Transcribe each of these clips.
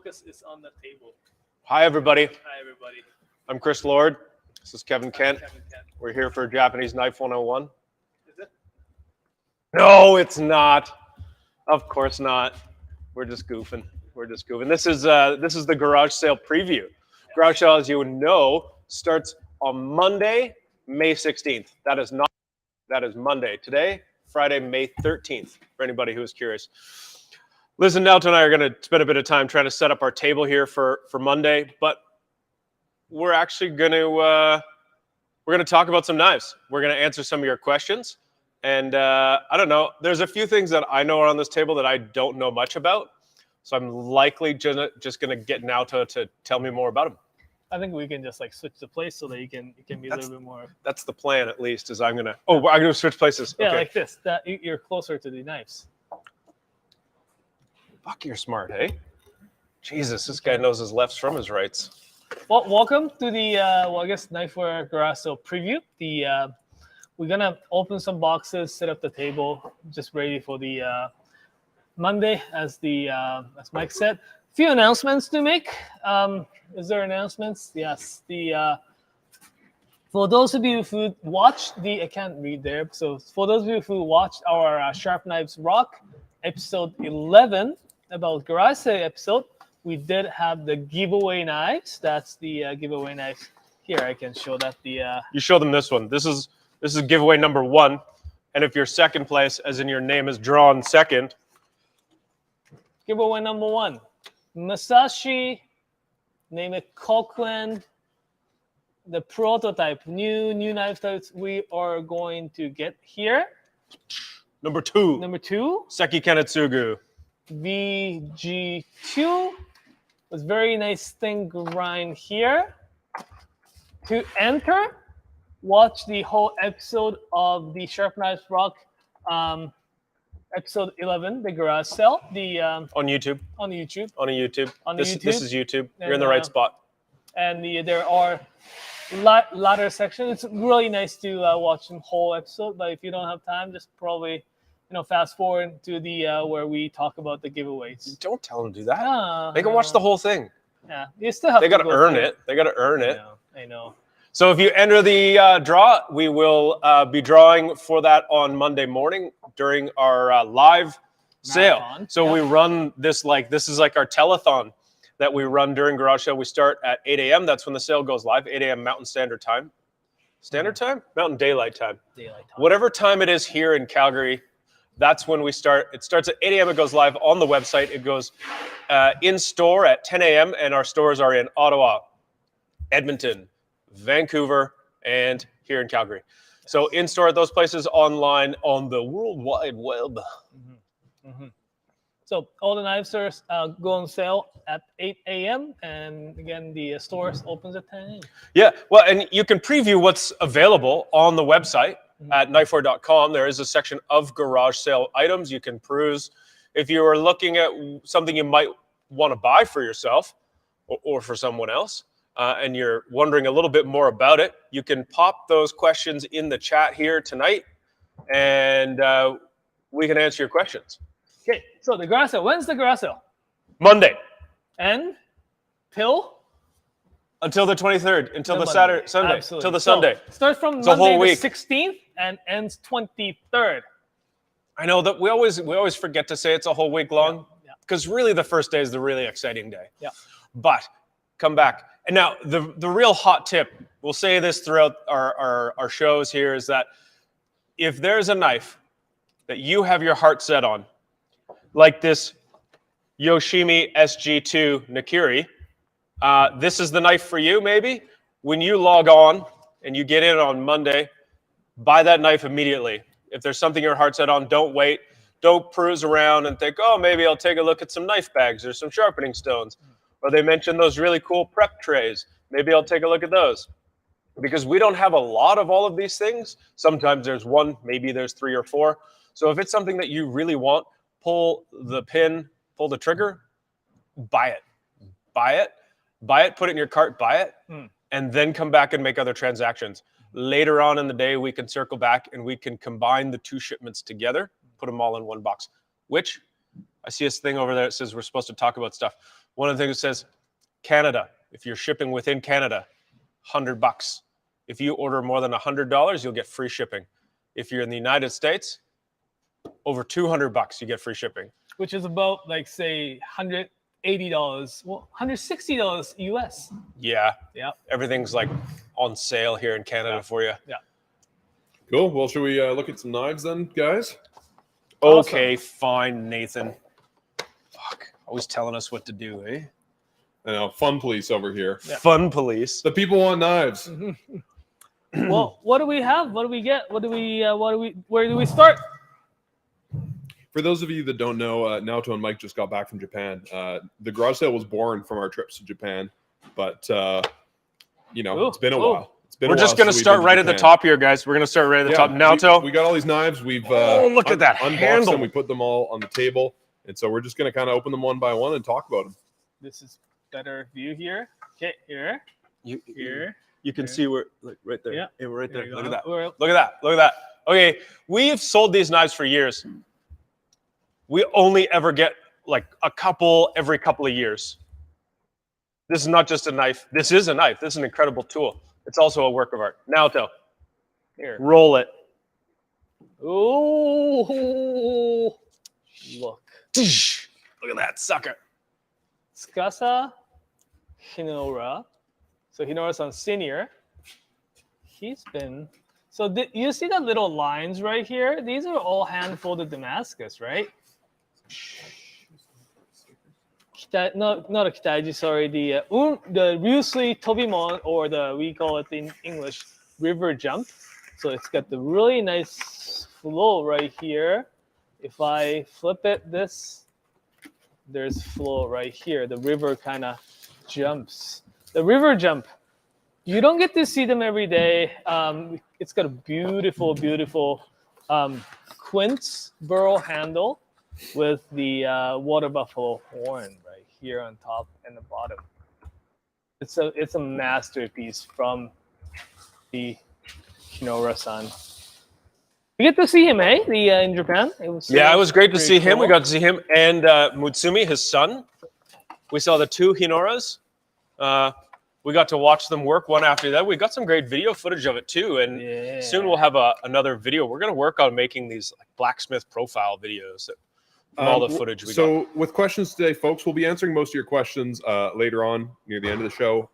focus is on the table. Hi, everybody. Hi, everybody. I'm Chris Lord. This is Kevin Kent. Kevin Kent. We're here for Japanese Knife 101. Is it? No, it's not. Of course not. We're just goofing. We're just goofing. This is the garage sale preview. Garage sale, as you know, starts on Monday, May 16th. That is Monday. Today, Friday, May 13th, for anybody who is curious. Listen, Naoto and I are going to spend a bit of time trying to set up our table here for Monday, but we're actually going to talk about some knives. We're going to answer some of your questions. And I don't know, there's a few things that I know are on this table that I don't know much about. So I'm likely just going to get Naoto to tell me more about them. I think we can just like switch the place so that you can be a little bit more. That's the plan, at least, is I'm going to switch places. Yeah, okay. like this. That you're closer to the knives. Fuck, you're smart, hey? Jesus, this guy knows his lefts from his rights. Well, welcome to the I guess Knifewear Garage Sale preview. We're gonna open some boxes, set up the table, just ready for the Monday, as Mike said. A few announcements to make. Is there announcements? Yes. For those of you who watched I can't read there. So for those of you who watched our Sharp Knives Rock episode 11 about garage sale episode, we did have the giveaway knives. That's the giveaway knives. Here, I can show that You show them this one. This is giveaway number 1. And if you're second place, as in your name is drawn second. Giveaway number 1. Musashi, name it Coquelin, the prototype, new knife types we are going to get here. Number 2. Seki Kenetsugu. VG2 was very nice thin grind here. To enter, watch the whole episode of the Sharp Knives Rock, episode 11, the garage sale. On YouTube. This is YouTube. You're in the right spot. And there are ladder section. It's really nice to watch the whole episode, but if you don't have time, just probably fast forward to the where we talk about the giveaways. Don't tell them to do that. They can watch the whole thing. Yeah, you still have. They got to earn it. They got to earn it. I know. So if you enter the draw, we will be drawing for that on Monday morning during our live sale. Marathon. So we run this this is like our telethon that we run during garage sale. We start at 8 a.m. That's when the sale goes live. 8 a.m. Mountain Standard Time. Standard Time? Mountain Daylight Time. Whatever time it is here in Calgary, that's when we start. It starts at 8 a.m. It goes live on the website. It goes in store at 10 a.m. And our stores are in Ottawa, Edmonton, Vancouver, and here in Calgary. So in store at those places, online on the World Wide Web. So all the knives are go on sale at 8 a.m. And again, the stores opens at 10 a.m. Yeah, well, and you can preview what's available on the website at knifewear.com. There is a section of garage sale items you can peruse. If you are looking at something you might want to buy for yourself or for someone else, and you're wondering a little bit more about it, you can pop those questions in the chat here tonight, and we can answer your questions. Okay, so the garage sale. When's the garage sale? Monday. And till? Until the 23rd, until the Sunday, Absolutely. till the Sunday. Starts from Monday whole the week. 16th and ends 23rd. I know that we always forget to say it's a whole week long, because really the first day is the really exciting day. Yeah. But come back. And now the real hot tip, we'll say this throughout our shows here, is that if there's a knife that you have your heart set on, like this Yoshimi SG2 Nakiri, this is the knife for you, maybe. When you log on and you get in on Monday, buy that knife immediately. If there's something your heart's set on, don't wait. Don't peruse around and think, oh, maybe I'll take a look at some knife bags or some sharpening stones. Or they mentioned those really cool prep trays. Maybe I'll take a look at those. Because we don't have a lot of all of these things. Sometimes there's one, maybe there's 3 or 4. So if it's something that you really want, pull the pin, pull the trigger, buy it. Buy it. Buy it, put it in your cart, buy it, and then come back and make other transactions. Later on in the day, we can circle back and we can combine the 2 shipments together, put them all in one box, which I see this thing over there that says we're supposed to talk about stuff. One of the things that says Canada. If you're shipping within Canada, $100. If you order more than $100, you'll get free shipping. If you're in the United States, over $200, you get free shipping. Which is about, like, say, $180, well, $160 US. Yeah. Yeah. Everything's like on sale here in Canada for you. Yeah. Cool. Well, should we look at some knives then, guys? Okay, fine, Nathan. Fuck. Always telling us what to do, eh? I know. Fun police over here. Yeah. Fun police. The people want knives. Well, what do we have? What do we get? Where do we start? For those of you that don't know, Naoto and Mike just got back from Japan. The garage sale was born from our trips to Japan, but it's been a while. We're just going to start right at the top here, guys. We're going to start right at the top. Naoto. We got all these knives. We've look at that unboxed handle. them. We put them all on the table, and so we're just going to kind of open them one by one and talk about them. This is better view here. Okay, here. You can see where, like, right there. Yeah. Yeah, right there. There you Look go. at that. Look at that. Look at that. Okay, we've sold these knives for years. We only ever get like a couple every couple of years. This is not just a knife. This is a knife. This is an incredible tool. It's also a work of art. Naoto, Here. roll it. Oh, look. Look at that sucker. Tsukasa Hinora. So Hinora-san senior. He's been. So you see the little lines right here? These are all hand-folded Damascus, right? Not a kitaiji, sorry. The Ryusui Tobimon, or we call it in English river jump. So it's got the really nice flow right here. If I flip it, there's flow right here. The river kind of jumps. The river jump. You don't get to see them every day. It's got a beautiful, beautiful quince burl handle with the water buffalo horn right here on top and the bottom. It's a masterpiece from the Hinora-san. We get to see him, in Japan. It was great to see him. cool. We got to see him and Mutsumi, his son. We saw the two Hinoras. We got to watch them work one after that. We got some great video footage of it too, and soon we'll have another video. We're going to work on making these Blacksmith profile videos from all the footage we got. So with questions today, folks, we'll be answering most of your questions later on near the end of the show.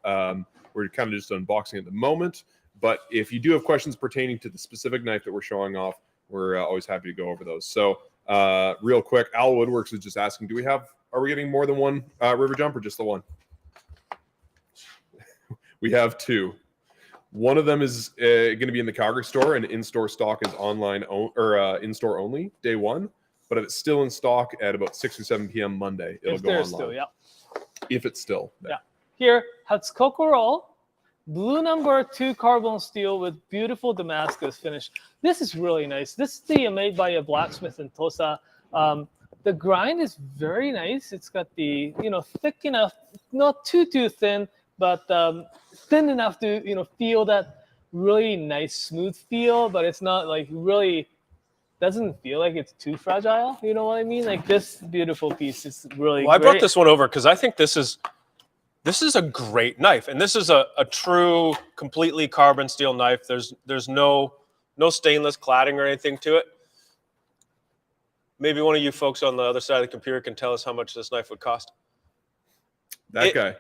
We're kind of just unboxing at the moment, but if you do have questions pertaining to the specific knife that we're showing off, we're always happy to go over those. So real quick, Al Woodworks is just asking, are we getting more than one river jump or just the one? We have two. One of them is going to be in the Calgary store, and in-store stock is in-store only, day one. But if it's still in stock at about 6 or 7 p.m. Monday, it'll go online. Still, yeah. If it's still there. Yeah. Here, Hatsukokoro, blue number 2 carbon steel with beautiful Damascus finish. This is really nice. This is made by a blacksmith in Tosa. The grind is very nice. It's got the thick enough, not too thin, but thin enough to feel that really nice smooth feel, but it's not like really doesn't feel like it's too fragile. You know what I mean? Like this beautiful piece is really. Well, I brought this one over because I think this is a great knife, and this is a true, completely carbon steel knife. There's no stainless cladding or anything to it. Maybe one of you folks on the other side of the computer can tell us how much this knife would cost. That guy.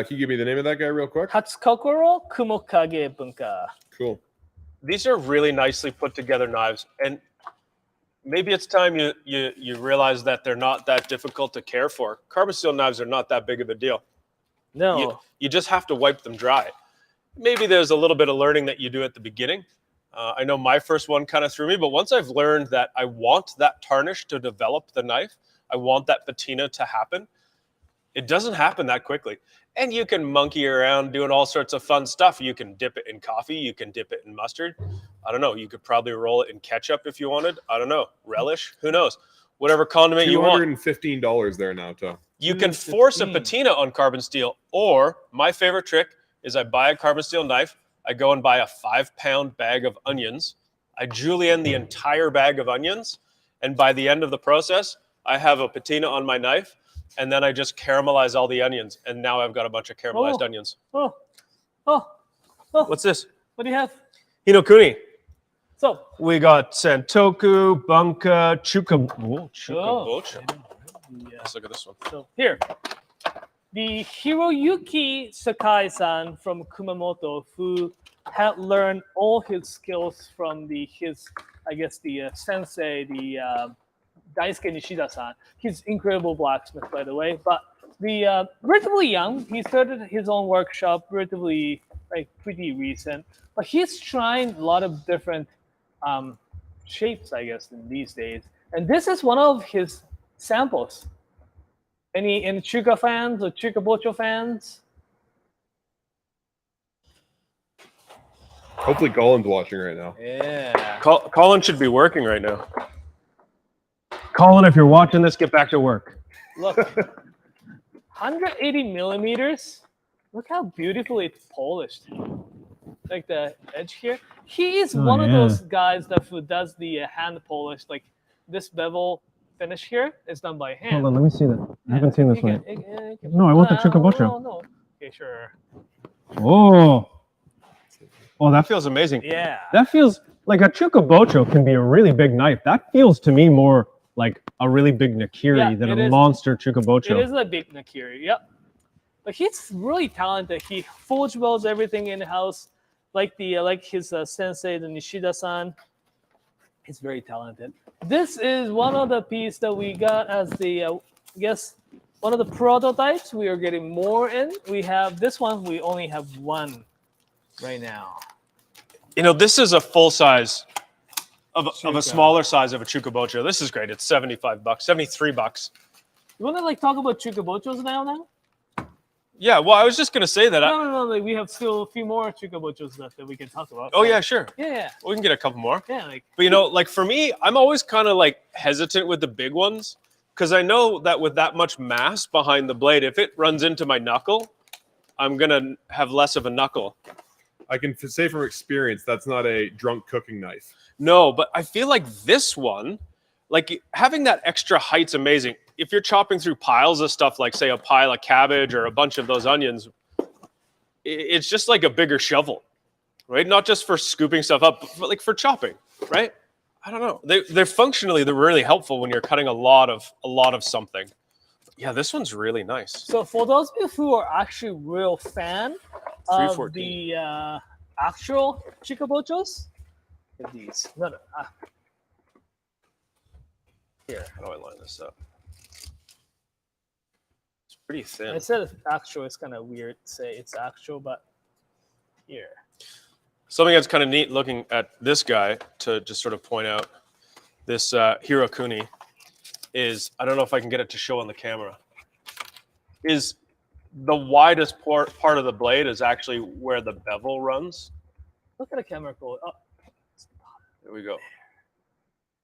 Can you give me the name of that guy real quick? Hatsukokoro Kumokage Bunka. Cool. These are really nicely put together knives, and maybe it's time you realize that they're not that difficult to care for. Carbon steel knives are not that big of a deal. No. You just have to wipe them dry. Maybe there's a little bit of learning that you do at the beginning. I know my first one kind of threw me, but once I've learned that I want that tarnish to develop the knife, I want that patina to happen, it doesn't happen that quickly. And you can monkey around doing all sorts of fun stuff. You can dip it in coffee. You can dip it in mustard. I don't know. You could probably roll it in ketchup if you wanted. I don't know. Relish? Who knows? Whatever condiment you want. $215 there now, Tom. You can force a patina on carbon steel, or my favorite trick is I buy a carbon steel knife. I go and buy a 5-pound bag of onions. I julienne the entire bag of onions. And by the end of the process, I have a patina on my knife and then I just caramelize all the onions, and now I've got a bunch of caramelized onions. Oh. What's this? What do you have? Hinokuni. So We got Santoku, Bunka, Chukabocho. yeah. Let's look at this one. So here, the Hiroyuki Sakai-san from Kumamoto, who had learned all his skills from his sensei, the Daisuke Nishida-san. He's incredible blacksmith, by the way. But the relatively young, he started his own workshop relatively pretty recent. But he's trying a lot of different shapes, I guess, in these days. And this is one of his samples. Any Chuka fans or Chukabocho fans? Hopefully Colin's watching right now. Yeah. Colin should be working right now. Colin, if you're watching this, get back to work. Look, 180 millimeters. Look how beautifully it's polished. Like the edge here. He is one of those guys who does the hand polish. Like this bevel finish here is done by hand. Hold on, let me see that. I haven't seen this one. No, I want the Chukabocho. No. Okay, sure. Oh, That feels amazing. Yeah. that feels like a Chukabocho can be a really big knife. That feels to me more like a really big nakiri than a monster Chukabocho. It is a big nakiri, yep. But he's really talented. He forge welds everything in house, like his sensei, the Nishida-san. He's very talented. This is one of the pieces that we got as the, one of the prototypes. We are getting more in. We have this one. We only have one right now. This is a full size of a smaller size of a Chukabocho. This is great. It's $75, $73. You want to talk about Chukabochos now? Yeah, well, I was just gonna say that. No. We have still a few more Chukabochos left that we can talk about. Oh yeah, sure. Yeah. We can get a couple more. Yeah. But for me, I'm always kind of hesitant with the big ones because I know that with that much mass behind the blade, if it runs into my knuckle, I'm gonna have less of a knuckle. I can say from experience that's not a drunk cooking knife. No, but I feel like this one, having that extra height's amazing. If you're chopping through piles of stuff, like say a pile of cabbage or a bunch of those onions, it's just like a bigger shovel, right? Not just for scooping stuff up, but for chopping, right? I don't know. They're really helpful when you're cutting a lot of something. Yeah, this one's really nice. So for those of you who are actually real fan of the actual Chukabochos, look at these. Here. How do I line this up? It's pretty thin. I said it's actual. It's kind of weird to say it's actual, but here. Something that's kind of neat looking at this guy to just sort of point out this Hirokuni is, I don't know if I can get it to show on the camera, is the widest part of the blade is actually where the bevel runs. Look at the camera code. Oh. There we go.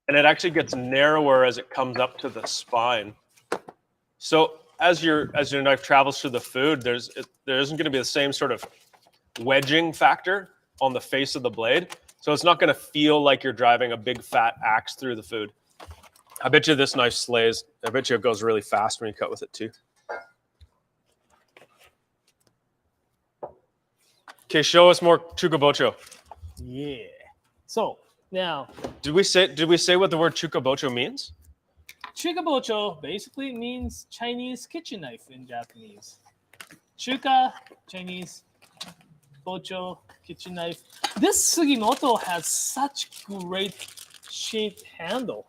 And it actually gets narrower as it comes up to the spine. So as your knife travels through the food, there isn't going to be the same sort of wedging factor on the face of the blade. So it's not going to feel like you're driving a big fat axe through the food. I bet you this knife slays. I bet you it goes really fast when you cut with it too. Okay, show us more Chukabocho. Yeah. So now, did we say what the word Chukabocho means? Chukabocho basically means Chinese kitchen knife in Japanese. Chuka, Chinese, bocho, kitchen knife. This Sugimoto has such great shaped handle.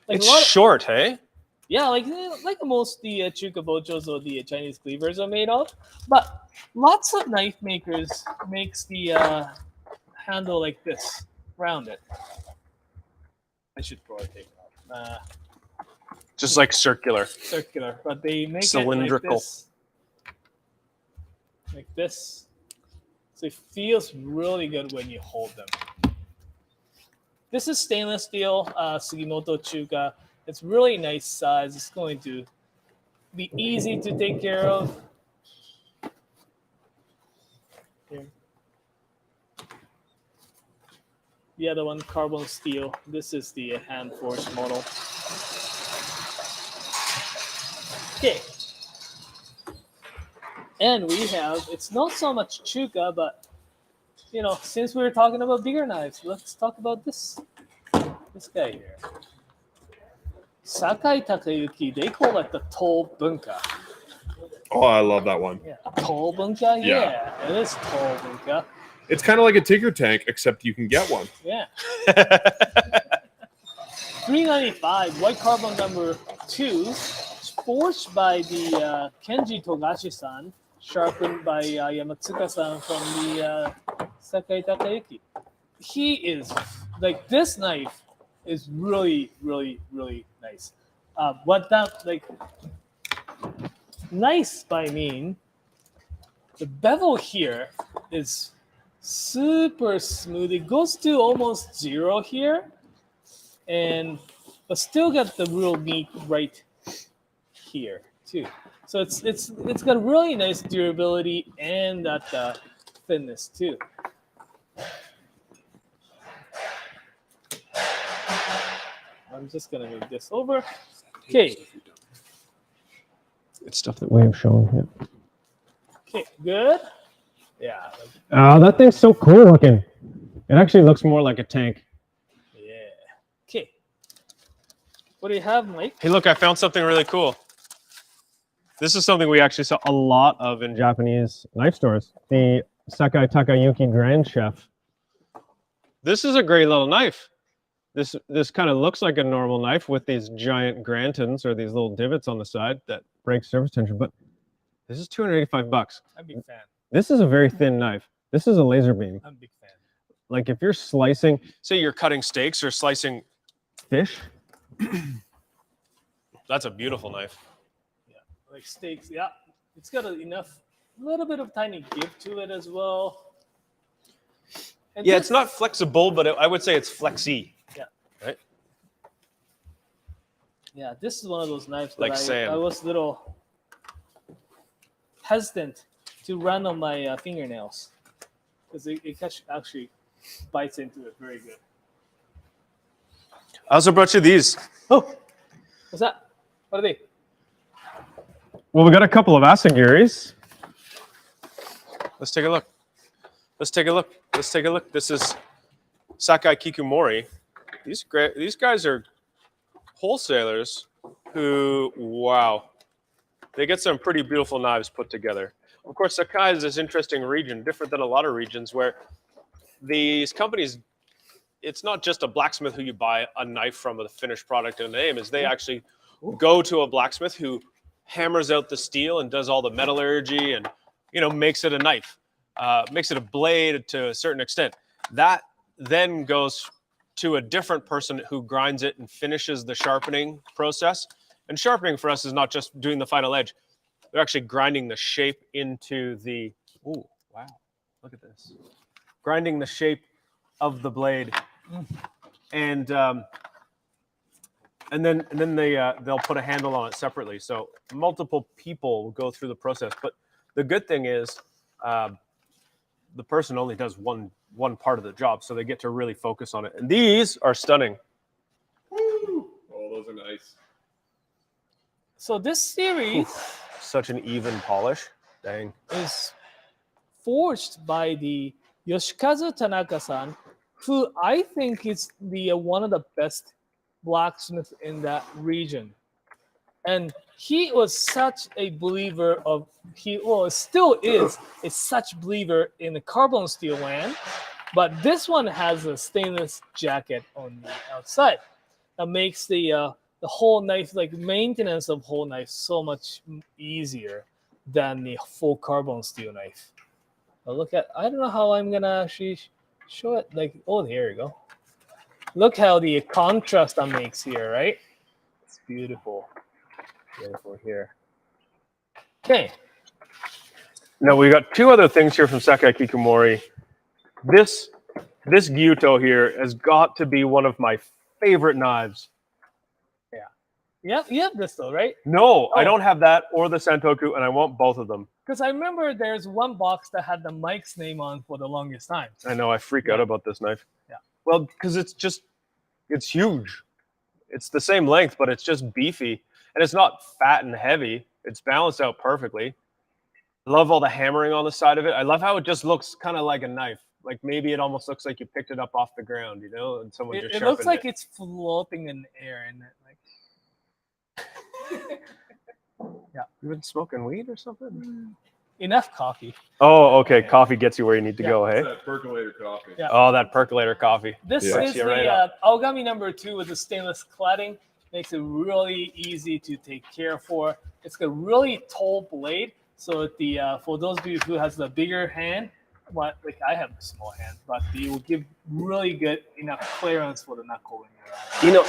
It's short, hey? Yeah, like most the Chukabochos or the Chinese cleavers are made of. But lots of knife makers makes the handle like this, rounded. I should probably take it off. Just like circular. Circular, but they make cylindrical. It like this. So it feels really good when you hold them. This is stainless steel Sugimoto Chuka. It's really nice size. It's going to be easy to take care of. Here. The other one, carbon steel. This is the hand forged model. Okay. And we have, it's not so much chuka, but you know, since we were talking about bigger knives, let's talk about this guy here. Sakai takayuki, they call it the tall bunka. Oh, I love that one. Yeah, tall bunka. Yeah. Yeah, it is tall bunka. It's kind of like a Tigger tank, except you can get one. Yeah. $395, white carbon number 2, forged by the Kenji Togashi-san, sharpened by Yamatsuka-san from the Sakai Takayuki. He is, like, this knife is really, really, really nice. What that, like, nice by mean, the bevel here is super smooth. It goes to almost 0 here, but still got the real meat right here too. So it's got really nice durability and that thinness too. I'm just gonna move this over. Okay. It's stuff that we have shown. Yeah. Okay, good. Yeah. That thing's so cool looking. It actually looks more like a tank. Yeah. Okay. What do you have, Mike? Hey, look, I found something really cool. This is something we actually saw a lot of in Japanese knife stores. The Sakai Takayuki Grand Chef. This is a great little knife. This kind of looks like a normal knife with these giant grantons or these little divots on the side that break surface tension, but this is $285. I'm a big fan. This is a very thin knife. This is a laser beam. I'm a big fan. Like if you're slicing, say you're cutting steaks or slicing fish, that's a beautiful knife. Yeah, like steaks. Yeah, it's got a little bit of tiny give to it as well. And Yeah, it's not flexible, but I would say it's flexy. Yeah. Right? Yeah, this is one of those knives Like that Sam. I was a little hesitant to run on my fingernails because it actually bites into it very good. I also brought you these. Oh, what's that? What are they? well, we got a couple of asagiris. Let's take a look. Let's take a look. Let's take a look. This is Sakai Kikumori. These guys are wholesalers who, wow, they get some pretty beautiful knives put together. Of course, Sakai is this interesting region, different than a lot of regions where these companies, it's not just a blacksmith who you buy a knife from with a finished product and a name, is they actually go to a blacksmith who hammers out the steel and does all the metallurgy and, you know, makes it a knife, makes it a blade to a certain extent. That then goes to a different person who grinds it and finishes the sharpening process. And sharpening for us is not just doing the final edge. They're actually grinding the shape into the, ooh, wow, look at this. Grinding the shape of the blade. And then they'll put a handle on it separately. So multiple people will go through the process. But the good thing is the person only does one part of the job, so they get to really focus on it. And these are stunning. Woo! Oh, those are nice. So this series Such an even polish. Dang. is forged by the Yoshikazu Tanaka-san, who I think is the one of the best blacksmiths in that region. And he was such a believer of, still is such believer in the carbon steel land, but this one has a stainless jacket on the outside that makes the whole knife, like maintenance of whole knife, so much easier than the full carbon steel knife. But look at, I don't know how I'm gonna actually show it. Like, oh, here you go. Look how the contrast that makes here, right? It's beautiful. Beautiful here. Okay. Now we got two other things here from Sakai Kikumori. This Gyuto here has got to be one of my favorite knives. Yeah, you have this though, right? No, I don't have that or the Santoku, and I want both of them. Because I remember there's one box that had the Mike's name on for the longest time. I know, I freak out about this knife. Yeah. Well, because it's huge. It's the same length, but it's just beefy. and it's not fat and heavy. It's balanced out perfectly. I love all the hammering on the side of it. I love how it just looks kind of like a knife. Like maybe it almost looks like you picked it up off the ground, you know, and someone just It sharpened looks like it. it's floating in air, and like Yeah, you been smoking weed or something? enough coffee. Oh, okay. Coffee gets you where you need to go, hey? That percolator coffee. Yeah. Oh, that percolator coffee. This Yeah. is Yeah, the right Aogami number 2 with the stainless cladding. Makes it really easy to take care for. It's got a really tall blade, so the for those of you who has the bigger hand, like I have a small hand, but it will give really good enough clearance for the knuckle. You know,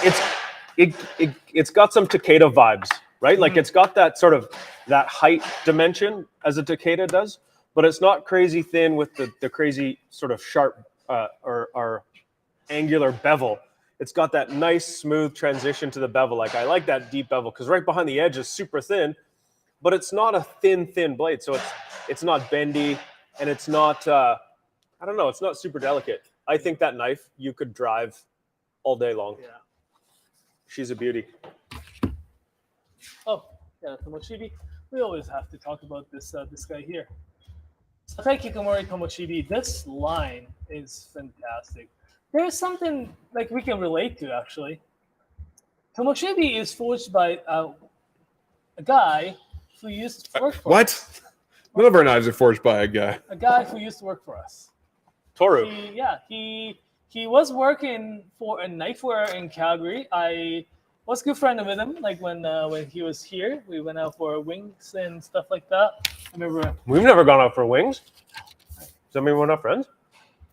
it's got some Takeda vibes, right? Like it's got that sort of that height dimension as a Takeda does, but it's not crazy thin with the crazy sort of sharp or angular bevel. It's got that nice smooth transition to the bevel. Like I like that deep bevel because right behind the edge is super thin, but it's not a thin blade. So it's not bendy and it's not, I don't know, it's not super delicate. I think that knife you could drive all day long. Yeah. She's a beauty. Oh, yeah, Tomochibi. We always have to talk about this this guy here. Sakai Kikomori Tomochibi. This line is fantastic. There's something like we can relate to actually. Tomochibi is forged by a guy who used to work for us. What? None of our knives are forged by a guy. A guy who used to work for us. Toru. He was working for a knifewear in Calgary. I was a good friend with him. Like when he was here, we went out for wings and stuff like that. I remember. We've never gone out for wings. Does that mean we're not friends?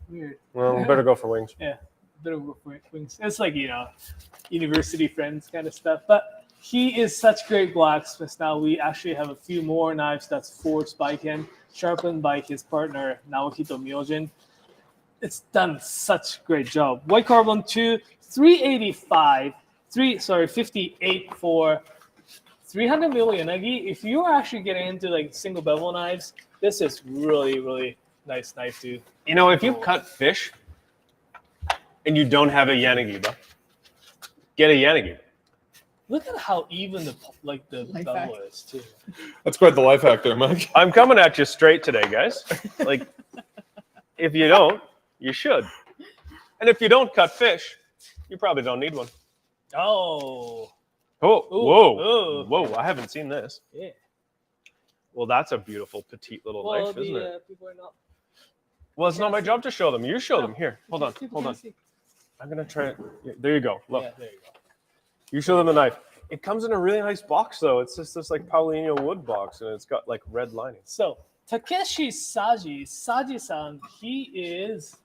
Weird. Well, we better go for wings. Yeah, bit of wings. It's like, you know, university friends kind of stuff. But he is such great blacksmith. Now we actually have a few more knives that's forged by him, sharpened by his partner Naohito Myojin. It's done such great job. White carbon 2, 58 for 300 million yanagi. If you're actually getting into like single bevel knives, this is really nice knife too. You know, if you cut fish and you don't have a yanagi, get a yanagi. Look at how even the bevel is too. That's quite the life hack there, Mike. I'm coming at you straight today, guys. Like, if you don't, you should. And if you don't cut fish, you probably don't need one. Oh. Oh, Ooh, whoa, ooh. whoa! I haven't seen this. Yeah. Well, that's a beautiful petite little knife, isn't it? People are not. Well, it's not my job to show them. You show them. Here, hold on, People hold on. can't see. I'm gonna try it. There you go. Look, Yeah, there you go. you show them the knife. It comes in a really nice box, though. It's just this like Paulino wood box, and it's got like red lining. So Takeshi Saji-san, he is.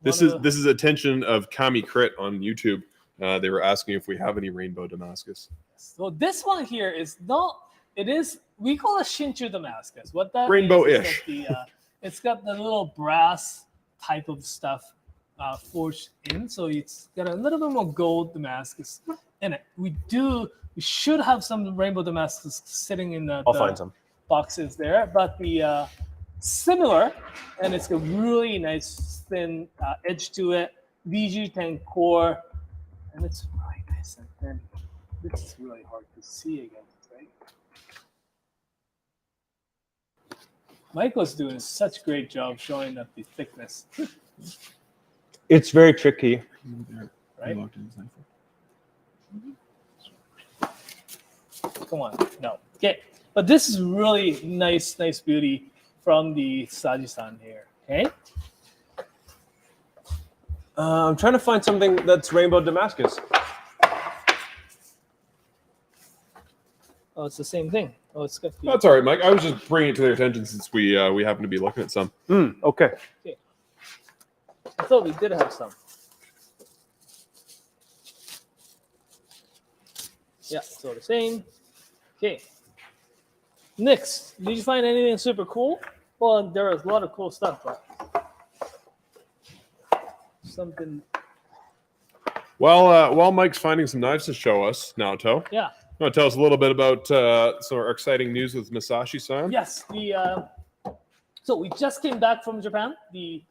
This is attention of Kami Crit on YouTube. They were asking if we have any rainbow Damascus. So this one here is not. It is. We call it Shinchu Damascus. What that Rainbow-ish. is that it's got the little brass type of stuff forged in, so it's got a little bit more gold Damascus in it. We should have some rainbow Damascus sitting in I'll find some boxes there, but the similar, and it's got really nice thin edge to it. VG10 core, and it's really nice and thin. This is really hard to see again, right? Michael's doing such a great job showing up the thickness, It's very tricky. right? Come on, no. Okay, but this is really nice beauty from the Saji-san here. Okay. I'm trying to find something that's rainbow Damascus. Oh, it's the same thing. Oh, it's got the. That's all right, Mike. I was just bringing it to their attention since we happen to be looking at some. Okay. I thought we did have some. Yeah, so the same. Okay. Next, did you find anything super cool? Well, there was a lot of cool stuff, but something. While Mike's finding some knives to show us, Naoto, Yeah. you want to tell us a little bit about some of our exciting news with Musashi-san? Yes. So we just came back from Japan. We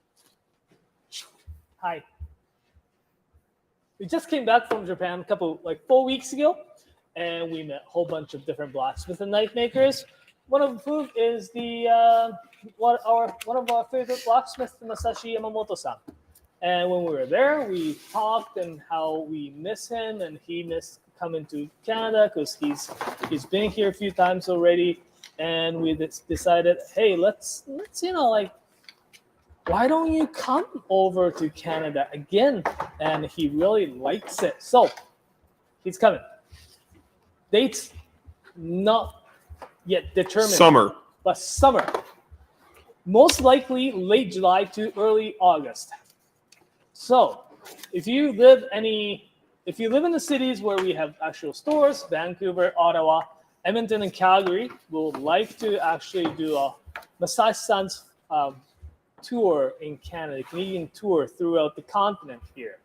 just came back from Japan a couple 4 weeks ago, and we met a whole bunch of different blacksmith and knife makers. One of whom is the one of our favorite blacksmiths, Musashi Yamamoto-san. And when we were there, we talked and how we miss him, and he missed coming to Canada because he's been here a few times already. And we decided, hey, let's why don't you come over to Canada again? And he really likes it, so he's coming. Dates not yet determined. Summer. But summer. Most likely late July to early August. So, if you live in the cities where we have actual stores, Vancouver, Ottawa, Edmonton, and Calgary, we'll like to actually do a Musashi-san's tour in Canada, Canadian tour throughout the continent here.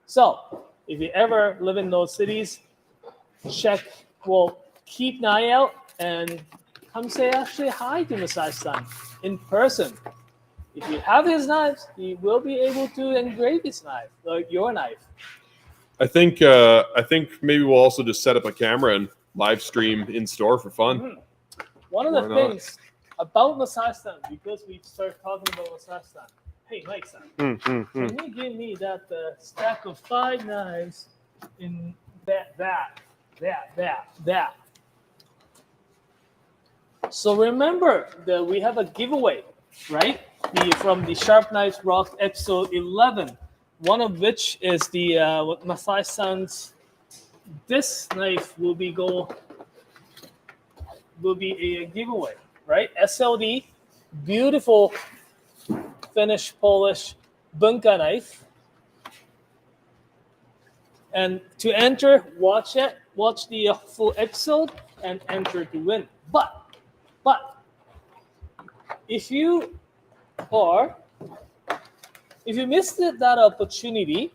So, if you ever live in those cities, keep an eye out and come say actually hi to Musashi-san in person. If you have his knives, he will be able to engrave his knife, like your knife. I think maybe we'll also just set up a camera and live stream in store for fun. Mm-hmm. One of the things about Musashi-san, because we started talking about Musashi-san. Hey, Mike-san, can you give me that stack of 5 knives in that? So remember that we have a giveaway, right? From the Sharp Knives Rock episode 11, one of which is the Musashi-san's. This knife will be a giveaway, right? SLD, beautiful finished Polish bunka knife. And to enter, watch the full episode and enter to win. But if you missed that opportunity,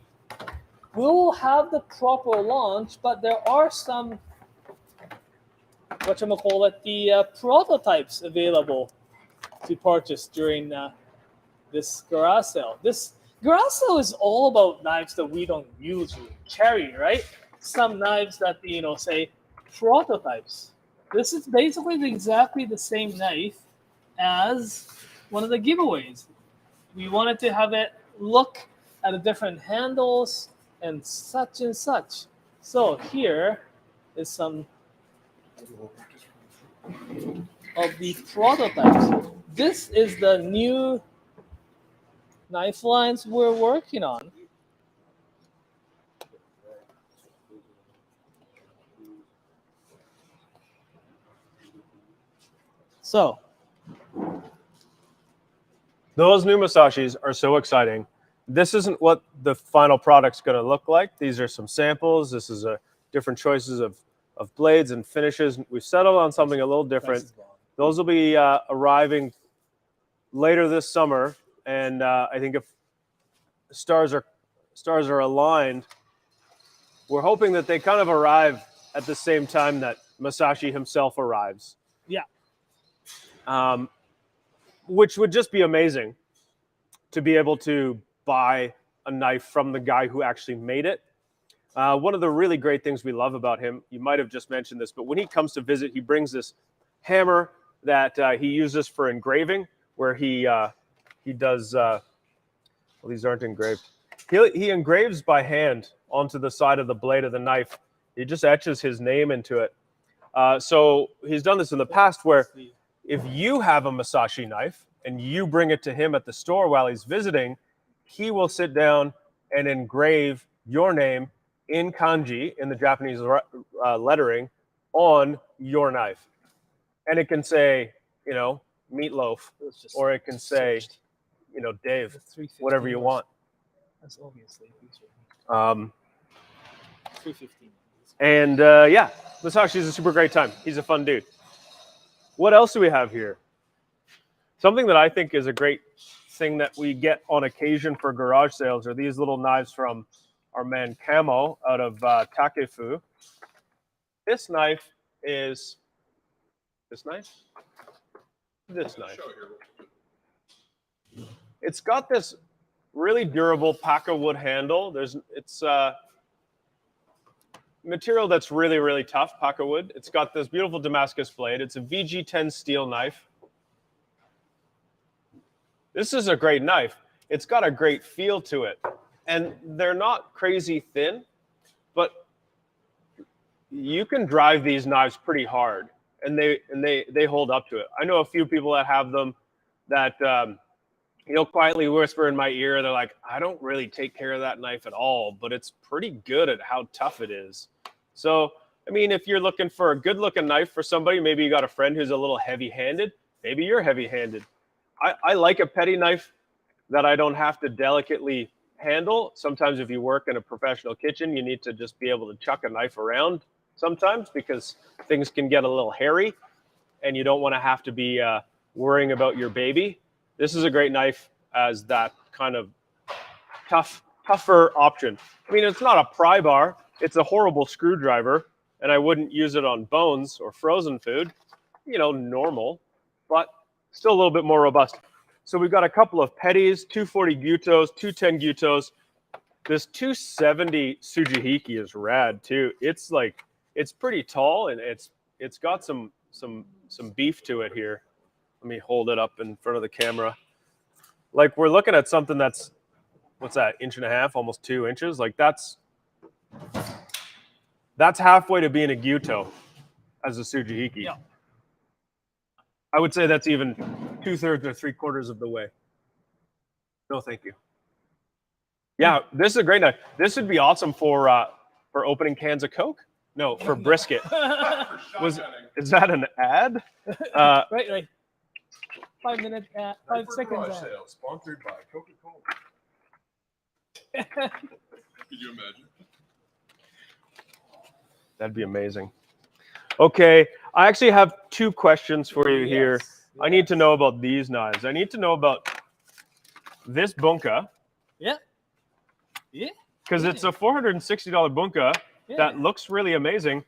we will have the proper launch, but there are some prototypes available to purchase during this garage sale. This garage sale is all about knives that we don't usually carry, right? Some knives that say prototypes. This is basically exactly the same knife as one of the giveaways. We wanted to have it look at the different handles and such and such. So here is some of the prototypes. This is the new knife lines we're working on. So those new Musashis are so exciting. This isn't what the final product's going to look like. These are some samples. This is different choices of blades and finishes. We've settled on something a little different. Those will be arriving later this summer, and I think if stars are aligned, we're hoping that they kind of arrive at the same time that Musashi himself arrives. Yeah. Which would just be amazing to be able to buy a knife from the guy who actually made it. One of the really great things we love about him, you might have just mentioned this, but when he comes to visit, he brings this hammer that he uses for engraving, where he does, well, these aren't engraved. He engraves by hand onto the side of the blade of the knife. He just etches his name into it. So he's done this in the past where if you have a Musashi knife and you bring it to him at the store while he's visiting, he will sit down and engrave your name in kanji, in the Japanese lettering, on your knife. And it can say, Meatloaf, or it can say, Dave, whatever you want. That's obviously. 315. And yeah, Musashi's a super great time. He's a fun dude. What else do we have here? Something that I think is a great thing that we get on occasion for garage sales are these little knives from our man Camo out of Takefu. This knife is this knife. It's got this really durable Paca wood handle. material that's really, really tough, Paka wood. It's got this beautiful Damascus blade. It's a VG10 steel knife. This is a great knife. It's got a great feel to it. And they're not crazy thin, but you can drive these knives pretty hard, and they hold up to it. I know a few people that have them that quietly whisper in my ear. They're like, I don't really take care of that knife at all, but it's pretty good at how tough it is. So, I mean, if you're looking for a good-looking knife for somebody, maybe you got a friend who's a little heavy-handed. Maybe you're heavy-handed. I like a petty knife that I don't have to delicately handle. Sometimes if you work in a professional kitchen, you need to just be able to chuck a knife around sometimes because things can get a little hairy and you don't want to have to be worrying about your baby. This is a great knife as that kind of tougher option. I mean, it's not a pry bar. It's a horrible screwdriver, and I wouldn't use it on bones or frozen food, normal, but still a little bit more robust. So we've got a couple of petties, 240 gyutos, 210 gyutos. This 270 Tsujihiki is rad too. It's pretty tall, and it's got some beef to it here. Let me hold it up in front of the camera. Like, we're looking at something that's, what's that, 1.5 inches, almost 2 inches? Like, that's halfway to being a gyuto as a Tsujihiki. Yeah. I would say that's even 2/3 or 3/4 of the way. No, thank you. Yeah, this is a great knife. This would be awesome for opening cans of Coke. No, for brisket. Is that an ad? Right. 5 minutes, 5 seconds. Sale, sponsored by Coca-Cola. Could you imagine? That'd be amazing. Okay, I actually have 2 questions for you here. I need to know about these knives. I need to know about this bunka. Yeah. Because it's a $460 bunka that looks really amazing,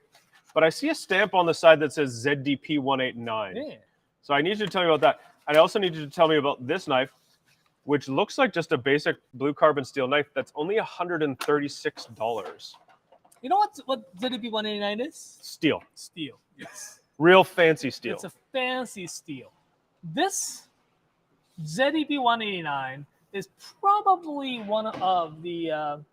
but I see a stamp on the side that says ZDP 189. Yeah. So I need you to tell me about that. I also need you to tell me about this knife, which looks like just a basic blue carbon steel knife that's only $136. You know what ZDP 189 is? Steel. Steel. Yes. Real fancy steel. It's a fancy steel. This ZDP 189 is probably one of I'd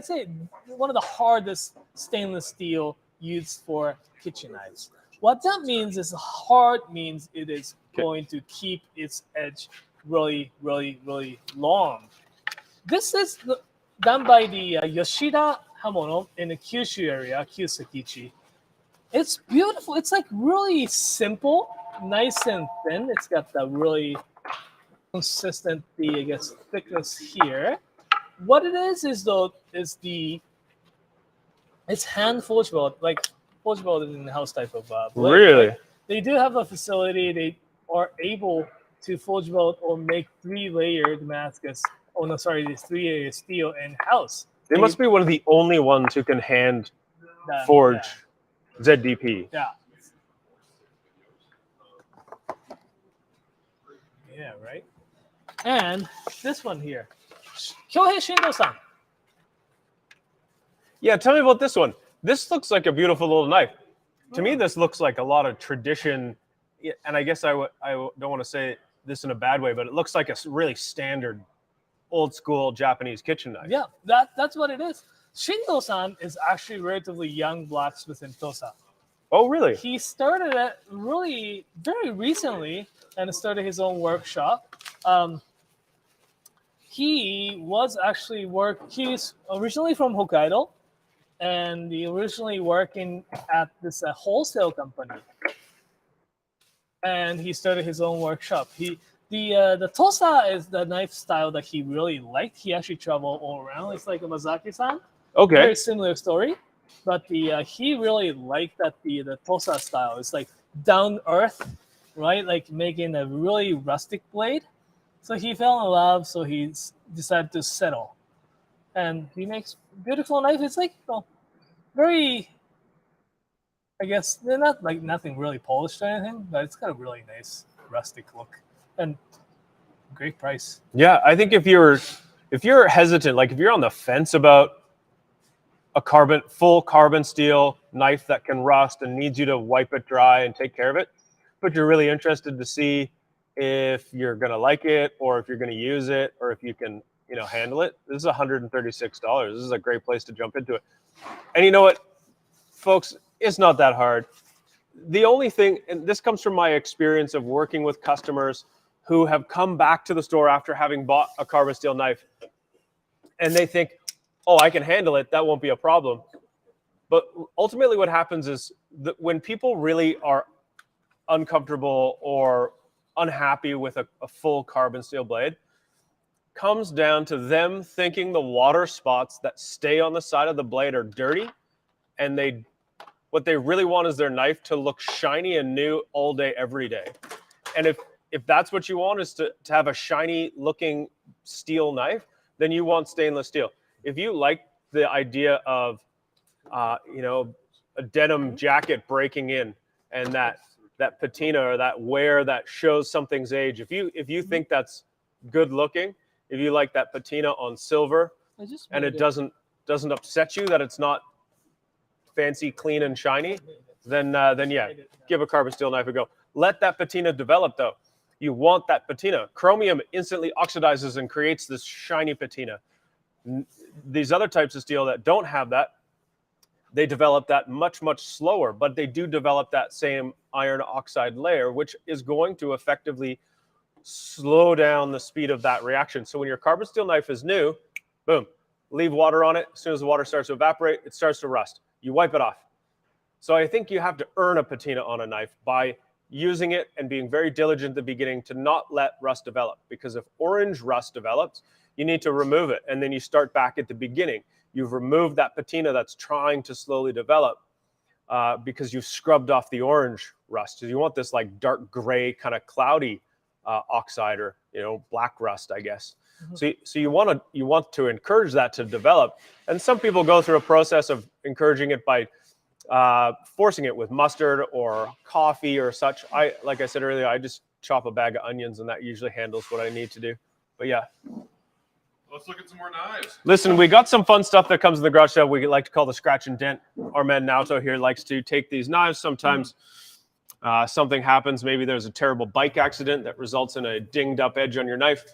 say one of the hardest stainless steel used for kitchen knives. What that means is hard means it is going to keep its edge really, really, really long. This is done by the Yoshida Hamono in the Kyushu area, Kyusakichi. It's beautiful. It's like really simple, nice and thin. It's got that really consistent, thickness here. What it is it's hand forge weld, like forge welded in the house type of blade. Really? Right? They do have a facility. They are able to forge weld or make 3-layer Damascus. Oh no, sorry, this 3-layer steel in house. They must be one of the only ones who can hand forge ZDP. Yeah. Yeah, right. And this one here, Kyohei Shindo-san. Yeah, tell me about this one. This looks like a beautiful little knife. To me, this looks like a lot of tradition, and I guess I don't want to say this in a bad way, but it looks like a really standard, old school Japanese kitchen knife. Yeah, that's what it is. Shindo-san is actually a relatively young blacksmith in Tosa. Oh, really? He started it really very recently and started his own workshop. He was actually he's originally from Hokkaido, and he originally working at this wholesale company. And he started his own workshop. The Tosa is the knife style that he really liked. He actually traveled all around. It's like a Mazaki-san. Okay. Very similar story. But he really liked that the Tosa style. It's like down earth, right? Like making a really rustic blade. So he fell in love. So he decided to settle, and he makes beautiful knife. It's like very. I guess they're not like nothing really polished or anything, but it's got a really nice rustic look and great price. Yeah, I think if you're hesitant, like if you're on the fence about full carbon steel knife that can rust and needs you to wipe it dry and take care of it, but you're really interested to see if you're going to like it or if you're going to use it or if you can, handle it, this is $136. This is a great place to jump into it. And you know what, folks, it's not that hard. The only thing, and this comes from my experience of working with customers who have come back to the store after having bought a carbon steel knife, and they think, oh, I can handle it, that won't be a problem. But ultimately what happens is that when people really are uncomfortable or unhappy with a full carbon steel blade, comes down to them thinking the water spots that stay on the side of the blade are dirty, and what they really want is their knife to look shiny and new all day, every day. And if that's what you want, is to have a shiny looking steel knife, then you want stainless steel. If you like the idea of, a denim jacket breaking in and that patina or that wear that shows something's age, if you think that's good looking, if you like that patina on silver and it doesn't upset you that it's not fancy, clean, and shiny, then yeah, give a carbon steel knife a go. Let that patina develop though. You want that patina. Chromium instantly oxidizes and creates this shiny patina. These other types of steel that don't have that, they develop that much, much slower, but they do develop that same iron oxide layer, which is going to effectively slow down the speed of that reaction. So when your carbon steel knife is new, boom, leave water on it. As soon as the water starts to evaporate, it starts to rust. You wipe it off. So I think you have to earn a patina on a knife by using it and being very diligent at the beginning to not let rust develop. Because if orange rust develops, you need to remove it. And then you start back at the beginning. You've removed that patina that's trying to slowly develop because you've scrubbed off the orange rust. So you want this like dark gray kind of cloudy oxide, or black rust, I guess. Mm-hmm. So you want to encourage that to develop. And some people go through a process of encouraging it by forcing it with mustard or coffee or such. Like I said earlier, I just chop a bag of onions and that usually handles what I need to do. But yeah. Let's look at some more knives. Listen, we got some fun stuff that comes in the garage sale we like to call the scratch and dent. Our man Naoto here likes to take these knives. Sometimes something happens. Maybe there's a terrible bike accident that results in a dinged up edge on your knife.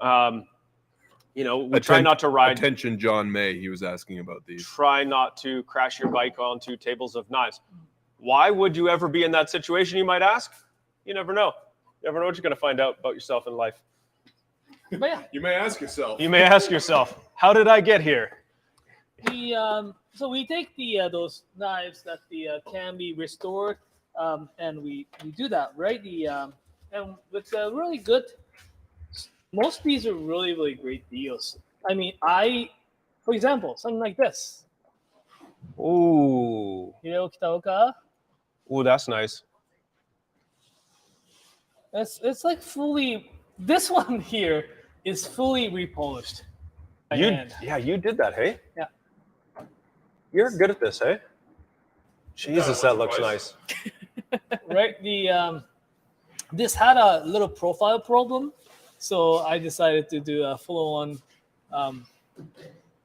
We try not to ride. Attention, John May. He was asking about these. Try not to crash your bike onto tables of knives. Why would you ever be in that situation, you might ask? You never know. You never know what you're going to find out about yourself in life. But yeah. You may ask yourself. You may ask yourself, how did I get here? So we take those knives that can be restored, and we do that, right? And with really good, most of these are really, really great deals. I mean, for example, something like this. Ooh. Ooh, that's nice. It's like fully. This one here is fully repolished. You did that, hey? Yeah. You're good at this, hey? Jesus, that looks nice. Right. This had a little profile problem, so I decided to do a full-on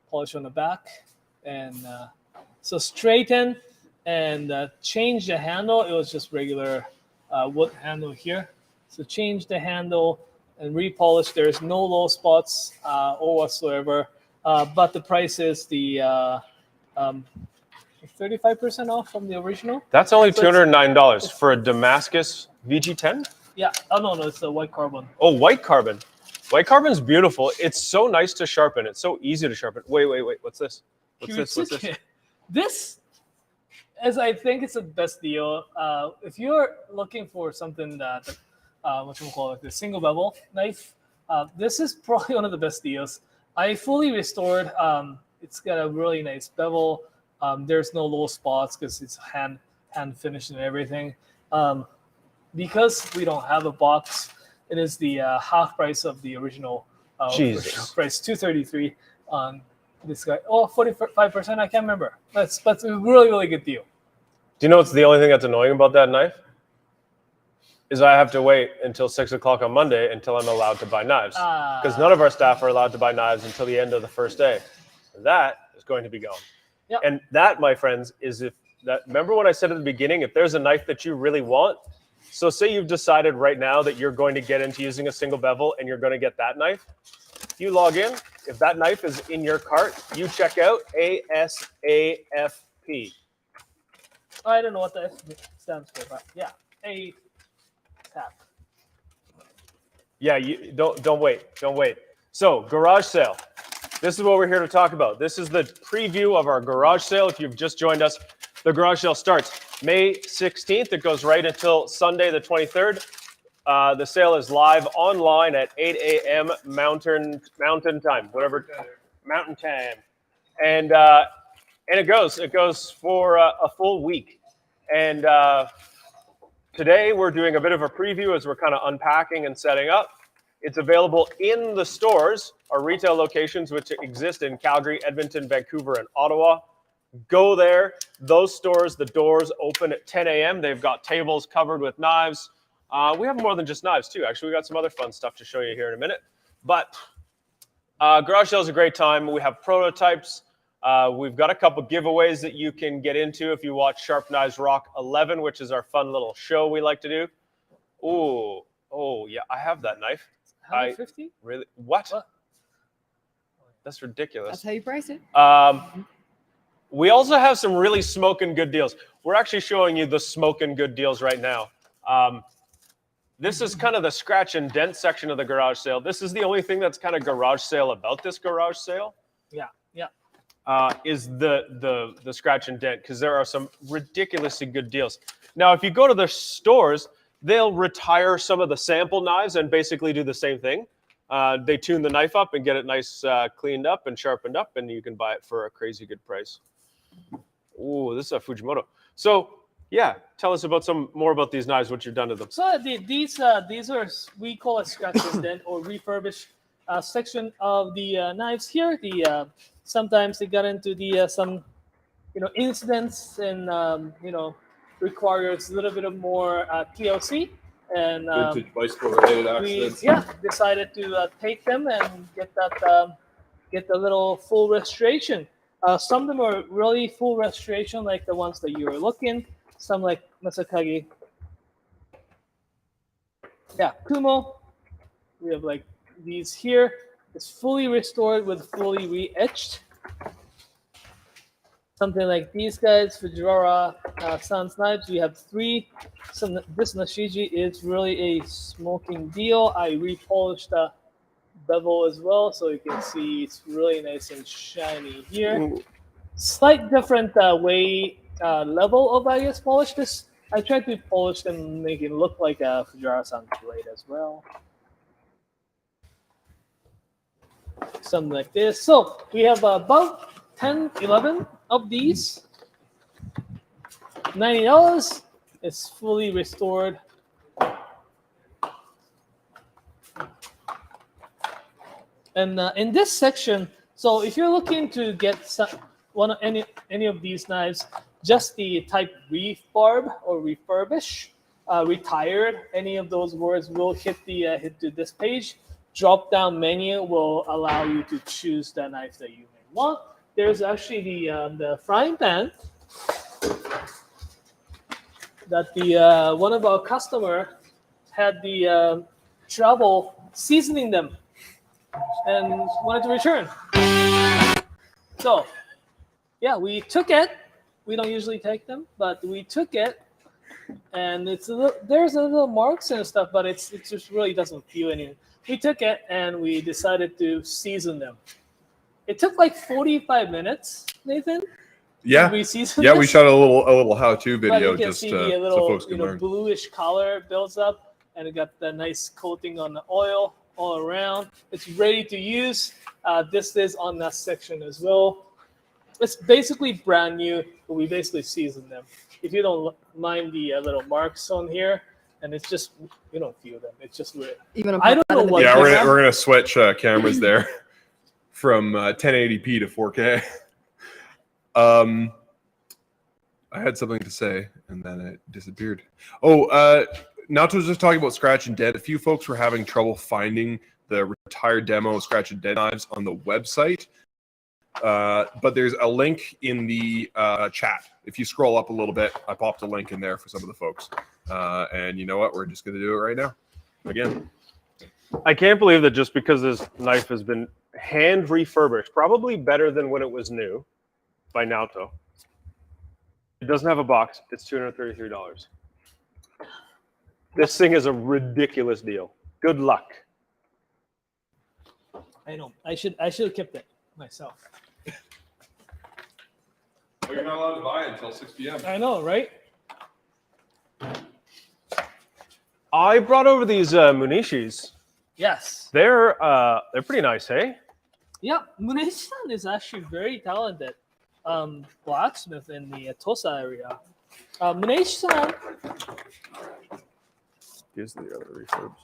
polish on the back, and so straighten and change the handle. It was just regular wood handle here. So change the handle and repolish. There's no low spots or whatsoever. But the price is the 35% off from the original. That's only $209 for a Damascus VG10? Yeah. Oh, no, it's a white carbon. Oh, white carbon. White carbon's beautiful. It's so nice to sharpen. It's so easy to sharpen. Wait. What's this? What's this? This is, I think it's the best deal. If you're looking for something that, the single bevel knife, this is probably one of the best deals. I fully restored. It's got a really nice bevel. There's no low spots because it's hand finished and everything. Because we don't have a box, it is the half price of the original price, $233 on this guy. Oh, 45%, I can't remember. That's a really, really good deal. Do you know what's the only thing that's annoying about that knife? Is I have to wait until 6 o'clock on Monday until I'm allowed to buy knives. Because none of our staff are allowed to buy knives until the end of the first day. And that is going to be gone. Yep. And that, my friends, is if that. Remember when I said at the beginning, if there's a knife that you really want, so say you've decided right now that you're going to get into using a single bevel and you're going to get that knife. You log in. If that knife is in your cart, you check out ASAFP. I don't know what the F stands for, but yeah, A tap. Yeah, you don't wait. So, garage sale. This is what we're here to talk about. This is the preview of our garage sale. If you've just joined us, the garage sale starts May 16th. It goes right until Sunday the 23rd. The sale is live online at 8 a.m. Mountain time, whatever mountain time, and it goes for a full week. And today we're doing a bit of a preview as we're kind of unpacking and setting up. It's available in the stores, our retail locations, which exist in Calgary, Edmonton, Vancouver, and Ottawa. Go there. Those stores, the doors open at 10 a.m. They've got tables covered with knives. We have more than just knives, too. Actually, we got some other fun stuff to show you here in a minute. But garage sale is a great time. We have prototypes. We've got a couple giveaways that you can get into if you watch Sharp Knives Rock 11, which is our fun little show we like to do. Oh, yeah, I have that knife. 150? Really? What? That's ridiculous. That's how you price it. We also have some really smoking good deals. We're actually showing you the smoking good deals right now. This is kind of the scratch and dent section of the garage sale. This is the only thing that's kind of garage sale about this garage sale. Yeah. Is the scratch and dent, because there are some ridiculously good deals. Now, if you go to the stores, they'll retire some of the sample knives and basically do the same thing. They tune the knife up and get it nice, cleaned up and sharpened up, and you can buy it for a crazy good price. Ooh, this is a Fujimoto. So, yeah, tell us about more about these knives, what you've done to them. So these are, we call it scratch and dent or refurbished section of the knives here. Sometimes they got into some incidents and requires a little bit of more TLC and Vintage bicycle related we accidents. decided to take them and get the little full restoration. Some of them are really full restoration, like the ones that you were looking. Some like Masakage. Yeah, Kumo. We have like these here. It's fully restored with fully re-etched. Something like these guys, Fujiwara Sans knives. We have 3. This Nashiji is really a smoking deal. I repolished the bevel as well, so you can see it's really nice and shiny here. Ooh. Slight different level of, I guess, polish. This I tried to polish them and make it look like a Fujiwara-san blade as well. Something like this. So we have about 10, 11 of these. $90. It's fully restored. And in this section, so if you're looking to get any of these knives, just the type refarb or refurbish, retired, any of those words will hit to this page. Drop down menu will allow you to choose the knife that you may want. There's actually the frying pan that one of our customer had the trouble seasoning them and wanted to return. So yeah, we took it. We don't usually take them, but we took it, and there's a little marks and stuff, but it just really doesn't feel anything. We took it and we decided to season them. It took like 45 minutes, Nathan. Yeah, we seasoned yeah, we this. shot a little how-to But video you can just see so the little folks can learn. bluish color builds up, and it got the nice coating on the oil all around. It's ready to use. This is on that section as well. It's basically brand new, but we basically seasoned them. If you don't mind the little marks on here, and it's just, you don't feel them. It's just weird. I don't know what. Yeah, we're gonna switch cameras there from 1080p to 4K. I had something to say and then it disappeared. Naoto was just talking about scratch and dent. A few folks were having trouble finding the retired demo scratch and dent knives on the website. But there's a link in the chat. If you scroll up a little bit, I popped a link in there for some of the folks. And you know what? We're just going to do it right now. Again. I can't believe that just because this knife has been hand refurbished, probably better than when it was new by Naoto. It doesn't have a box. It's $233. This thing is a ridiculous deal. Good luck. I know. I should have kept it myself. Oh, you're not allowed to buy it until 6 p.m. I know, right? I brought over these Munishis. Yes. They're pretty nice, hey? Yeah, Musashi is actually very talented blacksmith in the Tosa area. Musashi, Here's the other refurbs.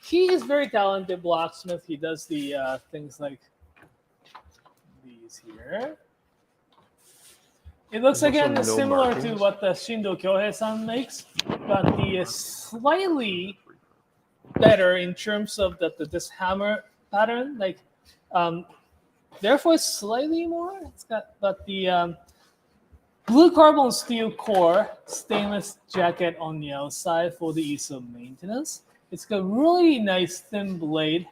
he is very talented blacksmith. He does the things like these here. It looks again also no similar to markings. what the Shindo Kyohei-san makes, but he is slightly better in terms of this hammer pattern. Like, therefore, it's slightly more. It's got, but the blue carbon steel core, stainless jacket on the outside for the ease of maintenance. It's got really nice thin blade,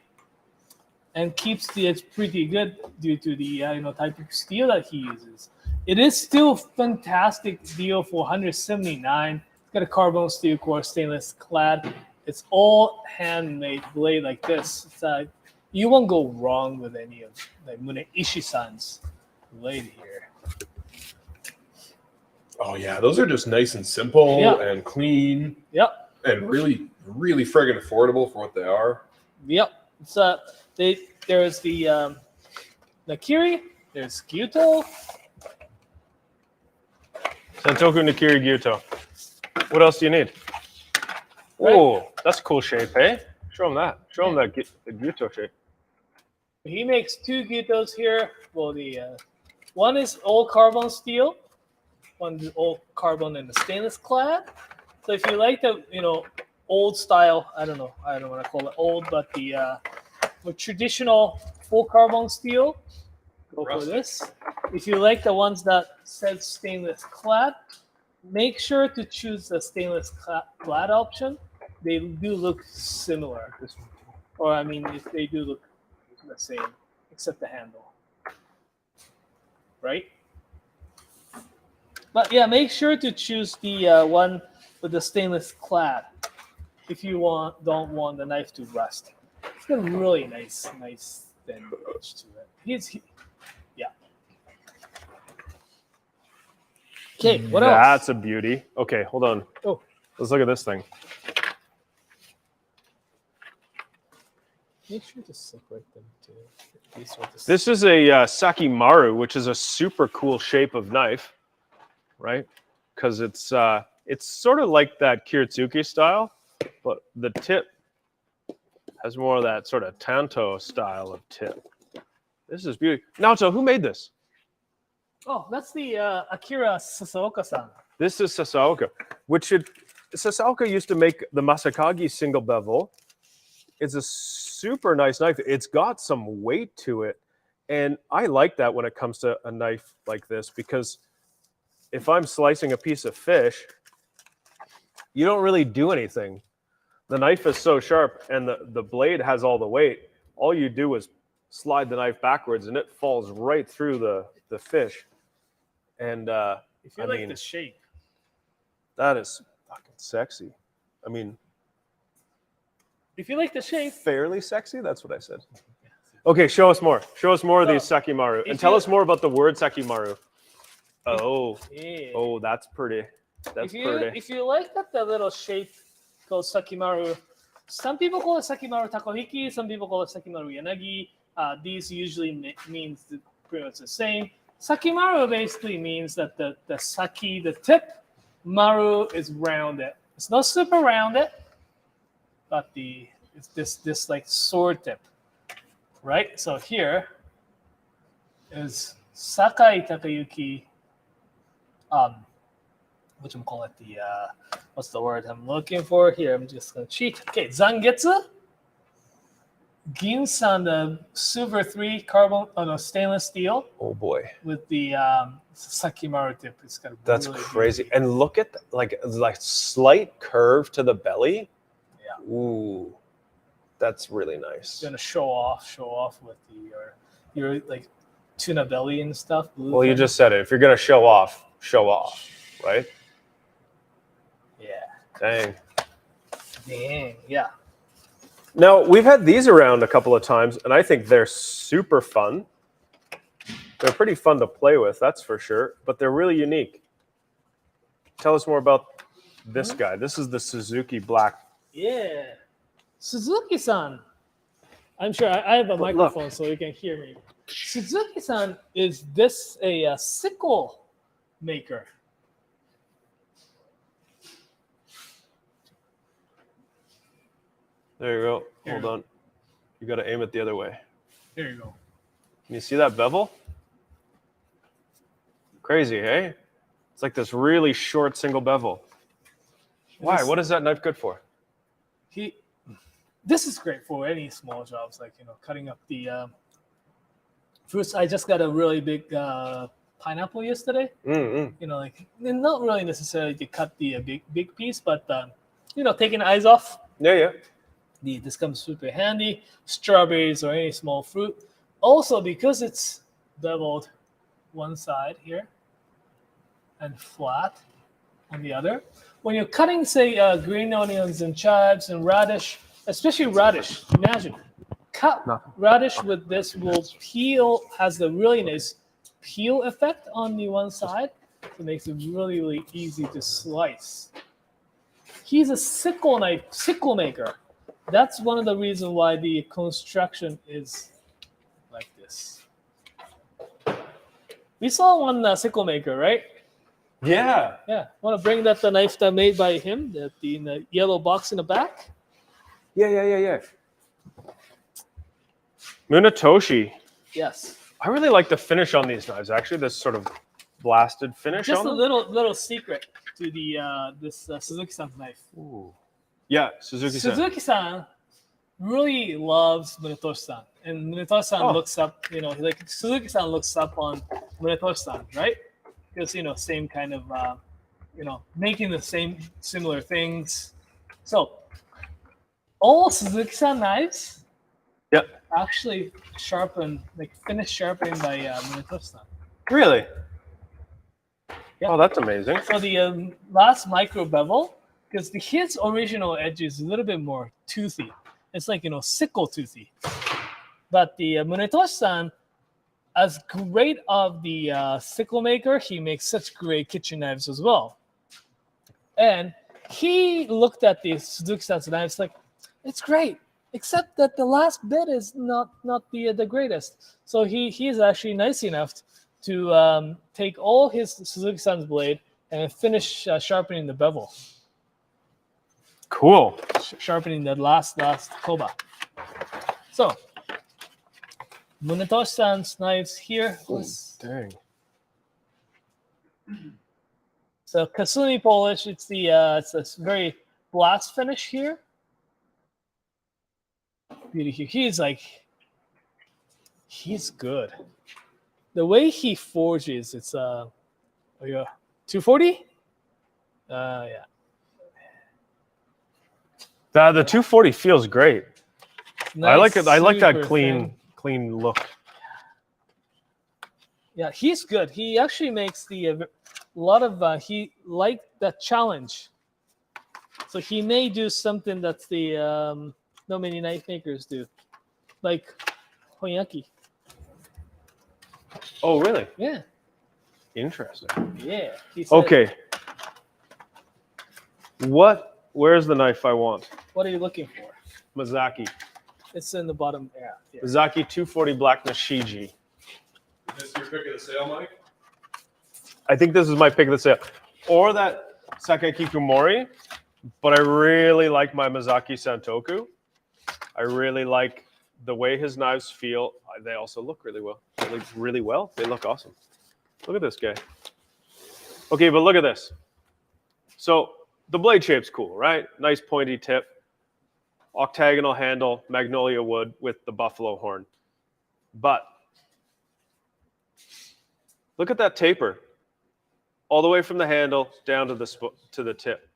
and keeps the edge pretty good due to the type of steel that he uses. It is still a fantastic deal for $179. It's got a carbon steel core, stainless clad. It's all handmade blade like this. It's you won't go wrong with any of like Mune Ishii-san's blade here. Oh yeah, those are just nice and simple and clean. Yep. And really, really friggin' affordable for what they are. Yep. It's there's the Nakiri, there's Gyuto. Santoku Nakiri Gyuto. What else do you need? Right. Oh, that's a cool shape, hey? Show them that. Show them that the Gyuto shape. He makes two Gyutos here. Well, the one is all carbon steel, one is all carbon and the stainless clad. So if you like the old style, I don't want to call it old, but the more traditional full carbon steel, go for this. If you like the ones that said stainless clad, make sure to choose the stainless clad option. They do look similar, or I mean, if they do look the same, except the handle, right? But yeah, make sure to choose the one with the stainless clad if you don't want the knife to rust. It's got a really nice thin edge to it. Yeah. Okay, what else? That's a beauty. Okay, hold on. Oh. Let's look at this thing. Make sure to separate them too. This is a Sakimaru, which is a super cool shape of knife, right? Because it's sort of like that Kiritsuki style, but the tip has more of that sort of Tanto style of tip. This is beautiful. Naoto, who made this? Oh, that's the Akira Sasaoka-san. This is Sasaoka, Sasaoka used to make the Masakagi single bevel. It's a super nice knife. It's got some weight to it. And I like that when it comes to a knife like this, because if I'm slicing a piece of fish, you don't really do anything. The knife is so sharp and the blade has all the weight. All you do is slide the knife backwards and it falls right through the fish. And If you like the shape. that is fucking sexy. I mean, If you like the shape. fairly sexy. That's what I said. Okay, show us more. Show us more of these Sakimaru. And tell us more about the word Sakimaru. Oh, Yeah. oh, that's pretty. That's pretty. If you like the little shape called Sakimaru, some people call it Sakimaru Takohiki, some people call it Sakimaru Yanagi. These usually means pretty much the same. Sakimaru basically means that the saki, the tip, maru is rounded. It's not super rounded, but it's this like sword tip, right? So here is Sakai takayuki. Whatchamacallit, what's the word I'm looking for here? I'm just gonna cheat. Okay, zangetsu. Ginsan, the Silver 3 carbon stainless steel Oh boy, with the Sakimaru tip. It's got that's really crazy. beautiful. And look at like slight curve to the belly. Yeah. Ooh, that's really nice. Gonna show off with your like tuna belly and stuff. Well, you just said it. If you're gonna show off, right? Yeah. Dang. Dang. Yeah. Now, we've had these around a couple of times, and I think they're super fun. They're pretty fun to play with, that's for sure, but they're really unique. Tell us more about this guy. This is the Suzuki Black. Yeah. Suzuki-san. I'm sure I have a microphone so you can hear me. Suzuki-san is a sickle maker. There you go. Hold on. You got to aim it the other way. There you go. Can you see that bevel? Crazy, hey? It's like this really short single bevel. Why? What is that knife good for? This is great for any small jobs, like cutting up the fruits. I just got a really big pineapple yesterday. Like not really necessarily to cut the big piece, but taking the eyes off. Yeah. This comes super handy. Strawberries or any small fruit. Also, because it's beveled one side here and flat on the other. When you're cutting, say, green onions and chives and radish, especially radish, imagine, cut radish with this will peel, has the really nice peel effect on the one side. It makes it really, really easy to slice. He's a sickle maker. That's one of the reasons why the construction is like this. We saw one sickle maker, right? Yeah. Yeah. Want to bring the knife that made by him, in the yellow box in the back? Yeah. Munatoshi. Yes. I really like the finish on these knives, actually, this sort of blasted finish Just on a them. little secret to the this Suzuki-san's knife. Ooh. Yeah, Suzuki-san. Suzuki-san really loves Munatoshi-san. And Munatoshi-san looks up, like Suzuki-san looks up on Munatoshi-san, right? Because, same kind of, making the similar things. So, all Suzuki-san knives actually finished sharpening by Munatoshi-san. Really? Yeah. Oh, that's amazing. So the last micro bevel, because his original edge is a little bit more toothy. It's like, sickle toothy. But the Munatoshi-san, as great of the sickle maker, he makes such great kitchen knives as well. And he looked at the Suzuki-san's knives like, it's great, except that the last bit is not the greatest. So he is actually nice enough to take all his Suzuki-san's blade and finish sharpening the bevel. Cool. Sharpening the last koba. So, Munatoshi-san's knives here. Dang. So Kasumi polish. It's it's a very blast finish here. Beauty here. He's good. The way he forges, it's 240. Yeah. The 240 feels great. Nice, I like it. I like that super clean thin. look. Yeah, he's good. He actually makes a lot of. He liked that challenge, so he may do something that's not many knife makers do, like Honyaki. Oh, really? Yeah. Interesting. Yeah. He said, Okay. Where's the knife I want? What are you looking for? Mizaki. It's in the bottom. Yeah. Mizaki 240 Black Nishiji. Is this your pick of the sale, Mike? I think this is my pick of the sale. Or that Sakai Kikumori, but I really like my Mizaki Santoku. I really like the way his knives feel. They also look really well. They look really well. They look awesome. Look at this guy. Okay, but look at this. So the blade shape's cool, right? Nice pointy tip. octagonal handle, magnolia wood with the buffalo horn. But look at that taper, all the way from the handle down to the tip.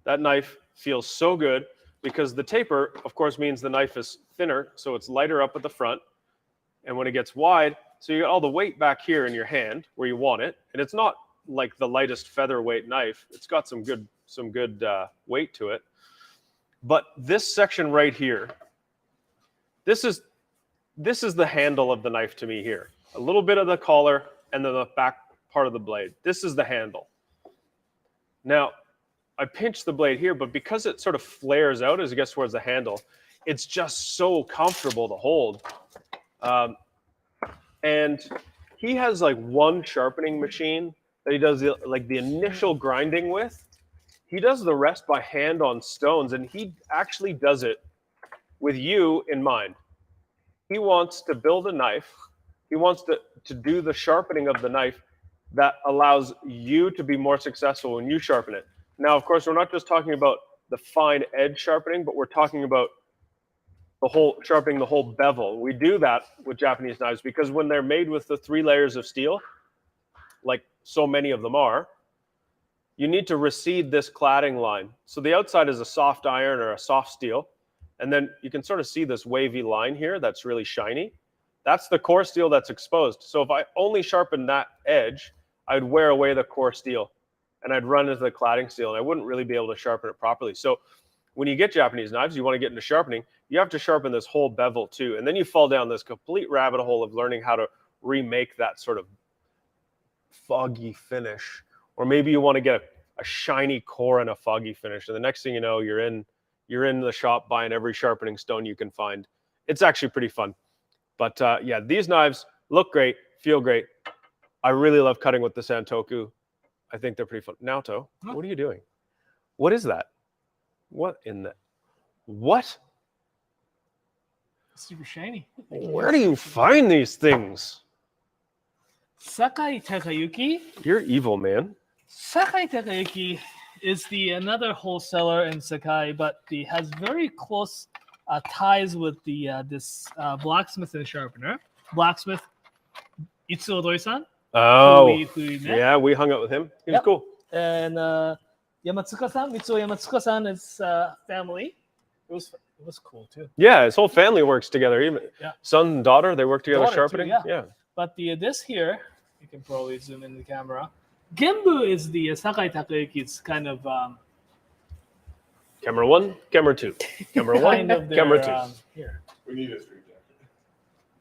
That knife feels so good because the taper, of course, means the knife is thinner, so it's lighter up at the front. And when it gets wide, so you got all the weight back here in your hand where you want it, and it's not like the lightest featherweight knife. It's got some good weight to it. But this section right here, this is the handle of the knife to me here. A little bit of the collar and then the back part of the blade. This is the handle. Now, I pinch the blade here, but because it sort of flares out as it gets towards the handle, it's just so comfortable to hold. And he has like one sharpening machine that he does the initial grinding with. He does the rest by hand on stones, and he actually does it with you in mind. He wants to build a knife. He wants to do the sharpening of the knife that allows you to be more successful when you sharpen it. Now, of course, we're not just talking about the fine edge sharpening, but we're talking about the whole sharpening the whole bevel. We do that with Japanese knives because when they're made with the 3 layers of steel, like so many of them are, you need to recede this cladding line. So the outside is a soft iron or a soft steel. And then you can sort of see this wavy line here that's really shiny. That's the core steel that's exposed. So if I only sharpened that edge, I'd wear away the core steel and I'd run into the cladding steel and I wouldn't really be able to sharpen it properly. So when you get Japanese knives, you want to get into sharpening, you have to sharpen this whole bevel too. And then you fall down this complete rabbit hole of learning how to remake that sort of foggy finish. Or maybe you want to get a shiny core and a foggy finish. And the next thing you know, you're in the shop buying every sharpening stone you can find. It's actually pretty fun. But yeah, these knives look great, feel great. I really love cutting with the Santoku. I think they're pretty fun. Naoto, what are you doing? What is that? What in the... What? Super shiny. Where do you find these things? Sakai Takayuki. You're evil, man. Sakai Takayuki is another wholesaler in Sakai, but he has very close ties with this blacksmith and sharpener. Blacksmith Itsuo Doi-san. Oh, who we met. Yeah, we hung out with him. He was cool. And Yamatsuka-san, Mitsuo Yamatsuka-san is family. It was cool too. Yeah, his whole family works together. Even son and daughter, they work together sharpening. Too, yeah. But this here, you can probably zoom in the camera. Genbu is the Sakai Takayuki. It's kind of camera 1, camera 2, camera 1, camera 2. Here. We need a stream jacket.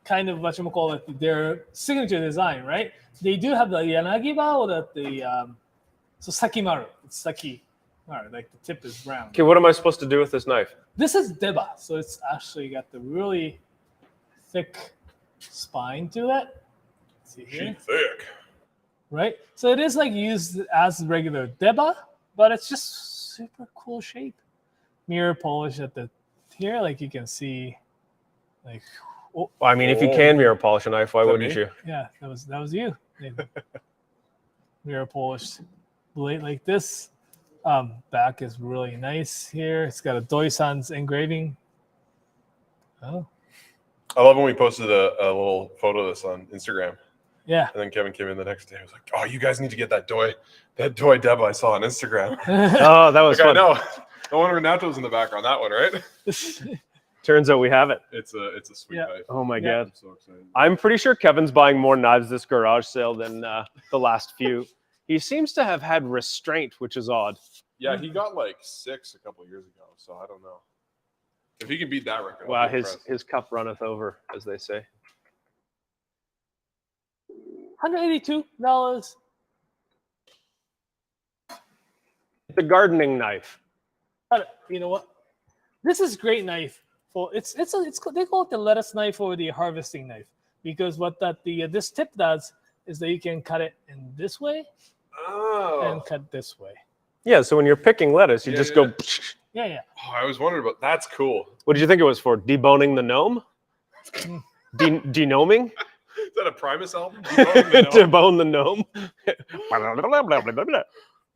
Kind of what you call it, their signature design, right? They do have the Yanagiba or so Sakimaru. It's Sakimaru, like the tip is brown. Okay, what am I supposed to do with this knife? This is Deba, so it's actually got the really thick spine to it. Let's see here. She's thick. Right? So it is like used as regular Deba, but it's just super cool shape. Mirror polish at the here, like you can see, like. Well, I mean, if you can mirror polish a knife, why wouldn't you? Yeah, that was you. Mirror polished blade like this. Back is really nice here. It's got a Doi-san's engraving. Oh. I love when we posted a little photo of this on Instagram. Yeah. And then Kevin came in the next day. I was like, "Oh, you guys need to get that Doi Deba I saw on Instagram." Oh, that was like, fun. I know. No wonder Nato's in the background. That one, right? Turns out we have it. It's a sweet knife. Oh my God. I'm so excited. I'm pretty sure Kevin's buying more knives this garage sale than the last few. He seems to have had restraint, which is odd. Yeah, he got like 6 a couple of years ago, so I don't know. If he can beat that record. Wow, his cup runneth over, as they say. $182. The gardening knife. You know what? This is great knife. They call it the lettuce knife or the harvesting knife because what this tip does is that you can cut it in this way and cut this way. Yeah, so when you're picking lettuce, you just go. Yeah. Oh, I was wondering about that's cool. What did you think it was for? Deboning the gnome? Denoming? Is that a Primus album? Debone the gnome?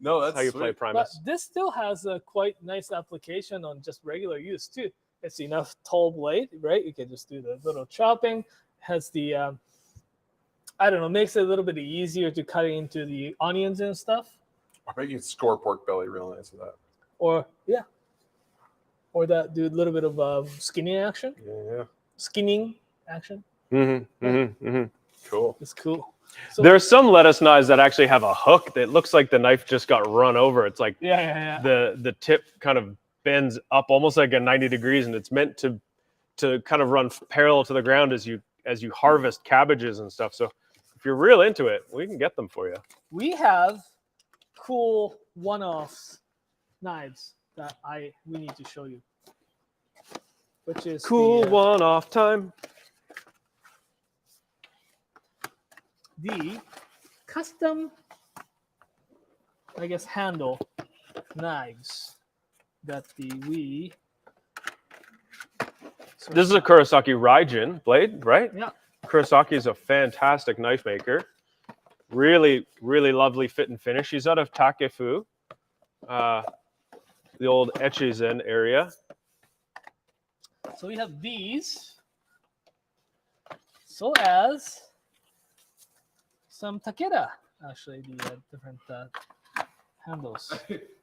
No, That's that's how you sweet. play But Primus. this still has a quite nice application on just regular use too. It's enough tall blade, right? You can just do the little chopping. Has the I don't know, makes it a little bit easier to cut into the onions and stuff. I bet you can score pork belly real nice with that. Or yeah, or that do a little bit of skinning action, Yeah. skinning action. Cool. It's cool. So, There's some lettuce knives that actually have a hook that looks like the knife just got run over. It's like yeah. the tip kind of bends up almost like a 90 degrees, and it's meant to kind of run parallel to the ground as you harvest cabbages and stuff. So if you're real into it, we can get them for you. We have cool one-offs knives that we need to show you, which is Cool the, one-off time. the custom, I guess, handle knives that we. This is a Kurosaki Raijin blade, right? Yeah. Kurosaki is a fantastic knife maker. Really, really lovely fit and finish. He's out of Takefu, the old Echizen area. So we have these, so as some Takeda, actually, the different handles.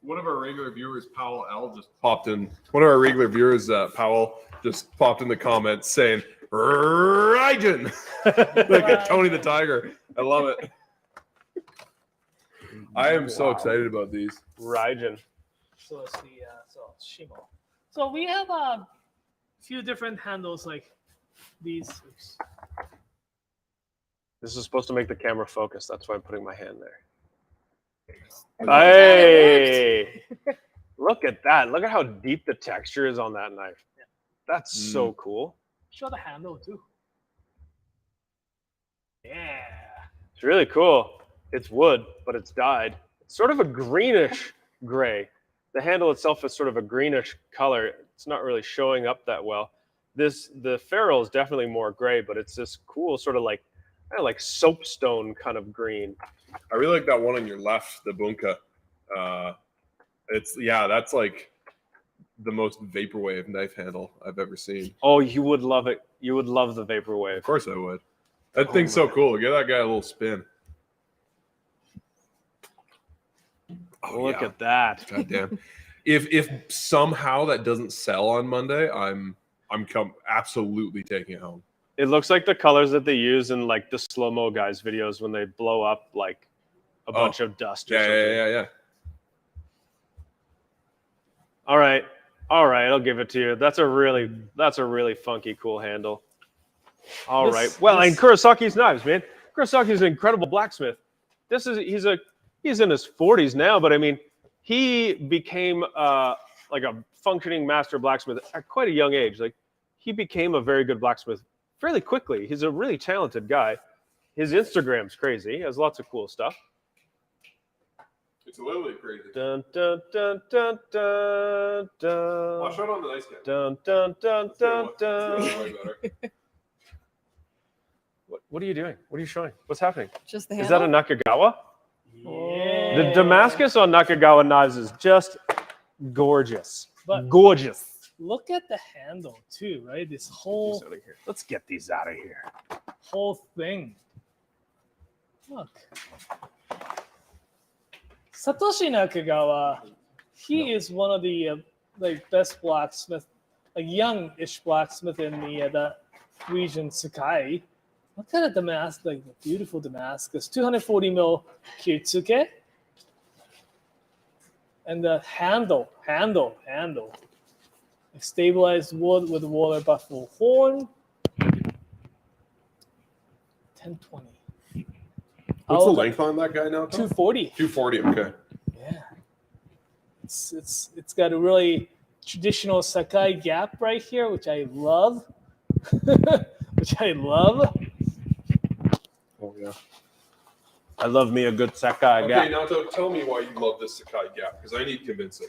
One of our regular viewers, Powell L, just popped in. One of our regular viewers, Powell, just popped in the comments saying, Raijin! Like a Tony the Tiger. I love it. I am so excited about these. Raijin. So it's the Shimo. So we have a few different handles like these. Oops. This is supposed to make the camera focus. That's why I'm putting my hand there. Hey! Hey! Look at that. Look at how deep the texture is on that knife. That's so cool. Show the handle too. Yeah. It's really cool. It's wood, but it's dyed. It's sort of a greenish gray. The handle itself is sort of a greenish color. It's not really showing up that well. The ferrule is definitely more gray, but it's this cool sort of like soapstone kind of green. I really like that one on your left, the Bunka. That's like the most vaporwave knife handle I've ever seen. Oh, you would love it. You would love the Vaporwave. Of course I would. That thing's so cool. Give that guy a little spin. Oh, Look at that. God damn. If somehow that doesn't sell on Monday, I'm absolutely taking it home. It looks like the colors that they use in like the slow-mo guys videos when they blow up like a bunch of dust or something. Yeah. All right, I'll give it to you. That's a really funky, cool handle. All right. Well, and Kurosaki's knives, man. Kurosaki's an incredible blacksmith. He's in his 40s now, but I mean, he became like a functioning master blacksmith at quite a young age. Like he became a very good blacksmith fairly quickly. He's a really talented guy. His Instagram's crazy. He has lots of cool stuff. It's literally crazy. Dun dun dun dun dun dun. I'll show it on the nice guy. Dun dun dun dun dun. What are you doing? What are you showing? What's happening? Just the Is handle. that a Nakagawa? Yeah. The Damascus on Nakagawa knives is just gorgeous. But Gorgeous. look at the handle too, right? This whole Let's get these out of here. whole thing. Look. Satoshi Nakagawa, he is one of the best blacksmith, a young-ish blacksmith in the region Sakai. Look at the Damascus, like the beautiful Damascus, 240 mil Kirtsuke, and the handle, like stabilized wood with water buffalo horn. 1020. What's the length on that guy now? 240. 240. Okay. Yeah. It's got a really traditional Sakai gap right here, which I love. Oh yeah. I love me a good Sakai Okay, gap. Naoto, tell me why you love this Sakai gap, because I need convincing.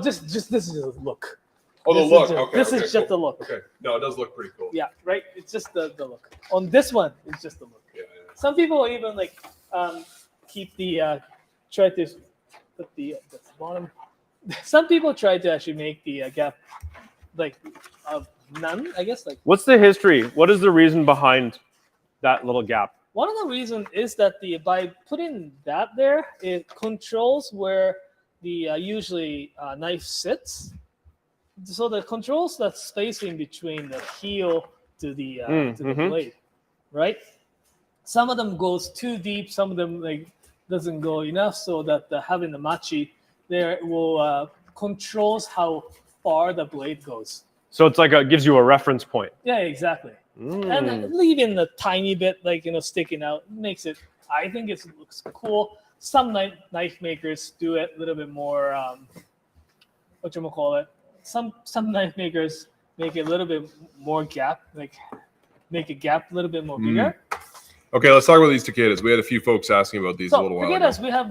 Just this is a look. Oh, the This is look. just- Okay. this is okay, just cool. the look. Okay. No, it does look pretty cool. Yeah, right. It's just the look. On this one, it's just the look. Yeah. Some people even keep the try to put the bottom. Some people try to actually make the gap like none, I guess. Like, what's the history? What is the reason behind that little gap? one of the reasons is that by putting that there, it controls where the usually knife sits. So the controls that spacing between the heel to the blade, right? Some of them goes too deep. Some of them like doesn't go enough, so that having the machi there will controls how far the blade goes. So it's like gives you a reference point. Yeah, exactly. And leaving the tiny bit like sticking out makes it. I think it looks cool. Some knife makers do it a little bit more. Whatchamacallit. Some knife makers make it a little bit more gap, like make a gap a little bit more bigger. Okay, let's talk about these takedas. We had a few folks asking about these a little while ago. Takedas, we have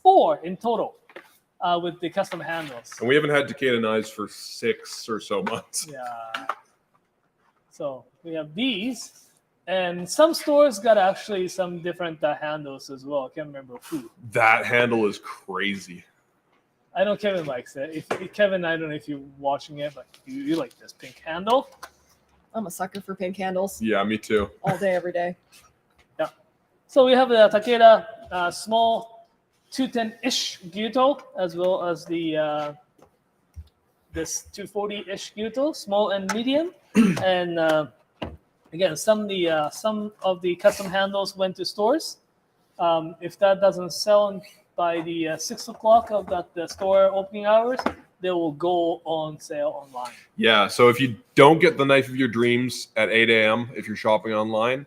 4 in total with the custom handles. And we haven't had takeda knives for 6 or so months. Yeah. So we have these, and some stores got actually some different handles as well. I can't remember who. That handle is crazy. I know Kevin likes it. If Kevin, I don't know if you're watching it, but you like this pink handle. I'm a sucker for pink handles. Yeah, me too. All day, every day. Yeah. So we have the Takeda small 210-ish gyuto, as well as the this 240-ish gyuto, small and medium. And again, some of the custom handles went to stores. If that doesn't sell by the 6 o'clock of the store opening hours, they will go on sale online. Yeah, so if you don't get the knife of your dreams at 8 a.m. if you're shopping online,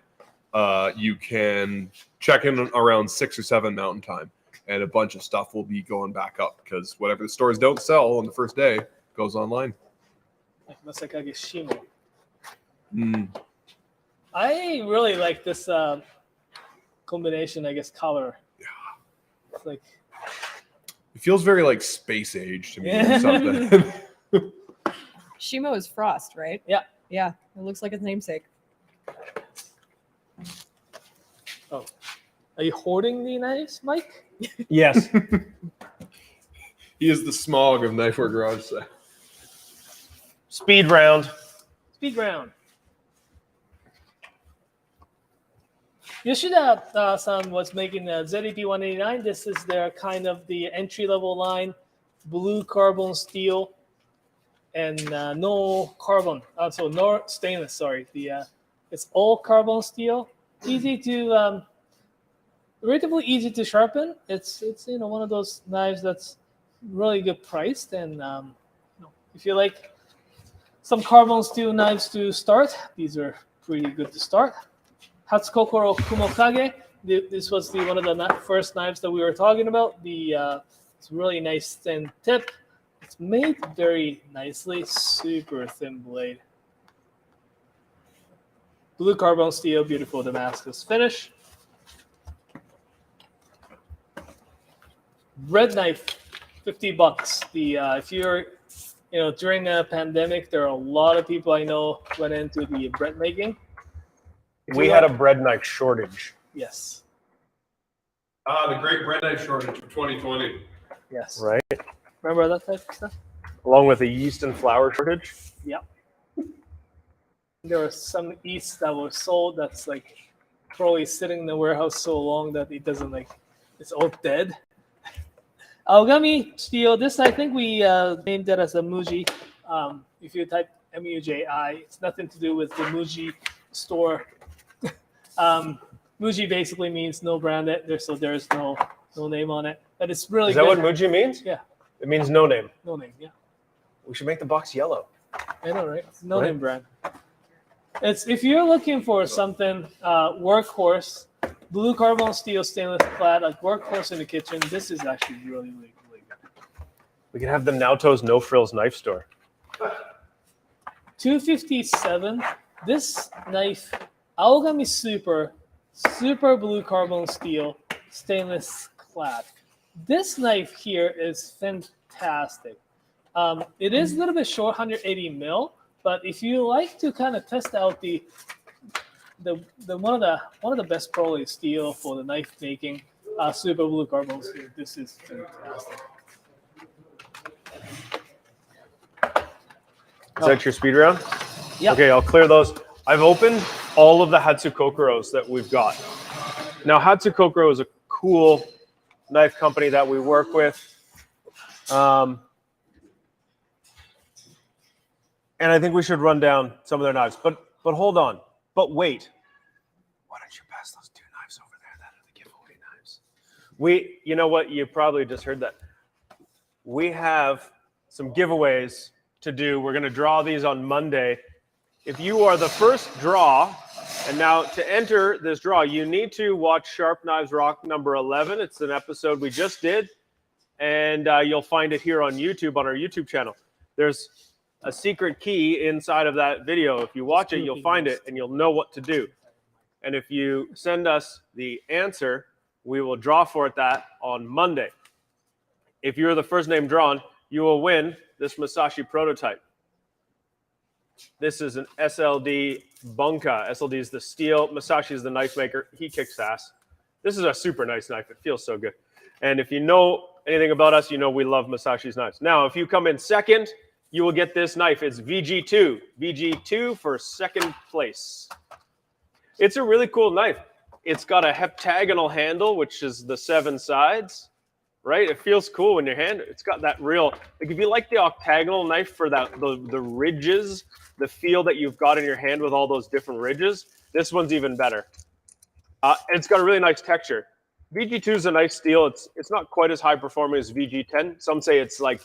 you can check in around 6 or 7 Mountain Time, and a bunch of stuff will be going back up because whatever the stores don't sell on the first day goes online. Like Masakage Shimo. I really like this combination, I guess, color. Yeah. It's like... It feels very like space age to me or something. Shimo is frost, right? Yeah. Yeah, it looks like its namesake. Oh. Are you hoarding the knives, Mike? Yes. He is the smog of Knifewear Garage Sale. Speed round. Speed round. Yoshida-san was making the ZEP 189. This is their kind of the entry-level line, blue carbon steel, and no carbon. So no stainless. Sorry, it's all carbon steel. Easy to, relatively easy to sharpen. It's one of those knives that's really good priced, and if you like some carbon steel knives to start, these are pretty good to start. Hatsukokoro Kumokage. This was one of the first knives that we were talking about. It's really nice thin tip. It's made very nicely. Super thin blade. Blue carbon steel, beautiful Damascus finish. Bread knife, $50. If you're, during the pandemic, there are a lot of people I know went into the bread making. We had a bread knife shortage. Yes. The great bread knife shortage of 2020. Yes. Right? Remember that type of stuff? Along with a yeast and flour shortage. Yep. There was some yeast that was sold that's like probably sitting in the warehouse so long that it doesn't it's all dead. Aogami steel. This I think we named it as a Muji. If you type M-U-J-I, it's nothing to do with the Muji store. Muji basically means no branded. There's no name on it, but it's really. Is that good. what Muji means? Yeah. It means no name. No name. Yeah. We should make the box yellow. I know, right? It's no name brand. It's if you're looking for something workhorse, blue carbon steel stainless clad, like workhorse in the kitchen. This is actually really, really, really good. We can have the Naoto's No Frills knife store. $257. This knife, Aogami Super blue carbon steel, stainless clad. This knife here is fantastic. It is a little bit short, 180 mil, but if you like to kind of test out the one of the best probably steel for the knife making, super blue carbon steel. This is fantastic. Is that your speed round? Yeah. Okay, I'll clear those. I've opened all of the Hatsukokuros that we've got. Now, Hatsukokuro is a cool knife company that we work with. And I think we should run down some of their knives. But hold on. But wait. Why don't you pass those 2 knives over there? That are the giveaway knives. You know what? You probably just heard that. We have some giveaways to do. We're going to draw these on Monday. If you are the first draw, and now to enter this draw, you need to watch Sharp Knives Rock number 11. It's an episode we just did, and you'll find it here on YouTube, on our YouTube channel. There's a secret key inside of that video. If you watch it, you'll find it, and you'll know what to do. And if you send us the answer, we will draw for that on Monday. If you're the first name drawn, you will win this Musashi prototype. This is an SLD Bunka. SLD is the steel. Musashi is the knife maker. He kicks ass. This is a super nice knife. It feels so good. And if you know anything about us, you know we love Musashi's knives. Now, if you come in second, you will get this knife. It's VG2. VG2 for second place. It's a really cool knife. It's got a heptagonal handle, which is the 7 sides. Right? It feels cool in your hand. It's got that real, like if you like the octagonal knife for that, the ridges, the feel that you've got in your hand with all those different ridges, this one's even better. It's got a really nice texture. VG2 is a nice steel. It's not quite as high performing as VG10. Some say it's like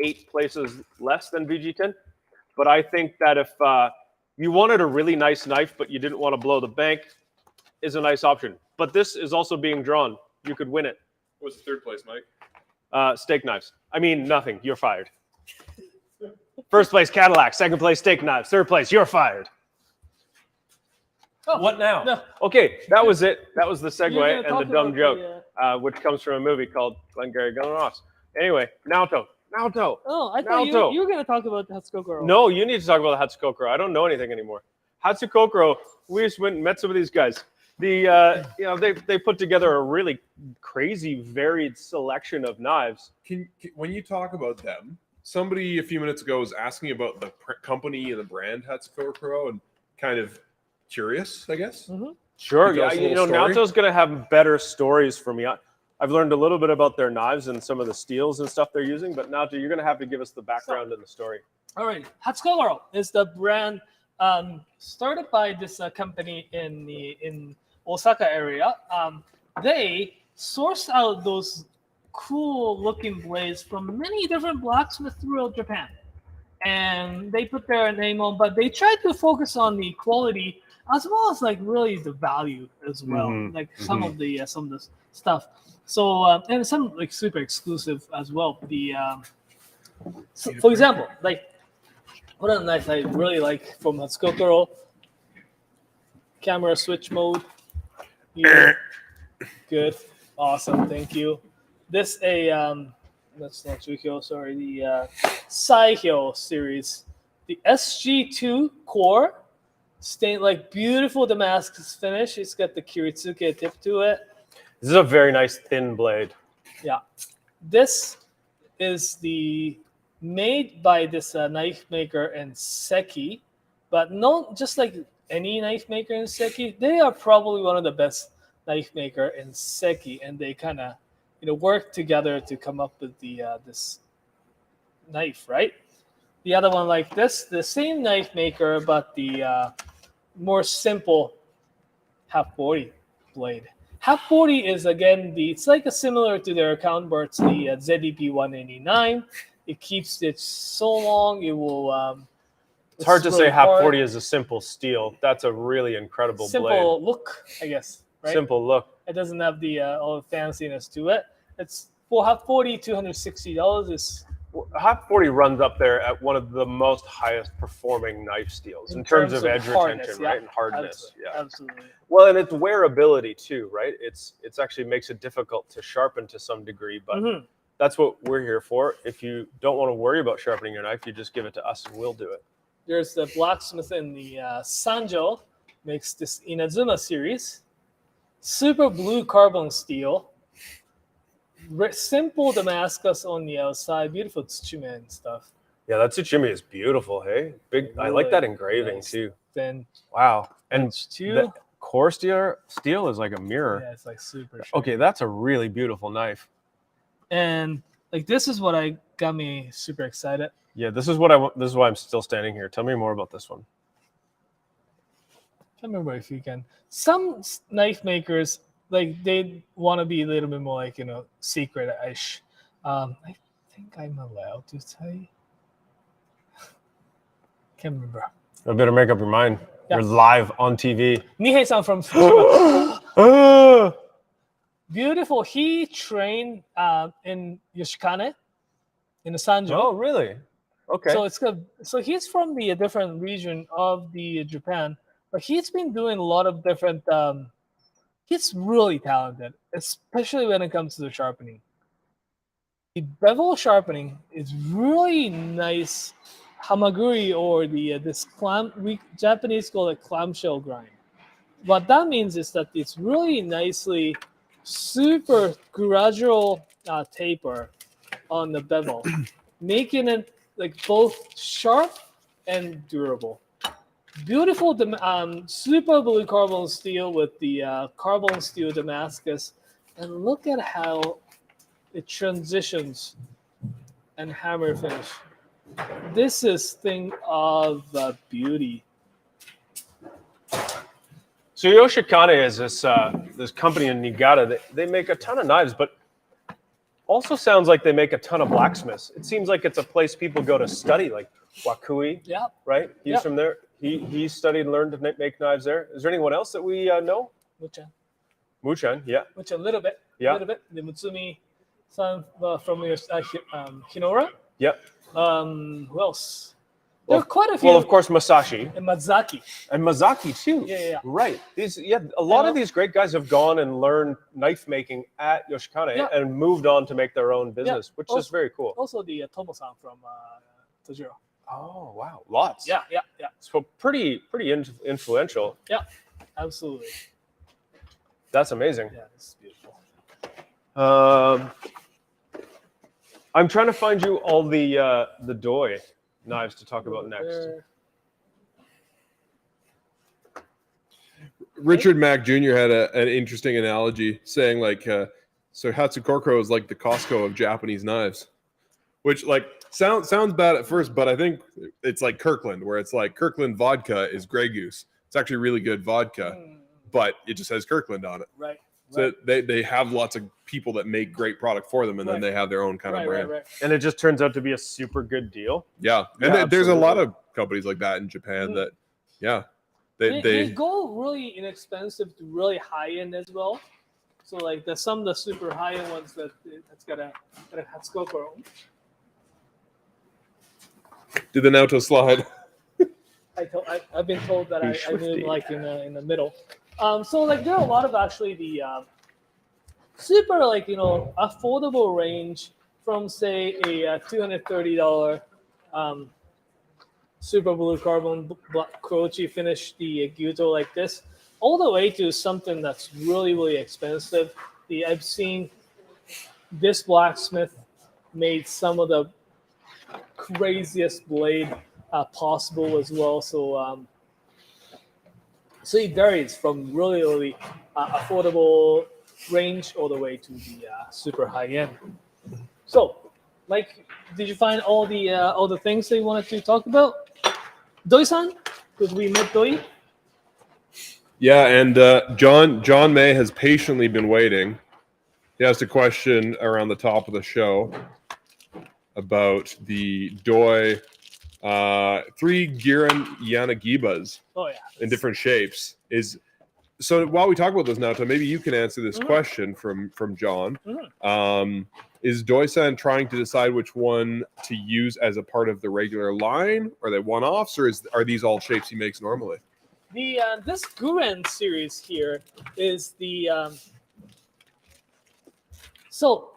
8 places less than VG10. But I think that if you wanted a really nice knife, but you didn't want to blow the bank, is a nice option. But this is also being drawn. You could win it. What's the third place, Mike? Steak knives. I mean, nothing. You're fired. First place, Cadillac. Second place, steak knives. Third place, you're fired. Oh, What now? no. Okay, that was it. That was the You're segue gonna and talk the dumb about joke, the, which comes from a movie called Glengarry Glen Ross. Anyway, Naoto. Oh, I thought Naoto. you were going to talk about the Hatsukokuro. No, you need to talk about the Hatsukokuro. I don't know anything anymore. Hatsukokuro, we just went and met some of these guys. They put together a really crazy, varied selection of knives. When you talk about them, somebody a few minutes ago was asking about the company and the brand Hatsukokuro, and kind of curious, I guess. Mm-hmm. Sure, Can you tell us a yeah. little story? Naoto's going to have better stories for me. I've learned a little bit about their knives and some of the steels and stuff they're using, but Naoto, you're going to have to give us the background and the story. All right. Hatsukokuro is the brand started by this company in Osaka area. They sourced out those cool looking blades from many different blacksmiths throughout Japan. And they put their name on, but they tried to focus on the quality as well as like really the value as well. Mm-hmm. Like some of the stuff. So and some like super exclusive as well. So for example, like one of the knives I really like from Hatsukokuro, camera switch mode. Yeah. Good, awesome, thank you. This that's not Chukyo, sorry. The Saihyo series, the SG2 core, stained like beautiful Damascus finish. It's got the Kiritsuke tip to it. This is a very nice thin blade. Yeah, this is made by this knife maker in Seki, but not just like any knife maker in Seki. They are probably one of the best knife maker in Seki, and they kind of work together to come up with this knife, right? The other one like this, the same knife maker, but the more simple half 40 blade. Half 40 is again it's like similar to their counterpart, the ZDP 189. It keeps it so long. It will. It's hard to really say half hard. 40 is a simple steel. That's a really incredible Simple blade. look, I guess. Right? Simple look. It doesn't have the all the fanciness to it. It's for half 40, $260 is Half 40 runs up there at one of the most highest performing knife steels in terms of edge hardness, retention, yeah. right? And hardness. Absolutely, Yeah. absolutely. Well, and its wearability too, right? It's actually makes it difficult to sharpen to some degree, but Mhm. that's what we're here for. If you don't want to worry about sharpening your knife, you just give it to us and we'll do it. There's the blacksmith in the Sanjo makes this Inazuma series, super blue carbon steel, Simple Damascus on the outside, beautiful tsuchime and stuff. Yeah, that tsuchime is beautiful. Hey, big. I like that engraving too. Then Wow, and too. the core steel is like a mirror. Yeah, it's like super. Okay, that's a really beautiful knife. And like this is what got me super excited. Yeah, this is what I want. This is why I'm still standing here. Tell me more about this one. I can't remember if you can. Some knife makers like they want to be a little bit more like secret-ish. I think I'm allowed to say. Can't remember. I better make up your mind. Yeah. You're live on TV. Nihei-san from Ah! beautiful. He trained in Yoshikane in the Sanjo. Oh, really? Okay. So it's good. So he's from the different region of the Japan, but he's been doing a lot of different. He's really talented, especially when it comes to the sharpening. The bevel sharpening is really nice. Hamaguri or this Japanese call it clamshell grind. What that means is that it's really nicely, super gradual taper on the bevel, making it like both sharp and durable. Beautiful, super blue carbon steel with the carbon steel Damascus, and look at how it transitions and hammer finish. This is thing of beauty. So Yoshikane is this company in Niigata. They make a ton of knives, but also sounds like they make a ton of blacksmiths. It seems like it's a place people go to study, like Wakui. Yeah. Right? He's from there. He studied and learned to make knives there. Is there anyone else that we know? Muchan. Muchan, yeah. Muchan, a little bit. Yeah. A little bit. The Mutsumi-san from Hinora. Yep. Who else? There are quite a few. Well, of course, Musashi. And Mazaki. And Mazaki, too. Yeah. Right. A lot of these great guys have gone and learned knife making at Yoshikane and moved on to make their own business, which is very cool. Also, the Tomo-san from Tojiro. Oh, wow. Lots. Yeah. So pretty influential. Yeah, absolutely. That's amazing. Yeah, it's beautiful. I'm trying to find you all the doi knives to talk about next. Richard Mack Jr. had an interesting analogy saying so Hatsukokoro is like the Costco of Japanese knives, which sounds bad at first, but I think it's like Kirkland, where it's like Kirkland vodka is Grey Goose. It's actually really good vodka, but it just has Kirkland on it. Right. So they have lots of people that make great product for them, and then they have their own kind of brand. Right. And it just turns out to be a super good deal. Yeah, and there's a lot of companies like that in Japan that, they go really inexpensive to really high end as well. So there's some of the super high end ones that's got a Hatsukokoro. Did the Naoto slide? I've been told that I move in the middle. So there are a lot of actually the super affordable range from say a $230 super blue carbon Croce finish the Gyuto like this, all the way to something that's really expensive. I've seen this blacksmith made some of the craziest blade possible as well. So it varies from really affordable range all the way to the super high end. So, did you find all the things that you wanted to talk about? Doi-san, because we met Doi. Yeah, and John May has patiently been waiting. He asked a question around the top of the show about the Doi 3 Giran Yanagibas in different shapes. So while we talk about those now, maybe you can answer this question from John. Is Doi-san trying to decide which one to use as a part of the regular line? Are they one-offs, or are these all shapes he makes normally? This Guren series here is so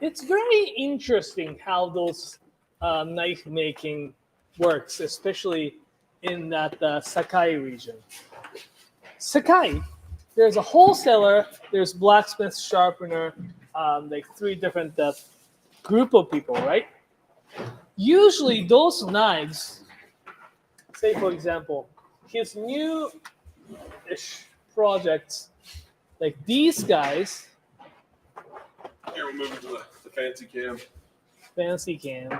it's very interesting how those knife making works, especially in that Sakai region. Sakai, there's a wholesaler, there's blacksmith, sharpener, like 3 different group of people, right? Usually those knives, say for example, his new-ish projects, like these guys, Here, we'll move into the fancy cam. fancy cam.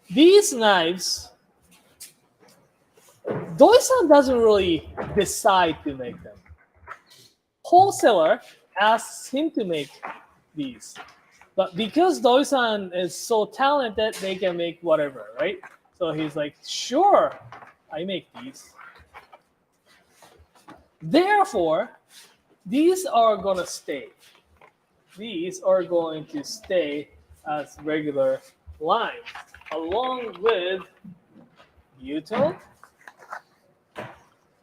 These knives, Doi-san doesn't really decide to make them. Wholesaler asks him to make these. But because Doi-san is so talented, they can make whatever, right? So he's like, sure, I make these. Therefore, these are gonna stay. These are going to stay as regular lines, along with Yuto,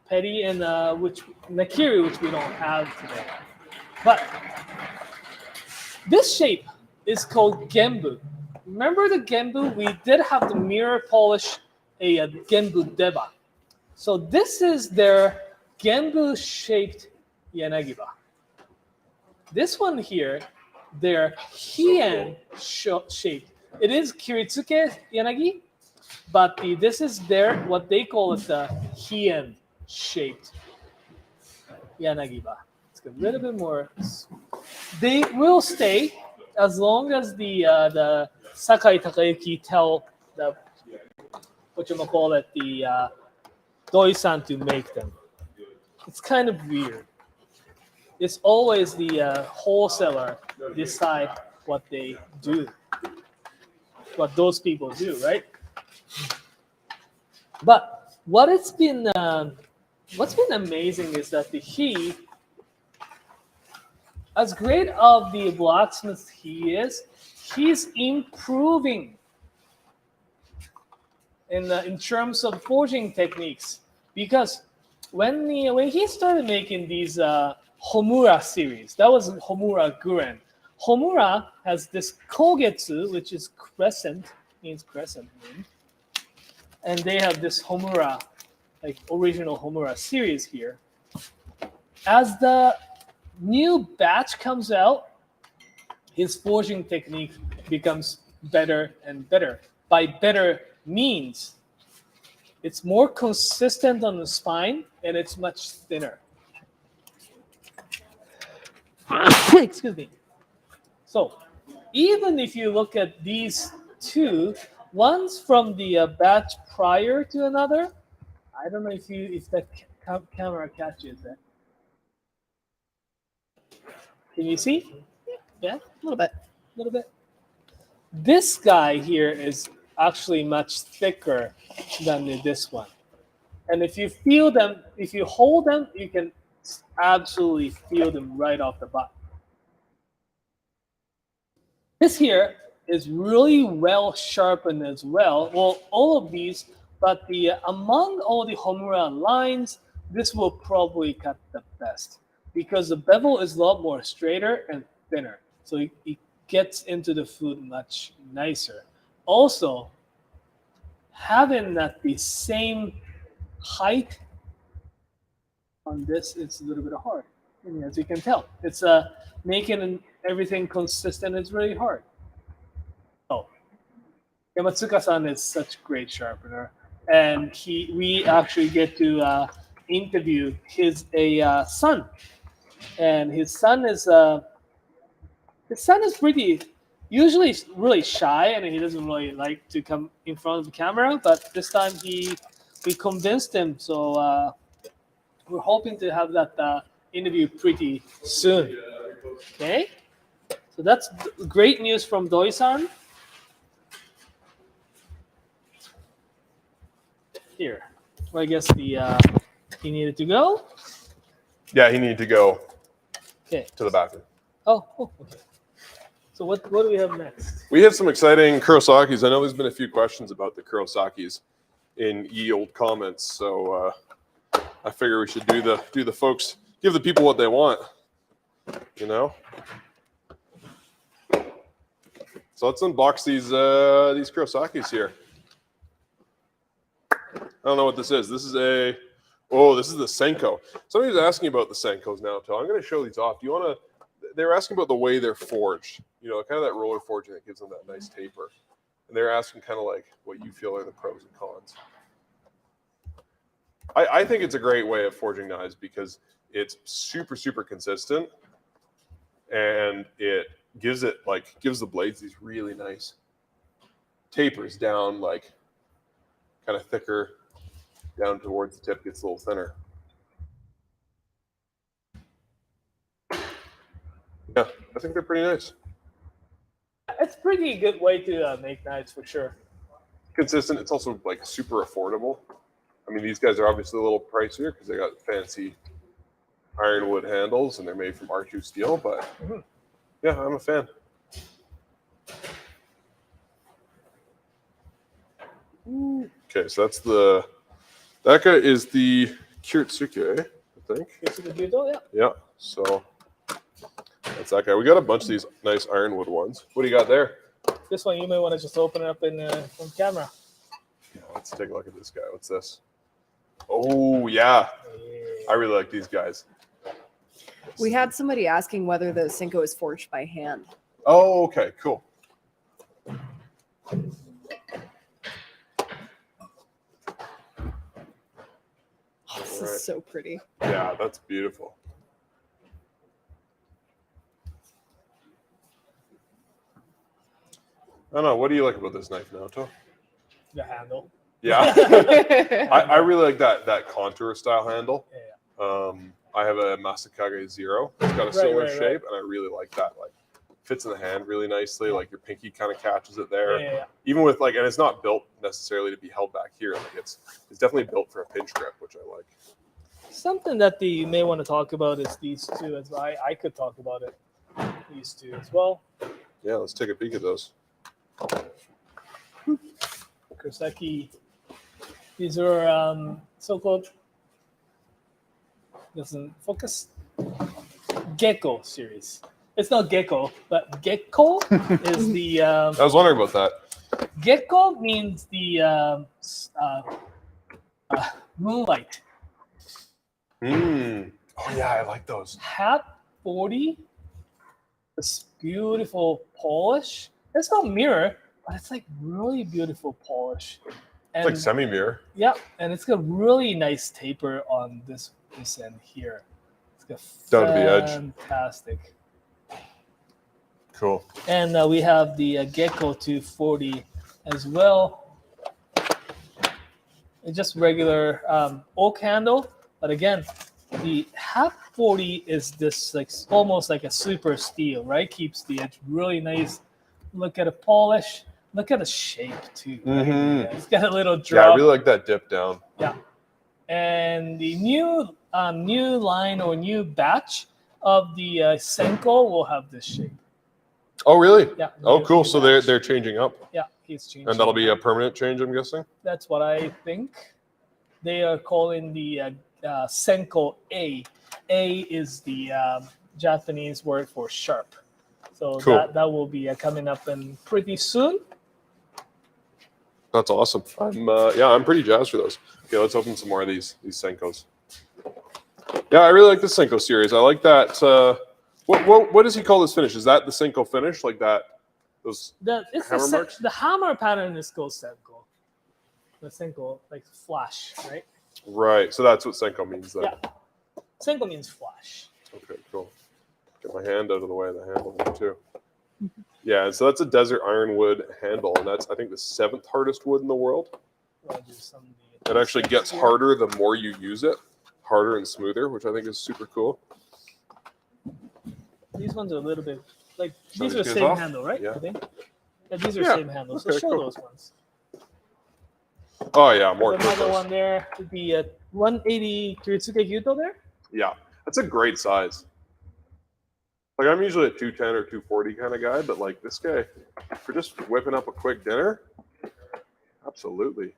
Petty, and Nakiri, which we don't have today. But this shape is called Genbu. Remember the Genbu? We did have the mirror polish a Genbu Deba. So this is their Genbu-shaped Yanagiba. This one here, their Hien shaped. It is Kiritsuke Yanagi, but this is their, what they call it, the Hien shaped Yanagiba. It's a little bit more. They will stay as long as the Sakai Takayuki tell the the Doi-san to make them. It's kind of weird. It's always the wholesaler decide what they do, what those people do, right? But what's been amazing is that he, as great of the blacksmith he is, he's improving in terms of forging techniques. Because when he started making these Homura series, that was Homura Guren. Homura has this kogetsu, which is crescent, means crescent moon, and they have this Homura, like original Homura series here. As the new batch comes out, his forging technique becomes better and better. By better means, it's more consistent on the spine and it's much thinner. Excuse me. So, even if you look at these two, one's from the batch prior to another. I don't know if the camera catches that. Can you see? Yeah, A little bit. a little bit. This guy here is actually much thicker than this one. And if you feel them, if you hold them, you can absolutely feel them right off the bat. This here is really well sharpened as well. Well, all of these, but among all the Homura lines, this will probably cut the best because the bevel is a lot more straighter and thinner. So it gets into the food much nicer. Also, having that the same height on this, it's a little bit hard. And as you can tell, it's making everything consistent is really hard. Oh, Yamatsuka-san is such a great sharpener, and we actually get to interview his son, and his son is pretty. Usually really shy and he doesn't really like to come in front of the camera, but this time we convinced him, so we're hoping to have that interview pretty soon. Okay, so that's great news from Doi-san. Here, well, I guess he needed to go. Yeah, he needed to go Okay. to the bathroom. Oh, okay. So what do we have next? We have some exciting Kurosakis. I know there's been a few questions about the Kurosakis in ye old comments, so I figure we should do the folks, give the people what they want, you know. So let's unbox these Kurosakis here. I don't know what this is. This is a Oh, this is the Senko. Somebody was asking about the Senkos now, Tom. I'm going to show these off. Do you want to? They were asking about the way they're forged. You know, kind of that roller forging that gives them that nice taper. And they're asking kind of like what you feel are the pros and cons. I think it's a great way of forging knives because it's super, super consistent, and it gives the blades these really nice tapers down, like kind of thicker down towards the tip, gets a little thinner. Yeah, I think they're pretty nice. It's a pretty good way to make knives for sure. Consistent. It's also like super affordable. I mean, these guys are obviously a little pricier because they got fancy ironwood handles and they're made from R2 steel, but yeah, I'm a fan. Okay, so that guy is the Kirtsuke, I think. Yeah, so that's that guy. We got a bunch of these nice ironwood ones. What do you got there? This one you may want to just open it up on camera. Yeah, let's take a look at this guy. What's this? Oh, yeah. I really like these guys. We had somebody asking whether the Senko is forged by hand. Oh, okay, cool. Oh, this is so pretty. Yeah, that's beautiful. I don't know. What do you like about this knife, Naoto? The handle. Yeah. I really like that contour style handle. Yeah. I have a Masakage Zero. It's got a similar shape, and I really like that. Like, fits in the hand really nicely. Like, your pinky kind of catches it there. Yeah. Even with and it's not built necessarily to be held back here. Like, it's definitely built for a pinch grip, which I like. Something that you may want to talk about is these two. As I could talk about it. These two as well. Yeah, let's take a peek at those. Koseki. These are so-called, doesn't focus, Gecko series. It's not Gecko, but Gecko is the... I was wondering about that. Gecko means the moonlight. Oh, yeah, I like those. Hat 40. This beautiful polish. It's not mirror, but it's like really beautiful polish. And, It's like semi-mirror. yeah, and it's got really nice taper on this end here. It's got Down to the edge. fantastic. Cool. And we have the Gecko 240 as well. It's just regular oak handle, but again, the Hat 40 is this like almost like a super steel, right? Keeps the edge really nice. Look at the polish. Look at the shape too. Right? Yeah, it's got a little drop. Yeah, I really like that dip down. Yeah, and the new line or new batch of the Senko will have this shape. Oh, really? Yeah. Oh, new- cool. new So batch. they're changing up, Yeah, he's changing. and that'll be a permanent change, I'm guessing. That's what I think. They are calling the Senko A. A is the Japanese word for sharp. So Cool. that will be coming up in pretty soon. That's awesome. I'm pretty jazzed for those. Okay, let's open some more of these Senkos. Yeah, I really like the Senko series. I like that. What does he call this finish? Is that the Senko finish? Like that? Those It's hammer marks? the hammer pattern is called Senko. The Senko, like flash, right? Right. So that's what Senko means then. Yeah. Senko means flash. Okay, cool. Get my hand out of the way of the handle here too. Yeah, so that's a desert ironwood handle, and that's I think the 7th hardest wood in the world. I'll do some of It the actually gets here. harder the more you use it, harder and smoother, which I think is super cool. These ones are a little bit like Show these these are the guys same off? handle, right? Yeah. I think. Yeah, these are Yeah. same handles. Okay, So show cool. those ones. Oh yeah, more Another purpose. one there would be a 180 Kiritsuke Gyuto there. Yeah, that's a great size. Like I'm usually a 210 or 240 kind of guy, but like this guy, for just whipping up a quick dinner, absolutely.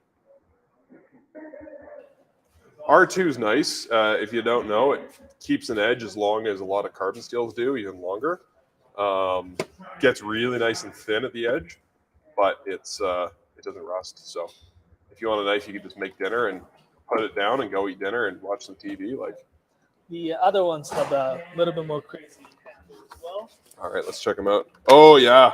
R2 is nice. If you don't know, it keeps an edge as long as a lot of carbon steels do, even longer. Gets really nice and thin at the edge, but it doesn't rust. So if you want a knife, you can just make dinner and put it down and go eat dinner and watch some TV. Like, The other ones have a little bit more crazy handle as well. all right, let's check them out. Oh yeah,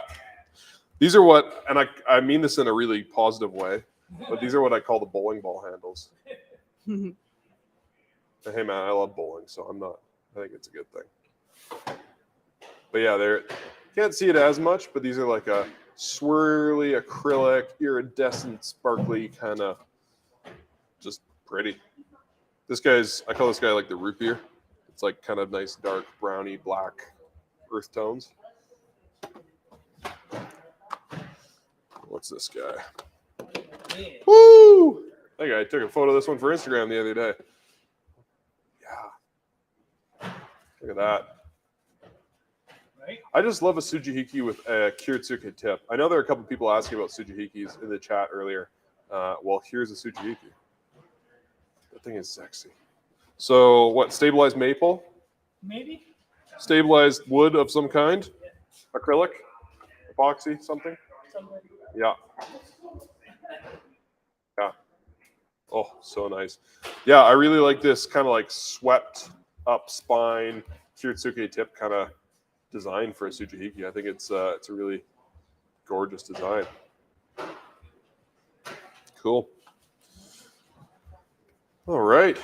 these are what, and I mean this in a really positive way, but these are what I call the bowling ball handles. Hey man, I love bowling, so I think it's a good thing. But yeah, can't see it as much, but these are like a swirly acrylic, iridescent, sparkly kind of, just pretty. I call this guy like the root beer. It's like kind of nice, dark, browny, black earth tones. What's this guy? Woo! That guy took a photo of this one for Instagram the other day. Yeah. Look at that. Right? I just love a Tsujihiki with a Kiritsuke tip. I know there are a couple people asking about Tsujihikis in the chat earlier. Well, here's a Tsujihiki. That thing is sexy. So, what, stabilized maple? Maybe? Stabilized wood of some kind? Acrylic? Epoxy? Something? Yeah. Yeah. Oh, so nice. Yeah, I really like this kind of like swept up spine, Kiritsuke tip kind of design for a Tsujihiki. I think it's a really gorgeous design. Cool. All right.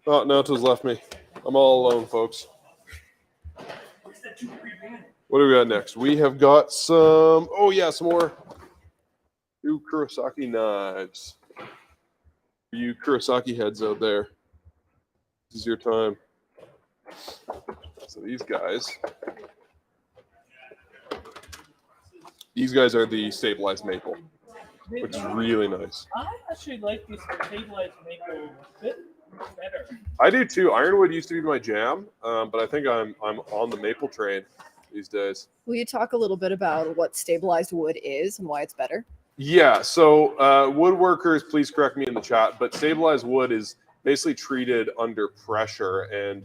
Oh, Naoto's left me. I'm all alone, folks. What do we got next? We have got some more new Kurosaki knives. For you Kurosaki heads out there, this is your time. So these guys are the stabilized maple, which is really nice. I actually like these stabilized maple a bit better. I do too. Ironwood used to be my jam, but I think I'm on the maple train these days. Will you talk a little bit about what stabilized wood is and why it's better? Yeah, so woodworkers, please correct me in the chat, but stabilized wood is basically treated under pressure, and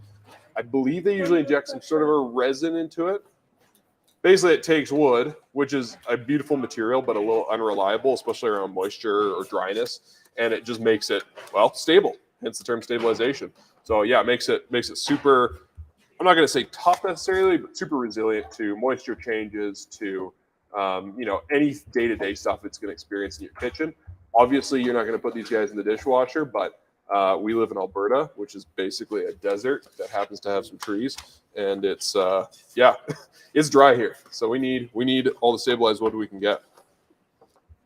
I believe they usually inject some sort of a resin into it. Basically, it takes wood, which is a beautiful material, but a little unreliable, especially around moisture or dryness, and it just makes it, well, stable, hence the term stabilization. So yeah, it makes it super, I'm not going to say tough necessarily, but super resilient to moisture changes, to any day-to-day stuff it's going to experience in your kitchen. Obviously, you're not going to put these guys in the dishwasher, but we live in Alberta, which is basically a desert that happens to have some trees, and it's it's dry here. So we need all the stabilized wood we can get.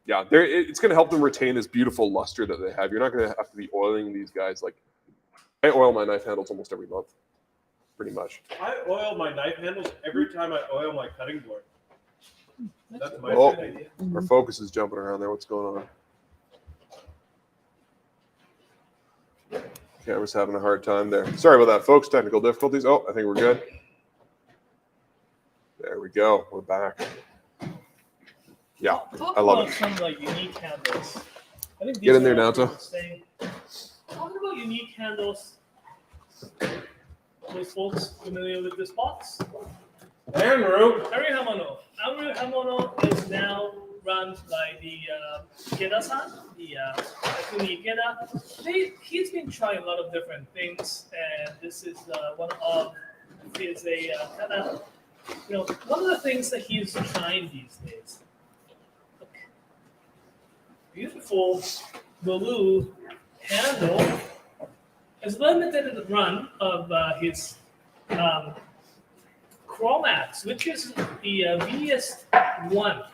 Yeah, it's going to help them retain this beautiful luster that they have. You're not going to have to be oiling these guys. Like, I oil my knife handles almost every month, pretty much. I oil my knife handles every time I oil my cutting board. That's my Oh, idea. our focus is jumping around there. What's going on? Camera's having a hard time there. Sorry about that, folks. Technical difficulties. Oh, I think we're good. There we go. We're back. Yeah, I love it. Some like unique handles. I think Get in there, are Naoto. interesting. Talking about unique handles. Those folks familiar with this box? Andrew. Aru Hamono is now run by the Ikeda-san, the Takumi Ikeda. He's been trying a lot of different things, and this is one of his kind of, one of the things that he's trying these days. Look. Beautiful blue handle. It's limited run of his Chromax, which is the VS1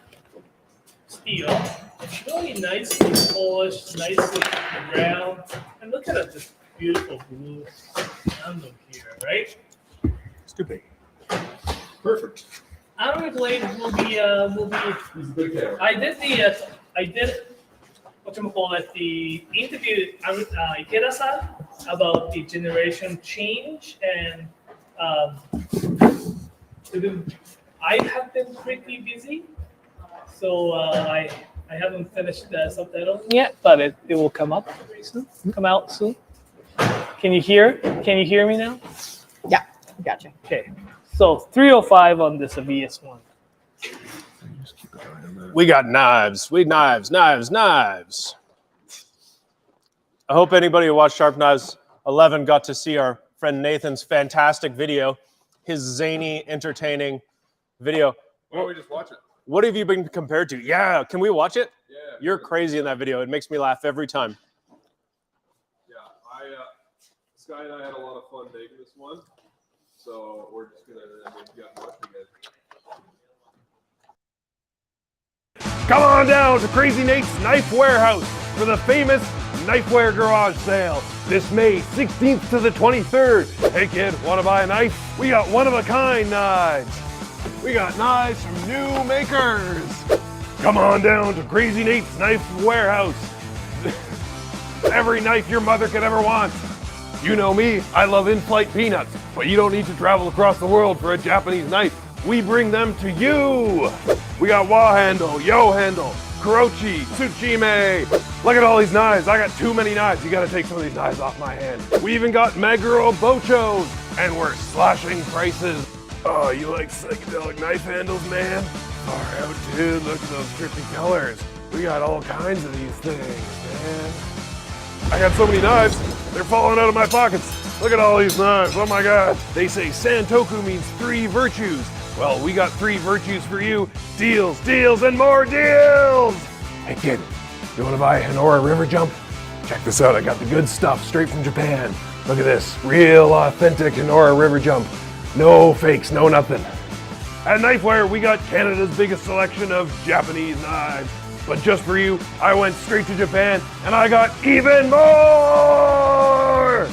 steel. It's really nicely polished, nicely brown. And look at this beautiful blue handle here, right? It's too big. Perfect. Outer blade will be. I did the interview Ikeda-san about the generation change, and I have been pretty busy, so I haven't finished the subtitle yet, but it will come up very soon. Come out soon. Can you hear me now? Yeah, gotcha. Okay, so 305 on this VS1. We got knives. Knives. I hope anybody who watched Sharp Knives 11 got to see our friend Nathan's fantastic video, his zany, entertaining video. Why don't we just watch it? What have you been compared to? Yeah, can we watch it? Yeah. You're crazy in that video. It makes me laugh every time. Yeah, Sky and I had a lot of fun making this one, so we're just gonna watch it again. Come on down to Crazy Nate's Knife Warehouse for the famous Knifewear Garage Sale this May 16th to the 23rd. Hey kid, want to buy a knife? We got one-of-a-kind knives. We got knives from new makers. Come on down to Crazy Nate's Knife Warehouse. Every knife your mother could ever want. You know me, I love in-flight peanuts, but you don't need to travel across the world for a Japanese knife. We bring them to you. We got Wa handle, Yo handle, Kurochi, Tsuchime. Look at all these knives. I got too many knives. You gotta take some of these knives off my hand. We even got Meguro Bochos, and we're slashing prices. Oh, you like psychedelic knife handles, man? Far out, dude. Look at those trippy colors. We got all kinds of these things, man. I got so many knives, they're falling out of my pockets. Look at all these knives, oh my God. They say Santoku means 3 virtues. Well, we got 3 virtues for you. Deals, deals, and more deals. Hey kid, you wanna buy a Hanora River Jump? Check this out, I got the good stuff straight from Japan. Look at this, real authentic Hanora River Jump. No fakes, no nothing. At Knifewear, we got Canada's biggest selection of Japanese knives. But just for you, I went straight to Japan and I got even more!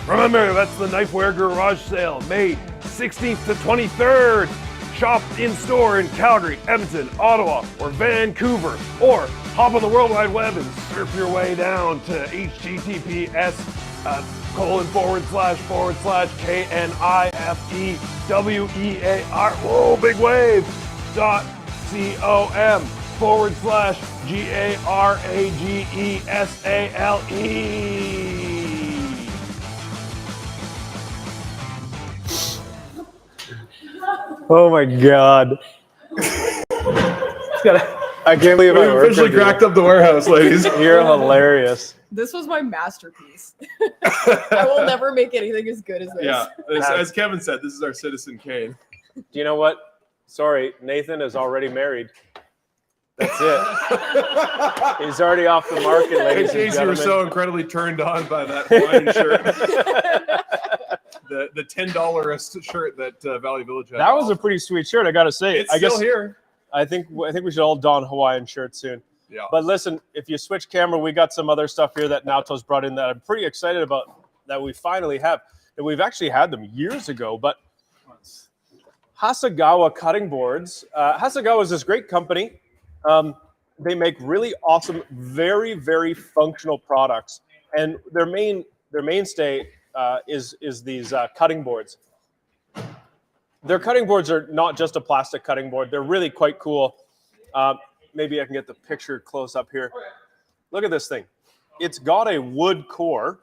Remember, that's the Knifewear Garage Sale, May 16th to 23rd. Shop in store in Calgary, Edmonton, Ottawa, or Vancouver. Or hop on the World Wide Web and surf your way down to https://knifewear, whoa, big wave, .com/GARAGESALE. Oh my God. I can't believe We officially cracked up the warehouse, ladies. You're hilarious. This was my masterpiece. I will never make anything as good as this. Yeah, as Kevin said, this is our Citizen Kane. Do you know what? Sorry, Nathan is already married. That's it. He's already off the market, In ladies and case you gentlemen. were so incredibly turned on by that Hawaiian shirt. The $10 shirt that Valley Village had. That was a pretty sweet shirt, I gotta say. It's still here. I think we should all don Hawaiian shirts soon. Yeah. But listen, if you switch camera, we got some other stuff here that Naoto's brought in that I'm pretty excited about that we finally have. And we've actually had them years ago, but Hasegawa cutting boards. Hasegawa is this great company. They make really awesome, very, very functional products. And their mainstay is these cutting boards. Their cutting boards are not just a plastic cutting board. They're really quite cool. Maybe I can get the picture close up here. Look at this thing. It's got a wood core.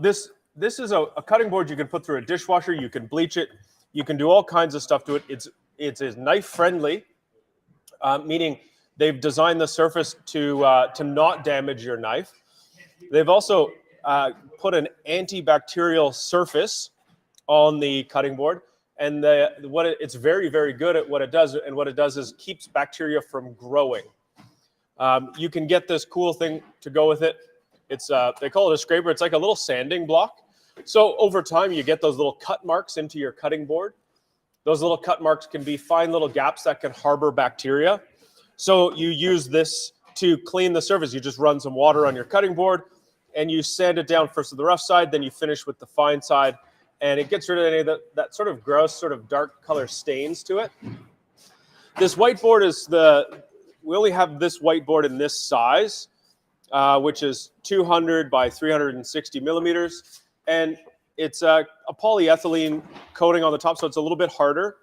This is a cutting board you can put through a dishwasher. You can bleach it. You can do all kinds of stuff to it. It's knife friendly, meaning they've designed the surface to not damage your knife. They've also put an antibacterial surface on the cutting board, and it's very, very good at what it does. And what it does is keeps bacteria from growing. You can get this cool thing to go with it. It's they call it a scraper. It's like a little sanding block. So over time, you get those little cut marks into your cutting board. Those little cut marks can be fine little gaps that can harbor bacteria. So you use this to clean the surface. You just run some water on your cutting board, and you sand it down first to the rough side, then you finish with the fine side, and it gets rid of any of that sort of gross, sort of dark color stains to it. This whiteboard is we only have this whiteboard in this size, which is 200 by 360 millimeters, and it's a polyethylene coating on the top, so it's a little bit harder.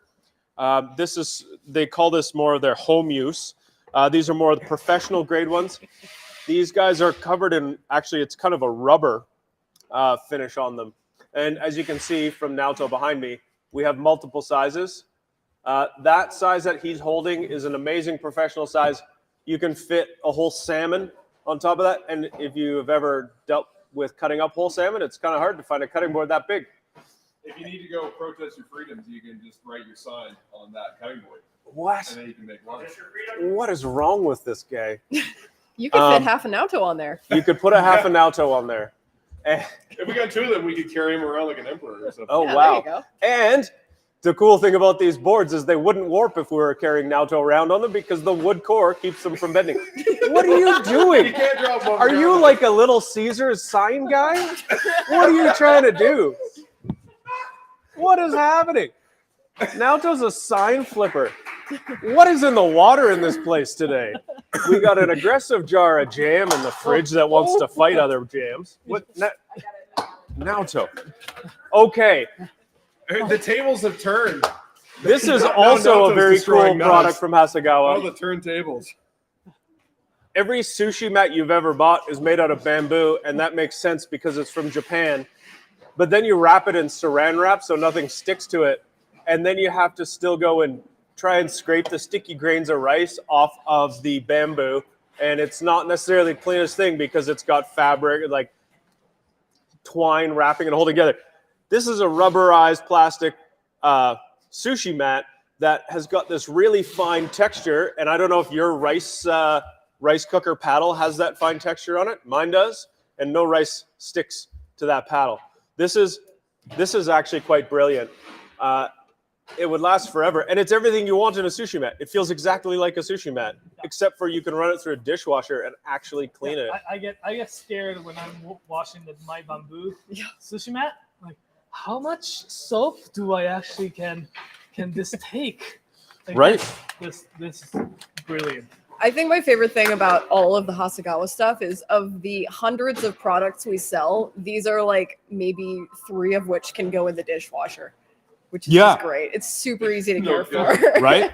They call this more of their home use. These are more of the professional grade ones. These guys are covered in, actually, it's kind of a rubber finish on them. And as you can see from Naoto behind me, we have multiple sizes. That size that he's holding is an amazing professional size. You can fit a whole salmon on top of that. And if you have ever dealt with cutting up whole salmon, it's kind of hard to find a cutting board that big. If you need to go protest your freedoms, you can just write your sign on that cutting board. What? And then you can make lunch. What is wrong with this guy? You could fit half an Naoto on there. You could put a half a Naoto on there. If we got two of them, we could carry him around like an emperor or something. Oh, Yeah, wow. there you go. And the cool thing about these boards is they wouldn't warp if we were carrying Naoto around on them because the wood core keeps them from bending. What are you doing? You can't drop them Are you down. like a little Caesar's sign guy? What are you trying to do? What is happening? Naoto's a sign flipper. What is in the water in this place today? We got an aggressive jar of jam in the fridge that wants to fight other jams. What? Naoto. Okay. The tables have turned. This is Now also a Naoto's very cool destroying knives. product from Hasegawa. Oh, the turntables. Every sushi mat you've ever bought is made out of bamboo, and that makes sense because it's from Japan. But then you wrap it in saran wrap so nothing sticks to it, and then you have to still go and try and scrape the sticky grains of rice off of the bamboo, and it's not necessarily the cleanest thing because it's got fabric, like twine wrapping it all together. This is a rubberized plastic sushi mat that has got this really fine texture, and I don't know if your rice cooker paddle has that fine texture on it. Mine does, and no rice sticks to that paddle. This is actually quite brilliant. It would last forever, and it's everything you want in a sushi mat. It feels exactly like a sushi mat, except for you can run it through a dishwasher and actually clean it. I get scared when I'm washing my bamboo sushi mat. Like, how much soap do I actually can this take? Like, Right. This is brilliant. I think my favorite thing about all of the Hasegawa stuff is of the hundreds of products we sell, these are like maybe 3 of which can go in the dishwasher, which is just great. It's super easy to care for. Right?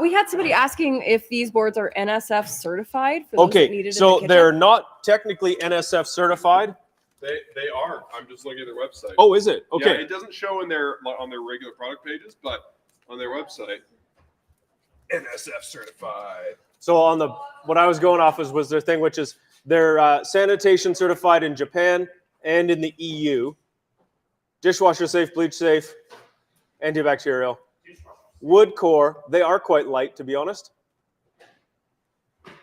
We had somebody asking if these boards are NSF certified. For those that Okay, needed so in the they're kitchen. not technically NSF certified. They are. I'm just looking at their website. Oh, is it? Okay. Yeah, it doesn't show on their regular product pages, but on their website, NSF certified. So on the what I was going off was their thing, which is they're sanitation certified in Japan and in the EU, dishwasher safe, bleach safe, antibacterial, wood core. They are quite light, to be honest.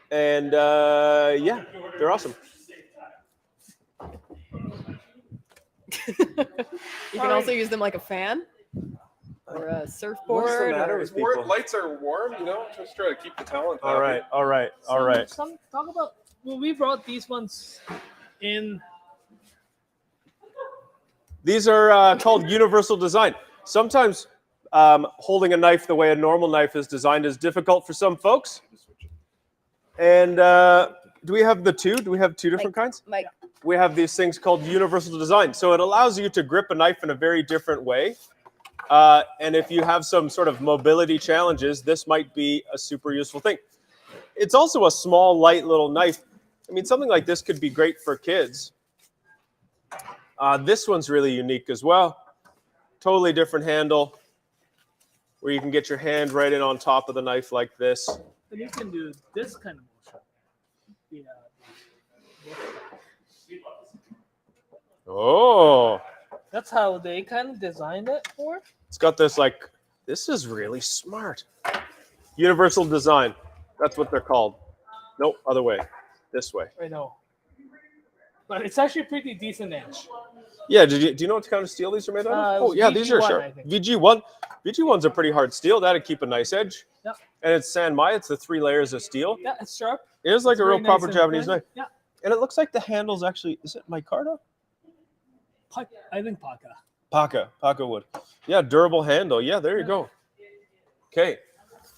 And yeah, they're awesome. You can also use them like a fan or a surfboard. What's the matter or- with people? Lights are warm, just try to keep the talent. All right. Talk about we brought these ones in. These are called universal design. Sometimes holding a knife the way a normal knife is designed is difficult for some folks. And do we have the two? Do we have 2 different kinds? Like, We have these things called universal design. So it allows you to grip a knife in a very different way. And if you have some sort of mobility challenges, this might be a super useful thing. It's also a small, light little knife. I mean, something like this could be great for kids. This one's really unique as well. Totally different handle where you can get your hand right in on top of the knife like this. And you can do this kind of motion. Oh, That's how they kind of designed it for. it's got this like, this is really smart. Universal design. That's what they're called. Nope, other way. This way. I know. But it's actually pretty decent edge. Yeah, do you know what kind of steel these are made out of? Oh, yeah, these are VG1, sharp. I think. VG1. VG1's a pretty hard steel. That'd keep a nice edge. Yeah. And it's Sanmai. It's the 3 layers of steel. Yeah, it's sharp. It is like It's a real very proper nice and Japanese thin. knife. Yeah. And it looks like the handle's actually, is it micarta? I think Paka. Paka wood. Yeah, durable handle. Yeah, there you go. Okay.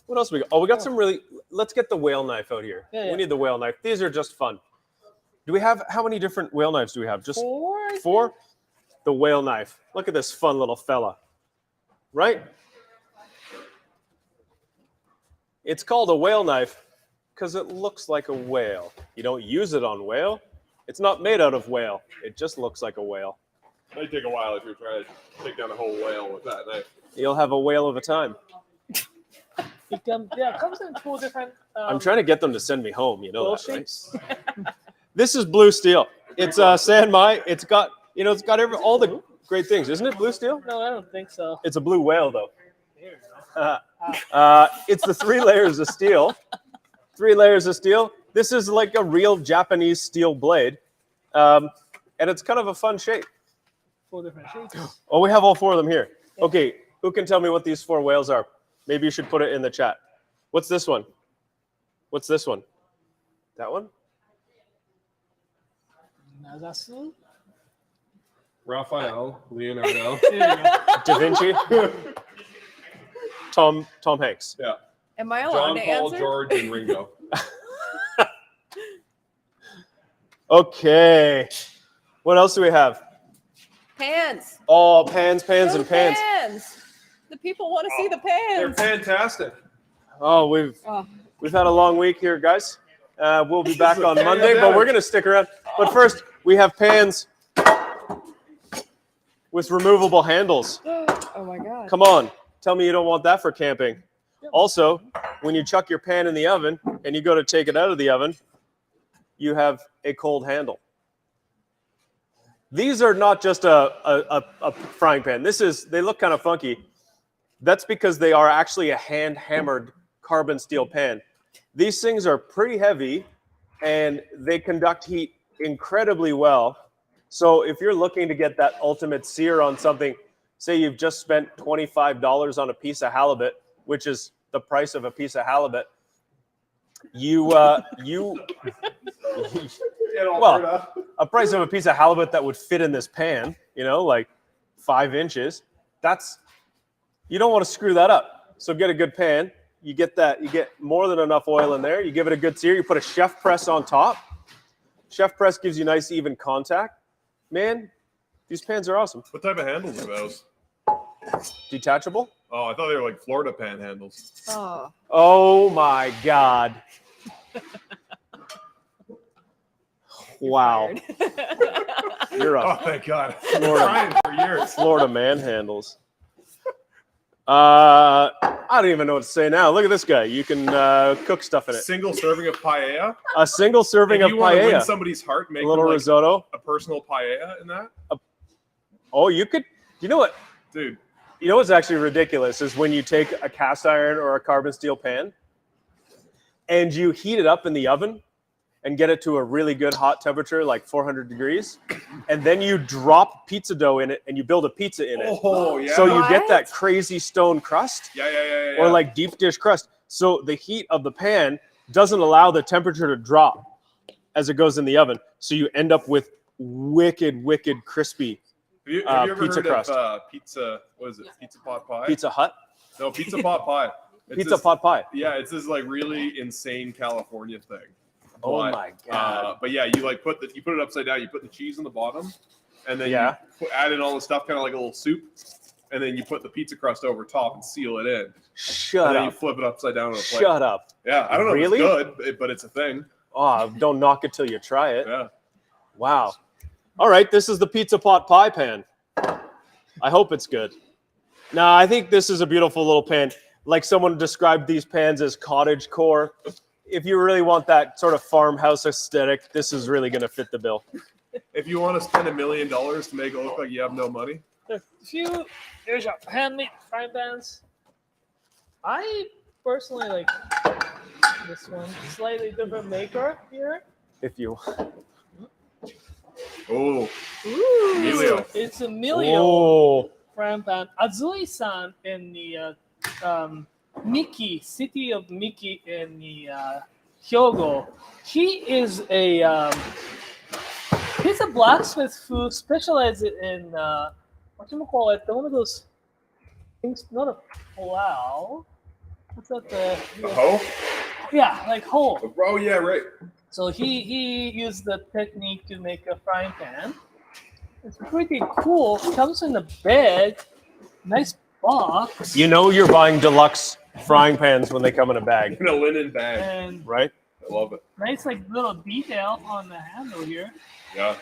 What else we got? Oh, we got some really, let's get the whale knife out here. Yeah. We need the whale knife. These are just fun. Do we have, how many different whale knives do we have? Just 4? 4? The whale knife. Look at this fun little fella. Right? It's called a whale knife because it looks like a whale. You don't use it on whale. It's not made out of whale. It just looks like a whale. Might take a while if you're trying to take down a whole whale with that knife. You'll have a whale of a time. It comes in 4 different. I'm trying to get them to send me home. You know Oil that, right? shapes. This is blue steel. It's San Mai. It's got all the great things, isn't it? Blue steel. No, I don't think so. It's a blue whale though. Here you go. It's the 3 layers of steel. 3 layers of steel. This is like a real Japanese steel blade, and it's kind of a fun shape. 4 different shapes. Oh, we have all 4 of them here. Okay, who can tell me what these 4 whales are? Maybe you should put it in the chat. What's this one? What's this one? That one? Nazasu. Raphael, Leonardo. Da Vinci? Tom Hanks. Yeah. Am I allowed John to Paul, answer? George, and Ringo. Okay. What else do we have? Pans. Oh, pans, Those and pans. pans. The people want to see the They're pans. fantastic. Oh, we've had a long week here, guys. We'll be back on Monday, but we're gonna stick around. But first, we have pans with removable handles. Oh my god. Come on, tell me you don't want that for camping. Also, when you chuck your pan in the oven and you go to take it out of the oven, you have a cold handle. These are not just a frying pan. They look kind of funky. That's because they are actually a hand-hammered carbon steel pan. These things are pretty heavy and they conduct heat incredibly well. So if you're looking to get that ultimate sear on something, say you've just spent $25 on a piece of halibut, which is the price of a piece of halibut, well, a price of a piece of halibut that would fit in this pan, like 5 inches, you don't want to screw that up. So get a good pan. You get more than enough oil in there. You give it a good sear. You put a chef press on top. Chef press gives you nice even contact. Man, these pans are awesome. What type of handles are those? Detachable? Oh, I thought they were like Florida pan handles. Oh. Oh my God. Wow. You're Oh, up. thank God. I've been trying for years. Florida man handles. I don't even know what to say now. Look at this guy. You can cook stuff in it. Single serving of paella. A single serving If of you want to win paella. somebody's heart, make A little them, like, risotto. a personal paella in that. Oh, you could. You know what? Dude. You know what's actually ridiculous is when you take a cast iron or a carbon steel pan and you heat it up in the oven and get it to a really good hot temperature, like 400 degrees, and then you drop pizza dough in it and you build a pizza in it. Oh, yeah. So you get What? that crazy stone crust Yeah. or like deep dish crust. So the heat of the pan doesn't allow the temperature to drop as it goes in the oven. So you end up with wicked crispy Have you ever pizza heard crust. of pizza? What is it? Pizza pot pie? Pizza Hut. No, pizza pot pie. It's Pizza this- pot pie. Yeah, it's this like really insane California thing. Oh But, my God. but yeah, you like put it upside down. You put the cheese in the bottom, and then Yeah. you add in all the stuff, kind of like a little soup, and then you put the pizza crust over top and seal it in. Shut and then you up. flip it upside down on a plate. Shut up. Yeah, I don't know Really? if it's good, but it's a thing. Oh, don't knock it till you try it. Yeah. Wow. All right, this is the pizza pot pie pan. I hope it's good. No, I think this is a beautiful little pan. Like someone described these pans as cottage core. If you really want that sort of farmhouse aesthetic, this is really going to fit the bill. If you want to spend $1 million to make it look like you have no money, Here's your handmade frying pans. I personally like this one. Slightly different maker here. If you. oh, Ooh. Emilio. It's Emilio Oh. frying pan. Azui-san in the Miki, city of Miki in the Hyogo. He's a blacksmith who specializes in whatchamacallit, one of those things, not a plow. What's that? A hoe? Yeah, like hoe. Oh yeah, right. So he used the technique to make a frying pan. It's pretty cool. Comes in a bag, nice box, You know you're buying deluxe frying pans when they come in a bag, In a linen bag. and right? I love it. nice like little detail on the handle here. Yeah.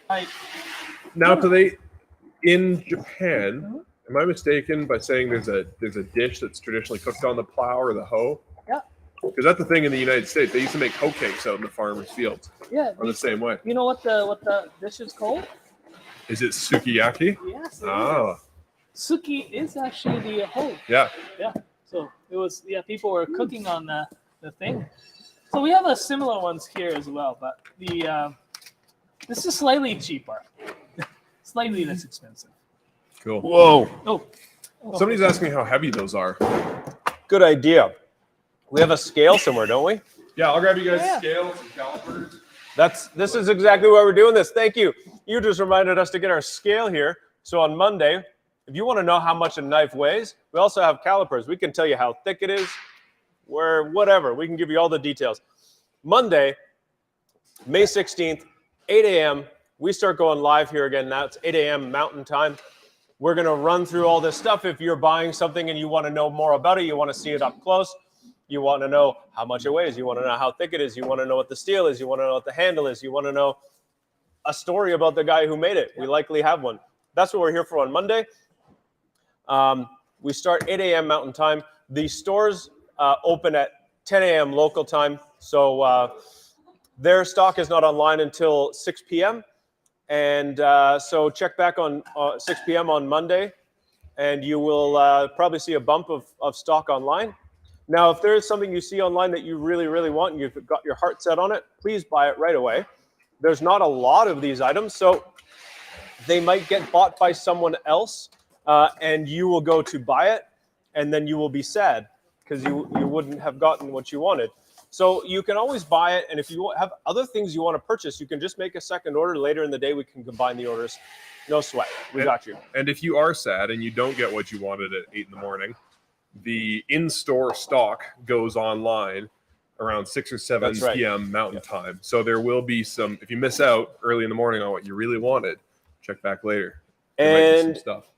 Like Now, do they in Japan? Am I mistaken by saying there's a dish that's traditionally cooked on the plow or the hoe? Yeah. Because that's the thing in the United States. They used to make hoe cakes out in the farmers' fields. Yeah. Are the same way. You know what the dish is called? Is it sukiyaki? Yes. Ah. Suki is actually the hoe. Yeah. Yeah. So it was, people were cooking on the thing. So we have a similar ones here as well, but this is slightly cheaper, slightly less expensive. Cool. Whoa. Oh. Somebody's asking me how heavy those are. Good idea. We have a scale somewhere, don't we? Yeah, I'll grab you guys Yeah. scales and calipers. This is exactly why we're doing this. Thank you. You just reminded us to get our scale here. So on Monday, if you want to know how much a knife weighs, we also have calipers. We can tell you how thick it is, whatever. We can give you all the details. Monday, May 16th, 8 a.m. We start going live here again. Now it's 8 a.m. Mountain Time. We're going to run through all this stuff. If you're buying something and you want to know more about it, you want to see it up close, you want to know how much it weighs, you want to know how thick it is, you want to know what the steel is, you want to know what the handle is, you want to know a story about the guy who made it. We likely have one. That's what we're here for on Monday. We start 8 a.m. Mountain Time. The stores open at 10 a.m. local time. So their stock is not online until 6 p.m. And so check back on 6 p.m. on Monday, and you will probably see a bump of stock online. Now, if there is something you see online that you really, really want and you've got your heart set on it, please buy it right away. There's not a lot of these items, so they might get bought by someone else, and you will go to buy it, and then you will be sad because you wouldn't have gotten what you wanted. So you can always buy it, and if you have other things you want to purchase, you can just make a second order. Later in the day, we can combine the orders. No sweat. We got you. And if you are sad and you don't get what you wanted at 8 in the morning, the in-store stock goes online around 6 or 7 p.m. Mountain Time. So there will be some, if you miss out early in the morning on what you really wanted, check back later. There might be some stuff.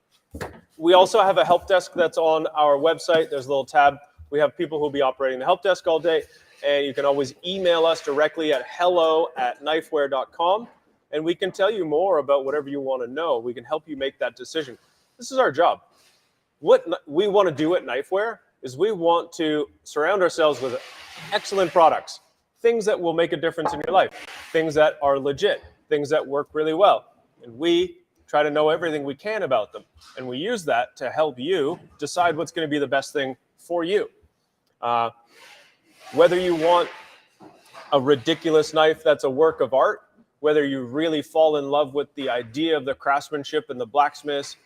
We also have a help desk that's on our website. There's a little tab. We have people who will be operating the help desk all day. And you can always email us directly at hello@knifewear.com. And we can tell you more about whatever you want to know. We can help you make that decision. This is our job. What we want to do at Knifewear is we want to surround ourselves with excellent products, things that will make a difference in your life, things that are legit, things that work really well. And we try to know everything we can about them. And we use that to help you decide what's going to be the best thing for you. Whether you want a ridiculous knife that's a work of art, whether you really fall in love with the idea of the craftsmanship and the blacksmiths,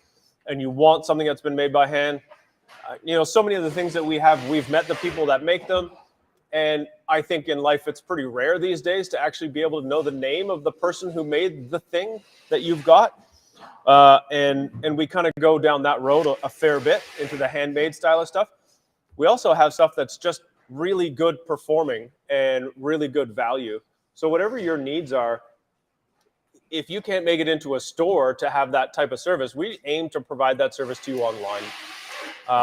and you want something that's been made by hand, so many of the things that we have, we've met the people that make them. And I think in life, it's pretty rare these days to actually be able to know the name of the person who made the thing that you've got. And we kind of go down that road a fair bit into the handmade style of stuff. We also have stuff that's just really good performing and really good value. So whatever your needs are, if you can't make it into a store to have that type of service, we aim to provide that service to you online.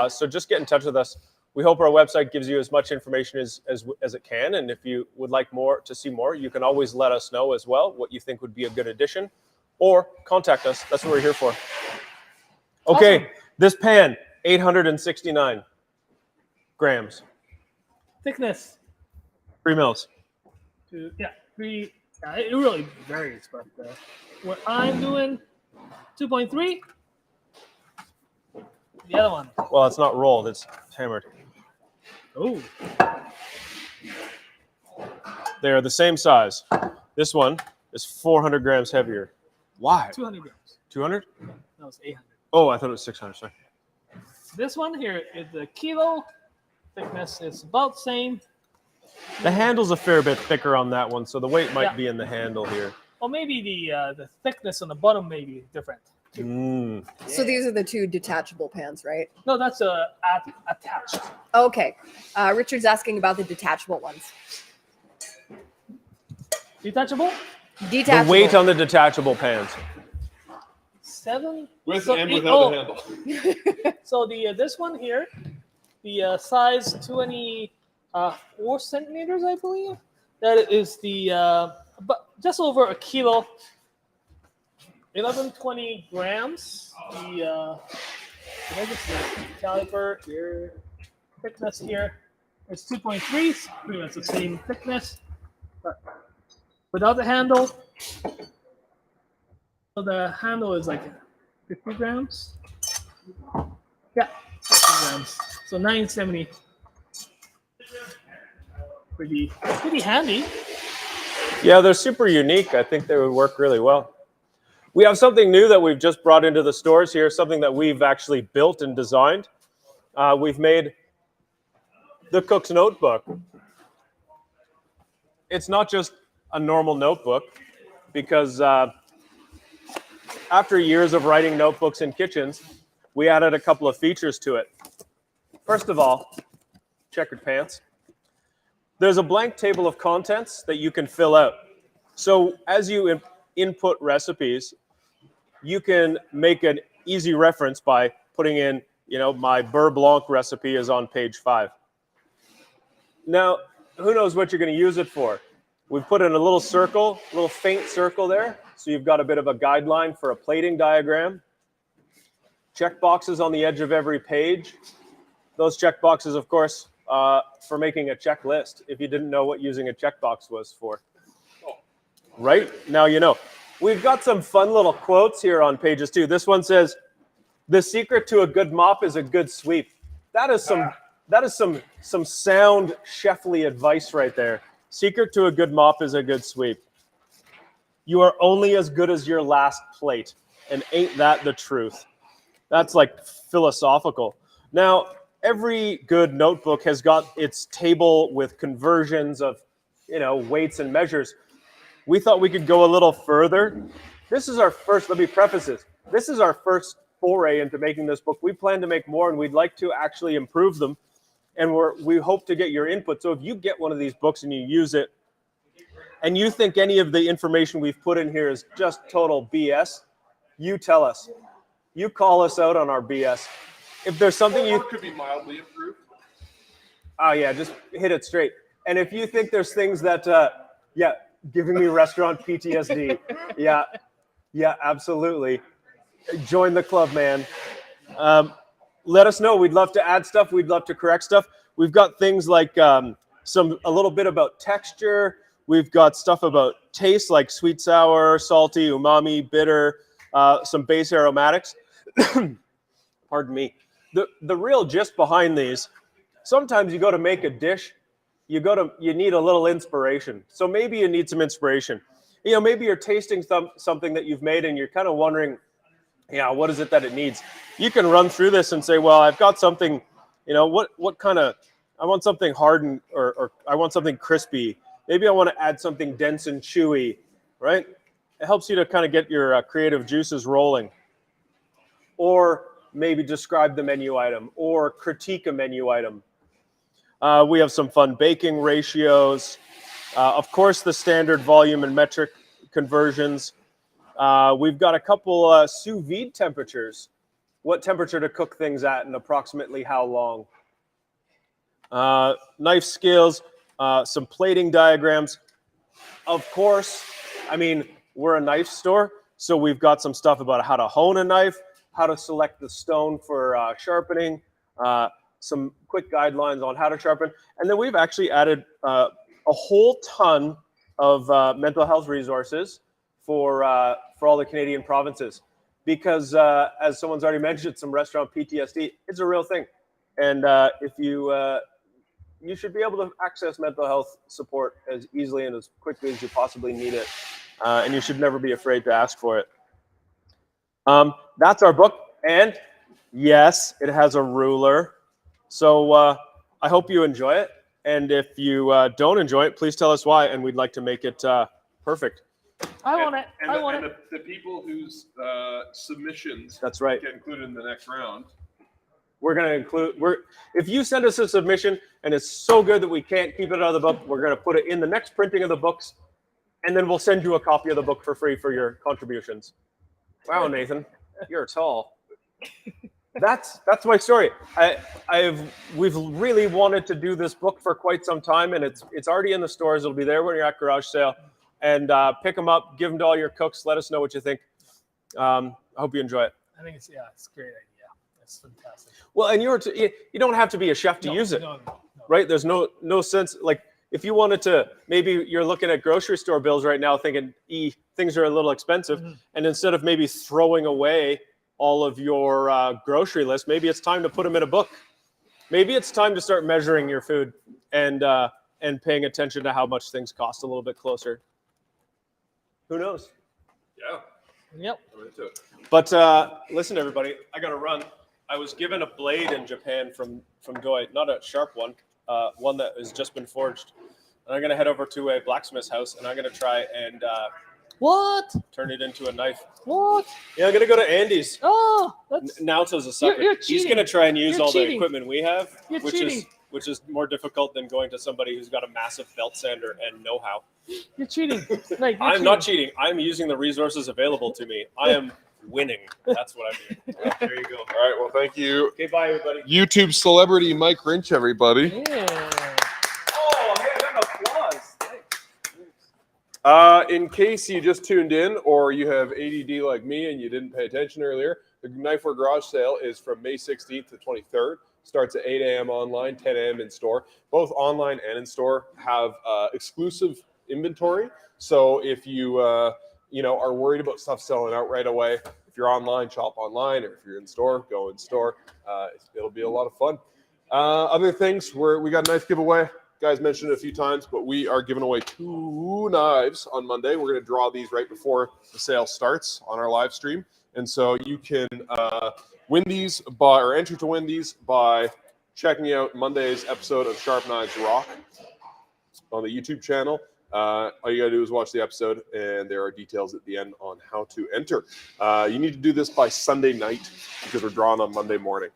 So just get in touch with us. We hope our website gives you as much information as it can. And if you would like to see more, you can always let us know as well what you think would be a good addition, or contact us. That's what we're here for. Okay, awesome. This pan, 869 grams. Thickness. 3 mils. 3. It really varies, but what I'm doing, 2.3. The other one. Well, it's not rolled; it's hammered. Oh. They are the same size. This one is 400 grams heavier. Why? 200 grams. 200? That was 800. Oh, I thought it was 600. Sorry. This one here is the kilo. Thickness is about the same. The handle's a fair bit thicker on that one, so the weight might be in the handle here. Or maybe the thickness on the bottom may be different. So these are the two detachable pans, right? No, that's attached. Okay. Richard's asking about the detachable ones. Detachable? Detachable. The weight on the detachable pans. 7? With and without the handle. So this one here, the size 24 centimeters, I believe. That is the just over a kilo, 1120 grams. The Look at the caliper here, thickness here. It's 2.3s, pretty much the same thickness, but without the handle. So the handle is like 50 grams. Yeah, 50 grams. So 970. Pretty handy. Yeah, they're super unique. I think they would work really well. We have something new that we've just brought into the stores here, something that we've actually built and designed. We've made the Cook's Notebook. It's not just a normal notebook, because after years of writing notebooks in kitchens, we added a couple of features to it. First of all, checkered pants. There's a blank table of contents that you can fill out. So as you input recipes, you can make an easy reference by putting in, my beurre blanc recipe is on page 5. Now, who knows what you're going to use it for? We've put in a little circle, a little faint circle there, so you've got a bit of a guideline for a plating diagram. Check boxes on the edge of every page. Those check boxes, of course, for making a checklist, if you didn't know what using a checkbox was for. Right? Now you know. We've got some fun little quotes here on pages 2. This one says, "The secret to a good mop is a good sweep." That is some sound chefly advice right there. Secret to a good mop is a good sweep. You are only as good as your last plate, and ain't that the truth? That's like philosophical. Now, every good notebook has got its table with conversions of, weights and measures. We thought we could go a little further. This is our first, let me preface this. This is our first foray into making this book. We plan to make more, and we'd like to actually improve them. And we hope to get your input. So if you get one of these books and you use it, and you think any of the information we've put in here is just total BS, you tell us. You call us out on our BS. If there's something you could be mildly improved. Oh yeah, just hit it straight. And if you think there's things that, giving me restaurant PTSD. Yeah, absolutely. Join the club, man. Let us know. We'd love to add stuff. We'd love to correct stuff. We've got things like a little bit about texture. We've got stuff about taste, like sweet, sour, salty, umami, bitter, some base aromatics. Pardon me. The real gist behind these, sometimes you go to make a dish, you need a little inspiration. So maybe you need some inspiration. Maybe you're tasting something that you've made and you're kind of wondering, what is it that it needs? You can run through this and say, well, I've got something, what kind of, I want something hardened or I want something crispy. Maybe I want to add something dense and chewy, right? It helps you to kind of get your creative juices rolling. Or maybe describe the menu item or critique a menu item. We have some fun baking ratios. Of course, the standard volume and metric conversions. We've got a couple sous vide temperatures. What temperature to cook things at and approximately how long. Knife scales, some plating diagrams. Of course, we're a knife store, so we've got some stuff about how to hone a knife, how to select the stone for sharpening, some quick guidelines on how to sharpen. And then we've actually added a whole ton of mental health resources for all the Canadian provinces. Because as someone's already mentioned, some restaurant PTSD, it's a real thing. And if you should be able to access mental health support as easily and as quickly as you possibly need it. And you should never be afraid to ask for it. That's our book. And yes, it has a ruler. So I hope you enjoy it. And if you don't enjoy it, please tell us why. And we'd like to make it perfect. I want it. The people whose submissions That's right. get included in the next round. We're going to include, if you send us a submission and it's so good that we can't keep it out of the book, we're going to put it in the next printing of the books, and then we'll send you a copy of the book for free for your contributions. Wow, Nathan, you're tall. That's my story. We've really wanted to do this book for quite some time, and it's already in the stores. It'll be there when you're at garage sale. And pick them up, give them to all your cooks. Let us know what you think. I hope you enjoy it. I think it's a great idea. That's fantastic. Well, and you don't have to be a chef to use it, No. right? There's no sense, like, if you wanted to, maybe you're looking at grocery store bills right now thinking, things are a little expensive. Mm-hmm. And instead of maybe throwing away all of your grocery list, maybe it's time to put them in a book. Maybe it's time to start measuring your food and paying attention to how much things cost a little bit closer. Who knows? Yeah. Yep. I'm into it. But listen, everybody, I got to run. I was given a blade in Japan from Doi, not a sharp one, one that has just been forged. And I'm going to head over to a blacksmith's house, and I'm going to try and What? turn it into a knife. What? Yeah, I'm going to go to Andy's. Oh, that's Naoto's a sucker. You're He's cheating. going to try and use You're all the cheating. equipment we have, You're which cheating. is more difficult than going to somebody who's got a massive belt sander and know-how. you're cheating. Like, you're I'm not cheating. I'm using the resources available to me. I am winning. That's what I'm doing. There you go. All right. Well, thank you, Okay, bye, everybody. YouTube celebrity Mike Rinch, everybody. Yeah. Oh, hey, I got an applause. In case you just tuned in or you have ADD like me and you didn't pay attention earlier, the Knifewear Garage Sale is from May 16th to 23rd. Starts at 8 a.m. online, 10 a.m. in store. Both online and in store have exclusive inventory. So if you are worried about stuff selling out right away, if you're online, shop online, or if you're in store, go in store. It'll be a lot of fun. Other things, we got a knife giveaway. Guys mentioned it a few times, but we are giving away 2 knives on Monday. We're going to draw these right before the sale starts on our live stream. And so you can win these or enter to win these by checking out Monday's episode of Sharp Knives Rock on the YouTube channel. All you got to do is watch the episode, and there are details at the end on how to enter. You need to do this by Sunday night because we're drawing on Monday morning.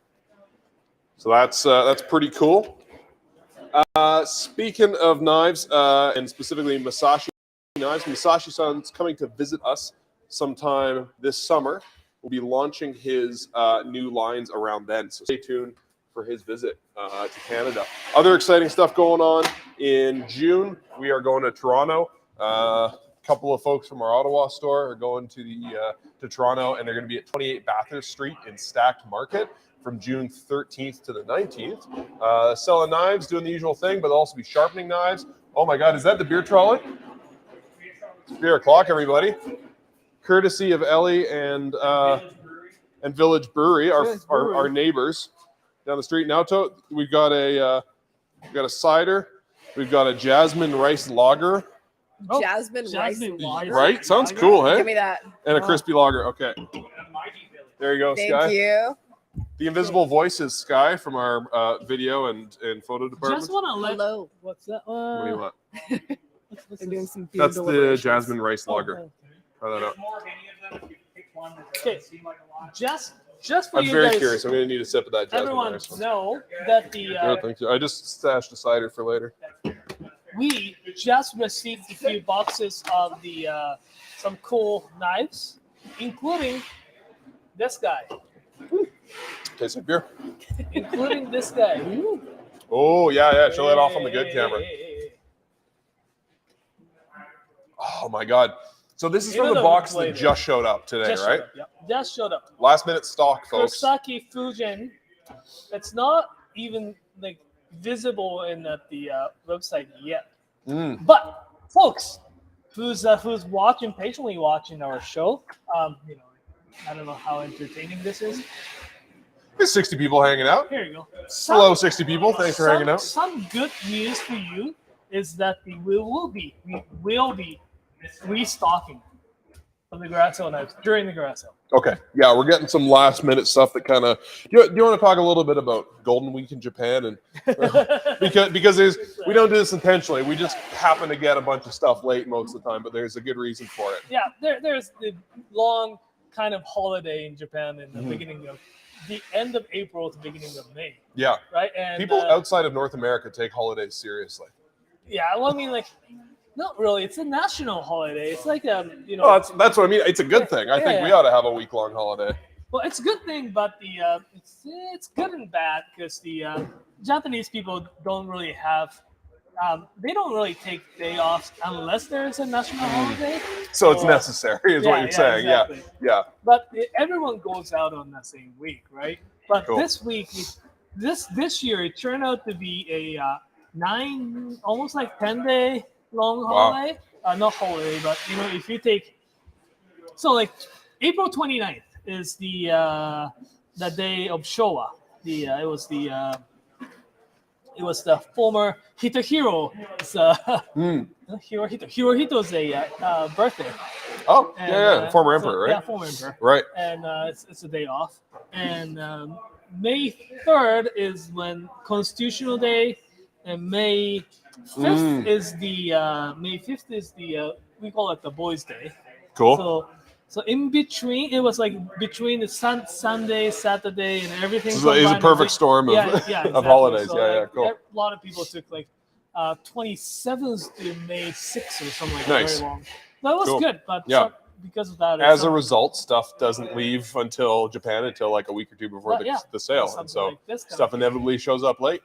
So that's pretty cool. Speaking of knives, and specifically Musashi knives, Musashi-san's coming to visit us sometime this summer. We'll be launching his new lines around then, so stay tuned for his visit to Canada. Other exciting stuff going on in June. We are going to Toronto. A couple of folks from our Ottawa store are going to Toronto, and they're going to be at 28 Bathurst Street in Stacked Market from June 13th to the 19th. Selling knives, doing the usual thing, but they'll also be sharpening knives. Oh my God, is that the beer trolley? It's beer o'clock, everybody. Courtesy of Ellie and Village Brewery, our neighbors down the street. Naoto, we've got a cider, we've got a jasmine rice lager. Oh, Jasmine rice lager. Right? Sounds cool, hey? Give me that. And a crispy lager. Okay. There you go, Thank Sky. you. The invisible voice is Sky from our video and photo department. Just want to let. Hello. What's that? What do you want? What's I'm doing some beer That's the deliberations. jasmine rice Oh, lager. okay. Try that out. Okay, just for I'm you very guys, curious. I'm going to need a sip of that jasmine everyone rice one. know that Yeah, thank you. I just stashed a cider for later. we just received a few boxes of the some cool knives, including this guy, Tastes like beer. including this guy. Oh, yeah. Show that off on the good camera. Hey. Oh, my God. So this is Even from the though box we that played just showed up today, Just right? showed up. Yep. Just showed up. Last minute stock, folks. Kosaki Fujin. It's not even like visible in the website yet. Mm. But folks, who's patiently watching our show, I don't know how entertaining this is. There's 60 people hanging out. Here you go. Slow 60 people. Thanks for hanging out. Some good news for you is that we will be restocking of the garage sale knives during the garage sale. Okay. Yeah, we're getting some last minute stuff that kind of. Do you want to talk a little bit about Golden Week in Japan and because we don't do this intentionally. We just happen to get a bunch of stuff late most of the time, but there's a good reason for it. Yeah, there's the long kind of holiday in Japan in the beginning of the end of April to beginning of May, Yeah. right? And People outside of North America take holidays seriously. yeah, well, I mean, like, not really. It's a national holiday. It's like Oh, that's what I mean. It's a good thing. I think we ought to have a week-long holiday. well, it's a good thing, but it's good and bad because the Japanese people don't really have they don't really take day off unless there's a national holiday. So it's Or- necessary, is what you're saying. exactly. Yeah. But everyone goes out on the same week, right? But Cool. this week, this year, it turned out to be a almost like 10-day long holiday. Not holiday, but if you take, so like April 29th is the day of Showa. It was the former Hitohiro. Hirohito's birthday. Oh, And, yeah. Former emperor, so, right? Yeah, former emperor. Right. And it's a day off. And May 3rd is when Constitutional Day, and May 5th is the we call it the Boys' Day. Cool. So in between, it was like between the Sunday, Saturday, and everything. It's a combined, perfect storm of, exactly. of holidays. So, Yeah, like, cool. A lot of people took like 27th to May 6th or something like Nice. very long. That was Cool. good, but Yeah. because of that, As a result, stuff doesn't leave until Japan until like a week or two before Well, yeah. the sale, something and so like this kind stuff of inevitably shows up late.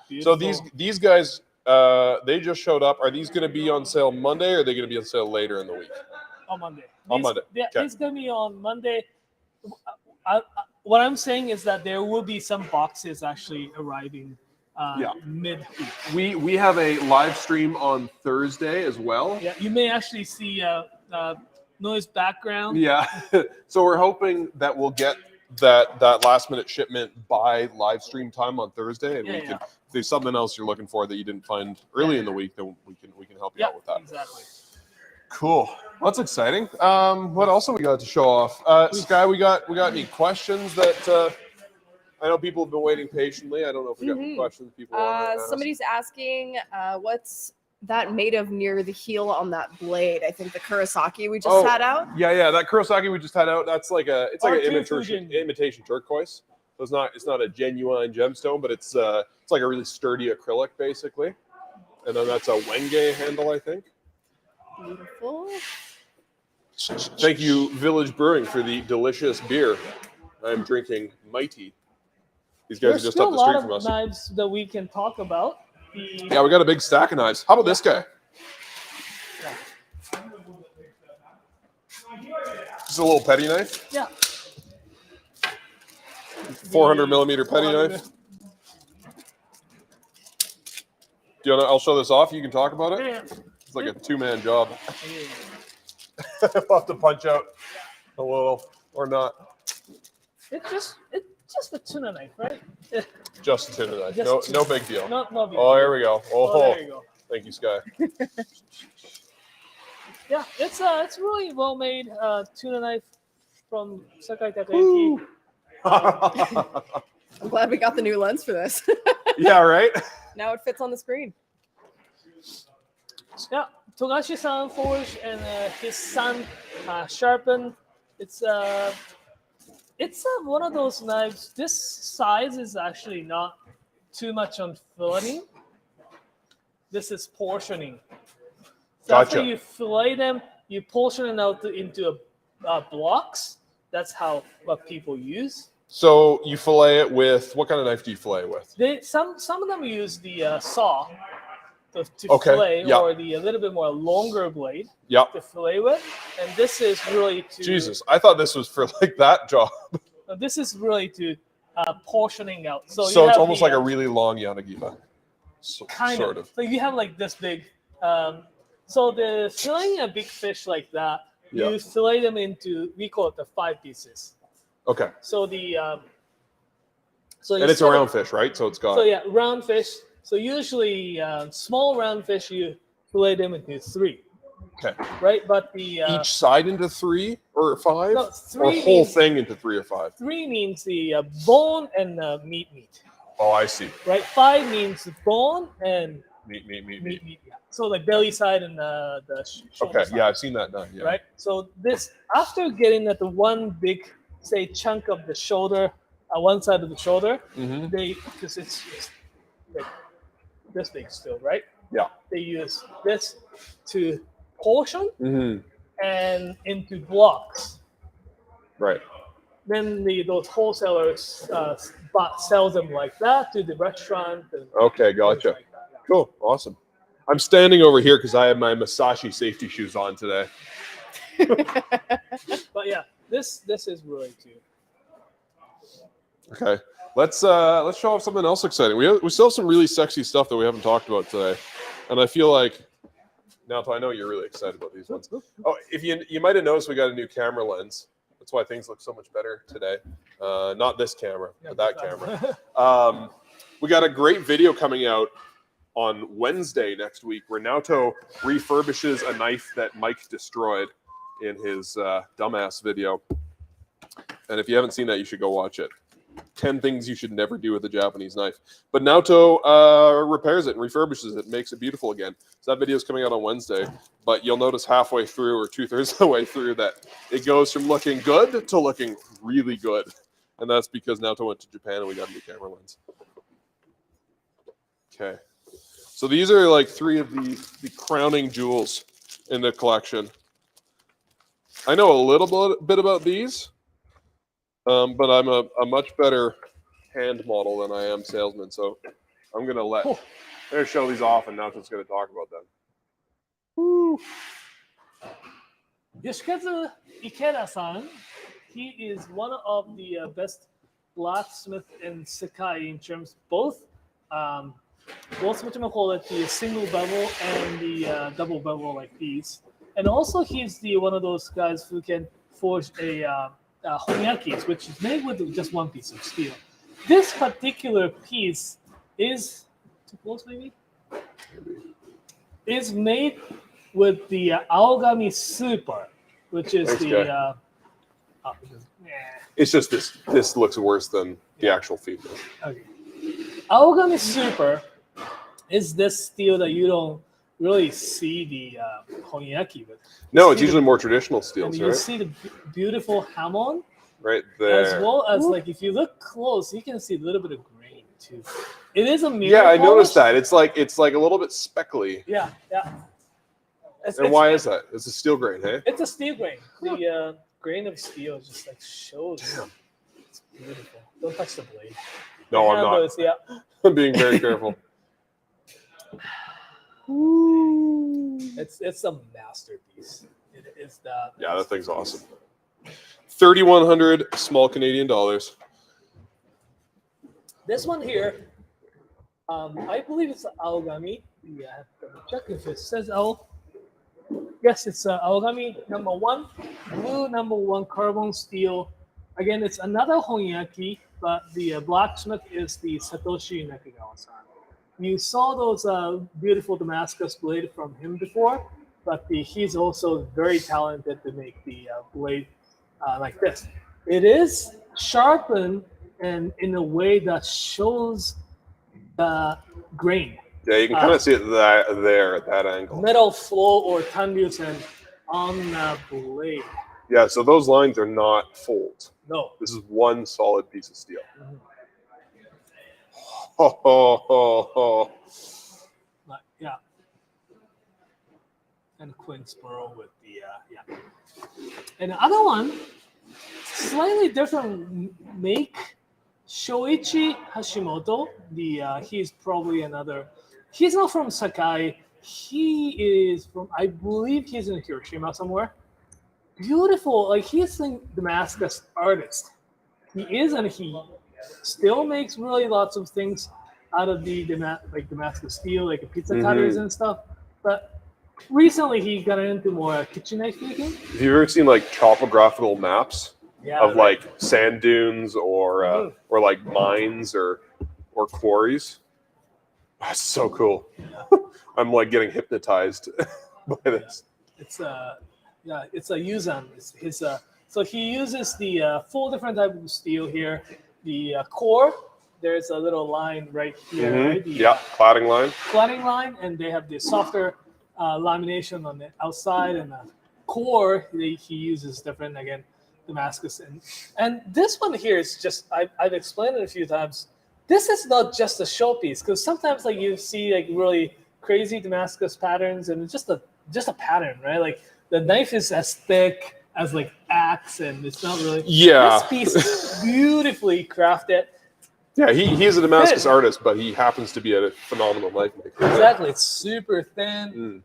thing. So Beautiful. these guys, they just showed up. Are these going to be on sale Monday, or are they going to be on sale later in the week? On Monday. On Monday. Yeah, Okay. it's gonna be on Monday. What I'm saying is that there will be some boxes actually arriving mid-week. We have a live stream on Thursday as well. Yeah, you may actually see noise background. Yeah. So we're hoping that we'll get that last minute shipment by live stream time on Thursday, and Yeah, we yeah. can. If there's something else you're looking for that you didn't find early in the week, then we can help you out with that. Exactly. Cool. Well, that's exciting. What else have we got to show off? Sky, we got any questions that I know people have been waiting patiently. I don't know if we got any questions people want to ask. Somebody's asking, what's that made of near the heel on that blade? I think the Kurosaki we just had out. Yeah, that Kurosaki we just had out. That's like an Artisan fusion. imitation turquoise. So it's not a genuine gemstone, but it's like a really sturdy acrylic basically. And then that's a Wenge handle, I think. Beautiful. Thank you, Village Brewing, for the delicious beer. I'm drinking Mighty. These guys There's are just still up a the lot street of from us. knives that we can talk about. Yeah, we got a big stack of knives. How about this guy? Just a little petty knife. Yeah. 400 millimeter petty 400 knife. Do you want to? I'll show this off. You can talk about it. Yeah. It's like a two-man job. Yeah. I'll have to punch out a little or not. It's just a tuna knife, right? Just a tuna knife. Just No big deal. No big Oh, deal. here we go. Oh, there you go. Thank you, Sky. Yeah, it's really well made tuna knife from Sakai Takayuki. I'm glad we got the new lens for this. Yeah, right? Now it fits on the screen. Yeah, Togashi-san forged and his son sharpened. It's one of those knives. This size is actually not too much on filleting. This is portioning. So Gotcha. after you fillet them, you portion it out into blocks. That's what people use. So you fillet it with, what kind of knife do you fillet with? Some of them use the saw to Okay, fillet, yeah. or a little bit more longer blade Yep. to fillet with. And this is really to Jesus, I thought this was for like that job. This is really to portioning out. So, So you it's have almost the, like a really long Yanagiba. kind sort of. So you have like this big. So the filleting a big fish like that, Yeah. you fillet them into, we call it the 5 pieces. Okay. So the so And it's a round fish, right? So it's got. So yeah, round fish. So usually small round fish, you fillet them into 3. Okay. Right, but the Each side into 3 or 5? no, Or 3 whole means, thing into 3 or 5? 3 means the bone and meat. Oh, I see. Right, 5 means bone and Meat. meat. Yeah. So like belly side and the shoulder Okay, side, yeah, I've seen that done. Yeah. right? So this, after getting at the one big, say, chunk of the shoulder, one side of the shoulder, Mm-hmm. because it's like this big still, right? Yeah. They use this to portion Mm-hmm. and into blocks. Right. Then those wholesalers sell them like that to the restaurant. And Okay, things gotcha. like that, yeah. Cool. Awesome. I'm standing over here because I have my Musashi safety shoes on today. But yeah, this is really cute. Okay. Let's show off something else exciting. We still have some really sexy stuff that we haven't talked about today. And I feel like Naoto, I know you're really excited about these ones. Oh, if you might have noticed we got a new camera lens. That's why things look so much better today. Not this camera, but that camera. We got a great video coming out on Wednesday next week where Naoto refurbishes a knife that Mike destroyed in his dumbass video. And if you haven't seen that, you should go watch it. 10 things you should never do with a Japanese knife. But Naoto repairs it and refurbishes it, makes it beautiful again. So that video is coming out on Wednesday. But you'll notice halfway through or 2/3 of the way through that it goes from looking good to looking really good. And that's because Naoto went to Japan and we got a new camera lens. Okay. So these are like 3 of the crowning jewels in the collection. I know a little bit about these. But I'm a much better hand model than I am salesman, so I'm gonna let her show these off, and now just gonna talk about them. Woo. Yoshikazu Ikeda-san, he is one of the best blacksmith in Sakai in terms both what you call it, the single bevel and the double bevel like these, and also he's one of those guys who can forge a honyakis, which is made with just one piece of steel. This particular piece is too close, maybe. Is made with the Aogami Super, which is It's just this looks worse than the actual female. Okay. Aogami Super is this steel that you don't really see the honyaki with. No, it's usually more traditional steels, you right? see the beautiful hamon Right there. as well as like if you look close, you can see a little bit of grain too. It is a mirror. Yeah, I polish. noticed that. It's like a little bit speckly. Yeah. And why is that? It's a steel grain, hey? It's a steel grain. The grain of steel just like shows. Damn. It's beautiful. Don't touch the blade. No, I'm not. Those, yeah. I'm being very careful. It's a masterpiece. It is that. Yeah, that thing's awesome. 3,100 small Canadian dollars. This one here, I believe it's Aogami. Yeah, I have to check if it says Ao. Yes, it's Aogami #1, blue #1 carbon steel. Again, it's another honyaki, but the blacksmith is the Satoshi Nakagawa-san. You saw those beautiful Damascus blade from him before, but he's also very talented to make the blade like this. It is sharpened and in a way that shows the grain. Yeah, you can kind of see it there at that angle. Metal flow or translucent on the blade. Yeah, so those lines are not folds. No. This is one solid piece of steel. Mm-hmm. Ho, ho, ho, ho. But, yeah. And Queensboro with the, yeah. And the other one, slightly different make, Shoichi Hashimoto. He's probably another, he's not from Sakai. He is from, I believe he's in Hiroshima somewhere. Beautiful, like he's a Damascus artist. He is, and he still makes really lots of things out of the Damascus steel, like pizza cutters and stuff. But recently he got into more kitchen knife making. Have you ever seen like topographical maps of like sand dunes or like mines or quarries? That's so cool. Yeah. I'm like getting hypnotized by this. It's a Yuzan. So he uses the 4 different types of steel here. The core, there's a little line right here. Right? Cladding line. Cladding line, and they have the softer lamination on the outside, and the core he uses different again, Damascus. And this one here is just I've explained it a few times. This is not just a showpiece, because sometimes like you see like really crazy Damascus patterns, and it's just a pattern, right? Like the knife is as thick as like axe, and it's not really. Yeah. This piece is beautifully crafted. Yeah, he is a Damascus artist, but he happens to be a phenomenal knife maker. Exactly, it's super thin.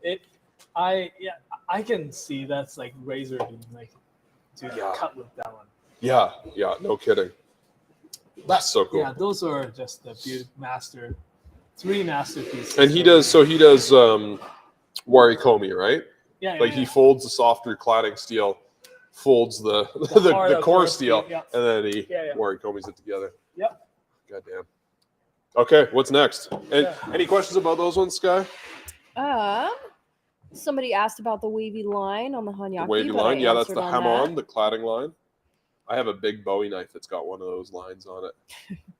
I can see that's like razor beam, like to cut with that one. Yeah, no kidding. That's so cool. Yeah, those are just the beautiful three masterpieces. And he does warikomi, right? Yeah, like he folds the softer cladding steel, folds the core steel, and then he warikomis it together. Yep. Goddamn. Okay, what's next? And any questions about those ones, Sky? Somebody asked about the wavy line on the Hanyaki. The wavy line, yeah, that's the hamon, the cladding line. I have a big Bowie knife that's got one of those lines on it.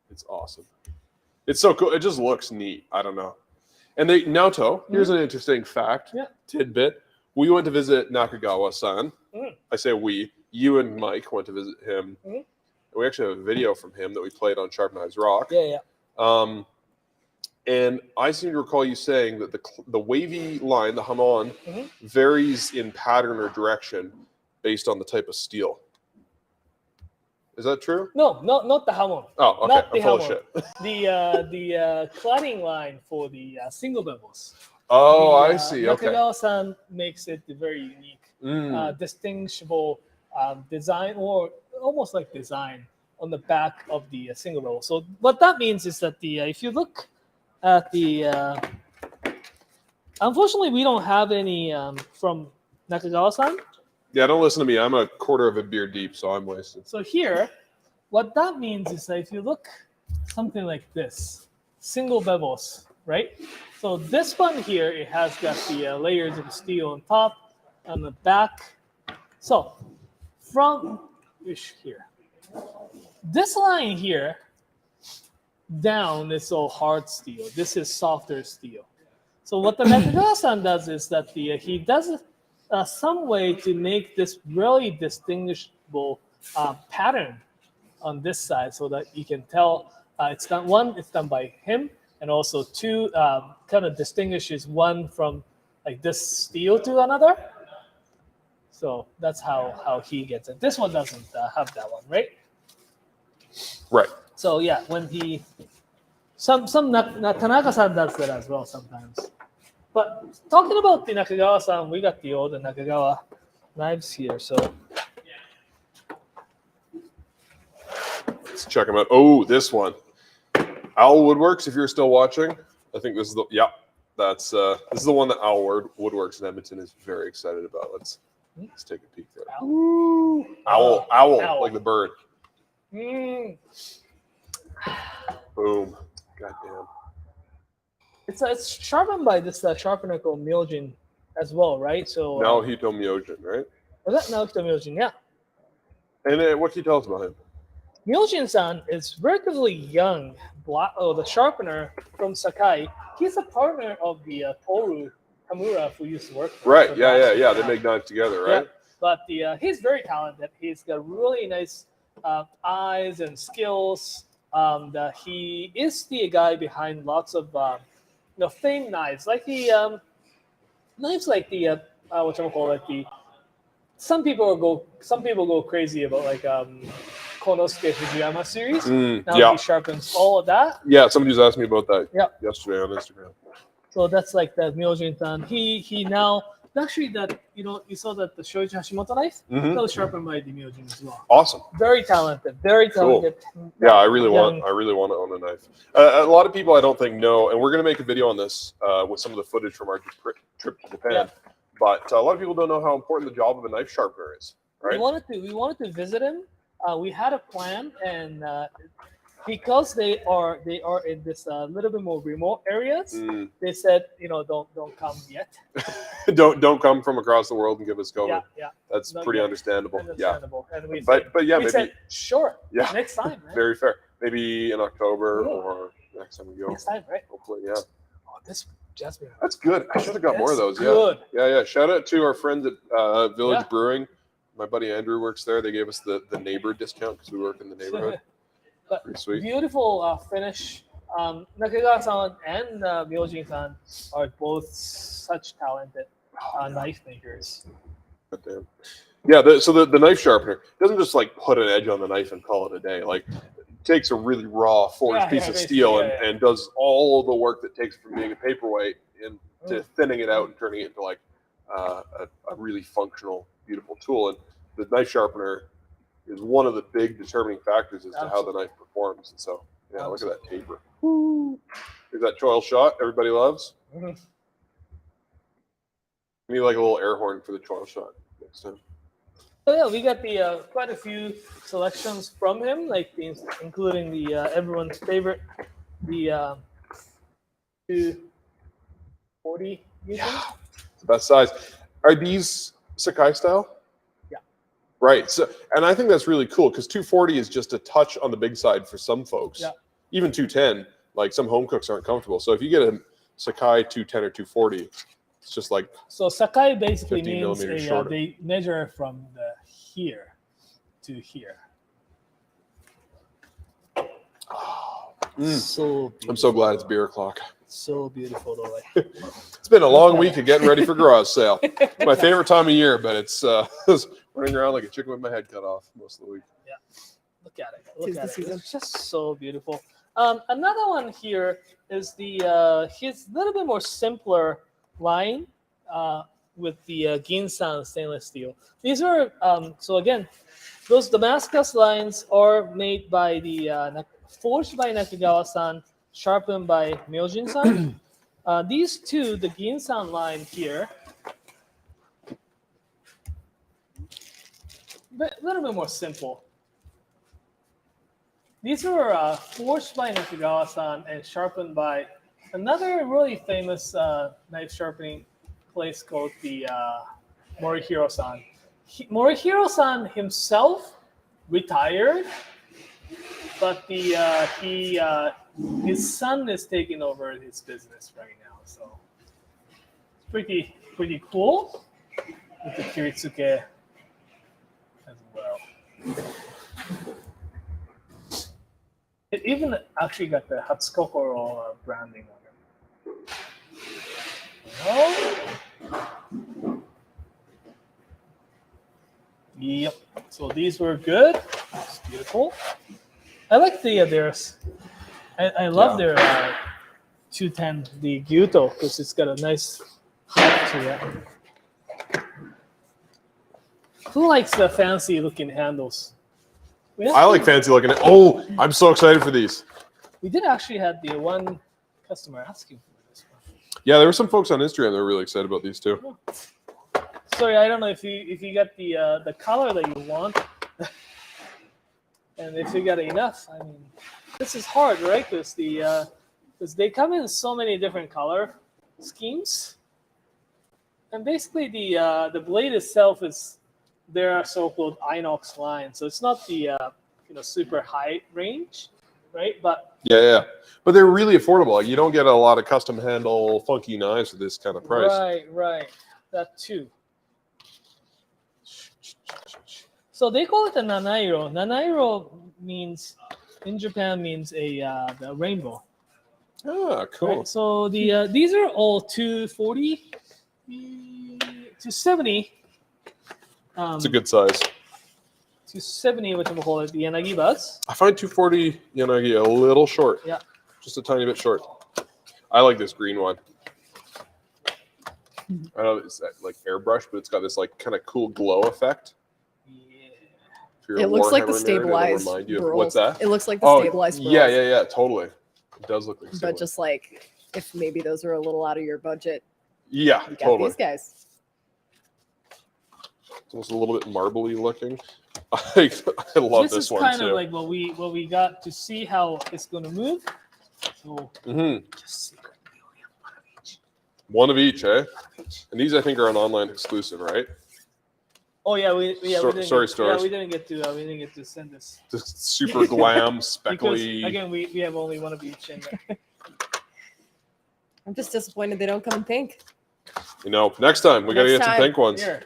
It's awesome. It's so cool. It just looks neat. I don't know. And Naoto, here's an interesting fact, tidbit. We went to visit Nakagawa-san. I say we. You and Mike went to visit him. We actually have a video from him that we played on Sharp Knives Rock. And I seem to recall you saying that the wavy line, the hamon, varies in pattern or direction based on the type of steel. Is that true? No, not the hamon. Oh, okay. I'm full of shit. The cladding line for the single bevels. Oh, I see. Okay. Nakagawa-san makes it a very unique, distinguishable design, or almost like design on the back of the single bevel. So what that means is that if you look at unfortunately we don't have any from Nakagawa-san. Yeah, don't listen to me. I'm a quarter of a beer deep, so I'm wasted. So here, what that means is that if you look something like this, single bevels, right? So this one here, it has got the layers of steel on top, on the back. So from here, this line here down is all hard steel. This is softer steel. So what the Nakagawa-san does is that he does some way to make this really distinguishable pattern on this side, so that you can tell it's done by him, and also two, kind of distinguishes one from like this steel to another. So that's how he gets it. This one doesn't have that one, right? Right. So yeah, when Tanaka-san does that as well sometimes. But talking about the Nakagawa-san, we got the old Nakagawa knives here. So let's check them out. Oh, this one, Owl Woodworks. If you're still watching, I think this is this is the one that Owl Woodworks in Edmonton is very excited about. Let's take a peek there. Owl, like the bird. Boom. Goddamn. It's sharpened by this sharpener called Myojin as well, right? So Naoto Myojin, right? Was that Naoto Myojin? Yeah. And what can you tell us about him? Myojin-san is relatively young. The sharpener from Sakai. He's a partner of the Toru Tamura who used to work for Right. Yeah. They make knives together, right? Yeah. But he's very talented. He's got really nice eyes and skills. He is the guy behind lots of famed knives, like the knives like the some people go crazy about like Konosuke Fujiyama series. He sharpens all of that. Yeah, somebody was asking me about that yesterday on Instagram. So that's like the Myojin-san. He now actually that you saw that the Shoichi Hashimoto knife that was sharpened by the Myojin as well. Awesome. Very talented. Very talented. Cool. Yeah, I really want to own a knife. A lot of people I don't think know, and we're going to make a video on this with some of the footage from our trip to Japan. Yeah. But a lot of people don't know how important the job of a knife sharpener is. Right? We wanted to visit him. We had a plan, and because they are in this little bit more remote areas, they said don't come yet. don't come from across the world and give us COVID. Yeah. That's pretty understandable. Yeah. And we maybe said, sure. Yeah. Next time. Right? Very fair. Maybe in October or next time we go. Next time, right? Hopefully, yeah. Oh, this jasmine. That's good. I should have got more of those. Good. Yeah. Shout out to our friends at Village Brewing. My buddy Andrew works there. They gave us the neighbor discount because we work in the neighborhood. But pretty sweet. Beautiful finish. Nakagawa-san and Myojin-san are both such talented knife makers. God damn. Yeah, so the knife sharpener doesn't just like put an edge on the knife and call it a day. Like takes a really raw 4-inch piece of steel and does all the work that takes from being a paperweight into thinning it out and turning it into like a really functional, beautiful tool. And the knife sharpener is one of the big determining factors as to how the knife performs. And so, yeah, look at that taper. Here's that choil shot everybody loves. We need like a little air horn for the choil shot next time. So yeah, we got the quite a few selections from him, like including the everyone's favorite, the 240. Yeah, it's the best size. Are these Sakai style? Yeah. Right. So, and I think that's really cool because 240 is just a touch on the big side for some folks. Yeah. Even 210, like some home cooks aren't comfortable. So if you get a Sakai 210 or 240, it's just like. So Sakai basically means they measure from the here to here. Oh, so beautiful. I'm so glad it's beer o'clock. So beautiful though. It's been a long week of getting ready for garage sale. It's my favorite time of year, but it's running around like a chicken with my head cut off most of the week. Yeah, look at it. Look at it. It's just so beautiful. Another one here is the his little bit more simpler line with the Ginsan stainless steel. These are so again, those Damascus lines are made by the forged by Nakagawa-san, sharpened by Myojin-san. These two, the Ginsan line here, a little bit more simple. These were forged by Nakagawa-san and sharpened by another really famous knife sharpening place called the Morihiro-san. Morihiro-san himself retired, but his son is taking over his business right now. So it's pretty cool with the Kiritsuke as well. It even actually got the Hatsukokoro branding on it. Oh. Yep. So these were good. It's beautiful. I like theirs. I love their 210, the Gyuto, because it's got a nice height to it. Who likes the fancy looking handles? I like fancy looking. Oh, I'm so excited for these. We did actually have the one customer asking for this one. Yeah, there were some folks on Instagram that were really excited about these too. Sorry, I don't know if you got the color that you want, and if you got enough. I mean, this is hard, right? Because they come in so many different color schemes, and basically the blade itself is their so-called inox line, so it's not the super high range, right? But yeah, but they're really affordable. Like, you don't get a lot of custom handle funky knives at this kind of price. Right, that too. So they call it a nanairo. Nanairo means in Japan means the rainbow. Ah, cool. Right? So these are all 240 to 70. It's a good size. 270, which we'll call it the Yanagi bus. I find 240 Yanagi a little short. Yeah. Just a tiny bit short. I like this green one. I know it's like airbrush, but it's got this like kind of cool glow effect. It looks like the stabilized burl. What's that? It looks like the stabilized burl. Yeah, totally. It does look like But just like, if maybe those are a little out of your budget, yeah, you got totally. these guys. It's almost a little bit marbly looking. I love this one too. This is kind of like what we got to see how it's going to move. So just one of each, eh? And these I think are an online exclusive, right? Oh yeah, we didn't stores. Yeah, we didn't get to send this. The super glam, speckly. Because, again, we have only one of each in there. I'm just disappointed they don't come in pink. Next time we got to get some pink ones. Here.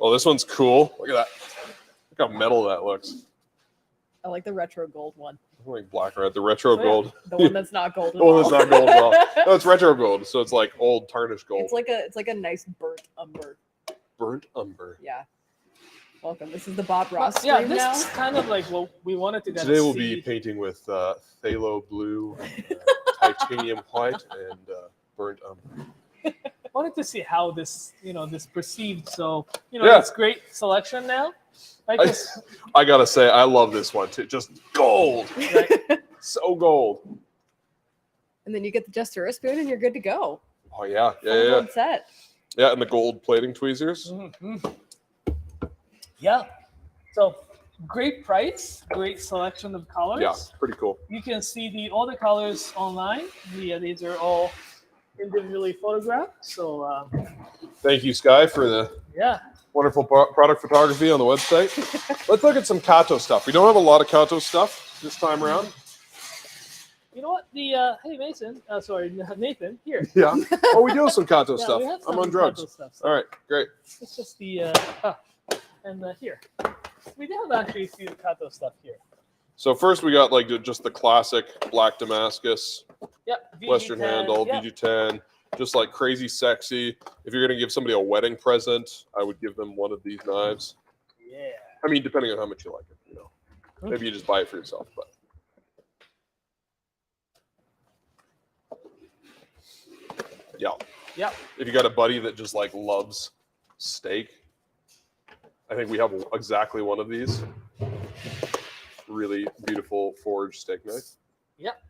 Oh, this one's cool. Look at that. Look how metal that looks. I like the retro gold one. I like black or red. The retro gold. The one that's not gold. The one that's not gold at all. No, it's retro gold, so it's like old tarnished gold. It's like a nice burnt umber. Burnt umber. Yeah. Welcome. This is the Bob Ross Yeah, stream this now. is kind of like what we wanted to get. Today we'll be painting with phthalo blue, titanium white, and burnt umber. Wanted to see how this, this perceived. So, Yeah. it's great selection now. I gotta say, I love this one too. Just gold, so gold. And then you get the Jester spoon and you're good to go. Oh yeah, Full gold set. yeah, and the gold plating tweezers. Mm-hmm. Yeah. So great price, great selection of colors. Yeah, pretty cool. You can see all the colors online. These are all individually photographed. So Thank you, Sky, for the wonderful product photography on the website. Let's look at some Kato stuff. We don't have a lot of Kato stuff this time around. you know what? Hey Mason, sorry Nathan, here. Yeah. Oh, we do have some Kato Yeah, stuff. we have I'm some on drugs. Kato stuff, so All right, great. it's just the here. We do have actually a few Kato stuff here. So first we got like just the classic black Damascus, Yep. Western VG10, handle, yep. VG10, just like crazy sexy. If you're gonna give somebody a wedding present, I would give them one of these knives. Yeah. I mean, depending on how much you like it, Maybe you just buy it for yourself, but. Yeah. Yep. If you got a buddy that just like loves steak, I think we have exactly one of these. Really beautiful forged steak knife. Yep.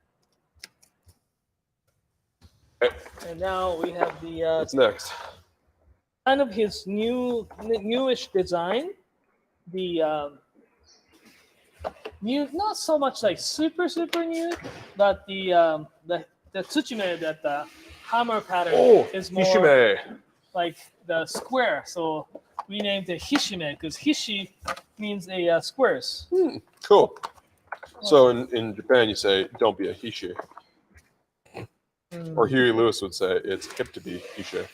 Okay. And now we have the What's next? kind of his newish design. The new, not so much like super new, but the tsuchime, that the hammer pattern is more Hishime. like the square. So we named it Hishime because Hishi means squares. Cool. So in Japan, you say, don't be a Hishi. Or Huey Lewis would say, it's hip to be Hishi.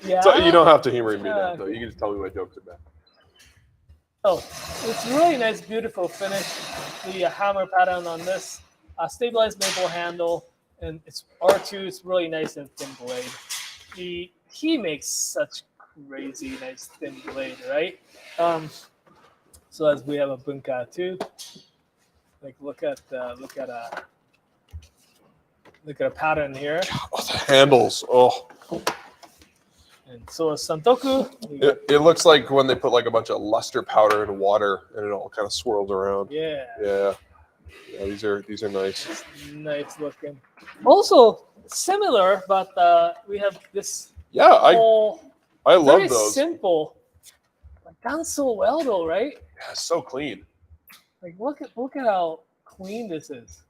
Yeah. So you don't have to humor me that, though. You can just tell me my jokes are bad. Oh, it's really nice, beautiful finish. The hammer pattern on this stabilized maple handle, and it's R2. It's really nice and thin blade. He makes such crazy nice thin blade, right? So as we have a bunka too. Like look at a pattern here. Oh, the handles. Oh. And so is Santoku. It looks like when they put like a bunch of luster powder in water and it all kind of swirls around. Yeah. Yeah. These are nice. It's nice looking. Also similar, but we have this. Yeah, whole I love very those. simple. Like done so well though, right? Yeah, so clean. Like look at how clean this is.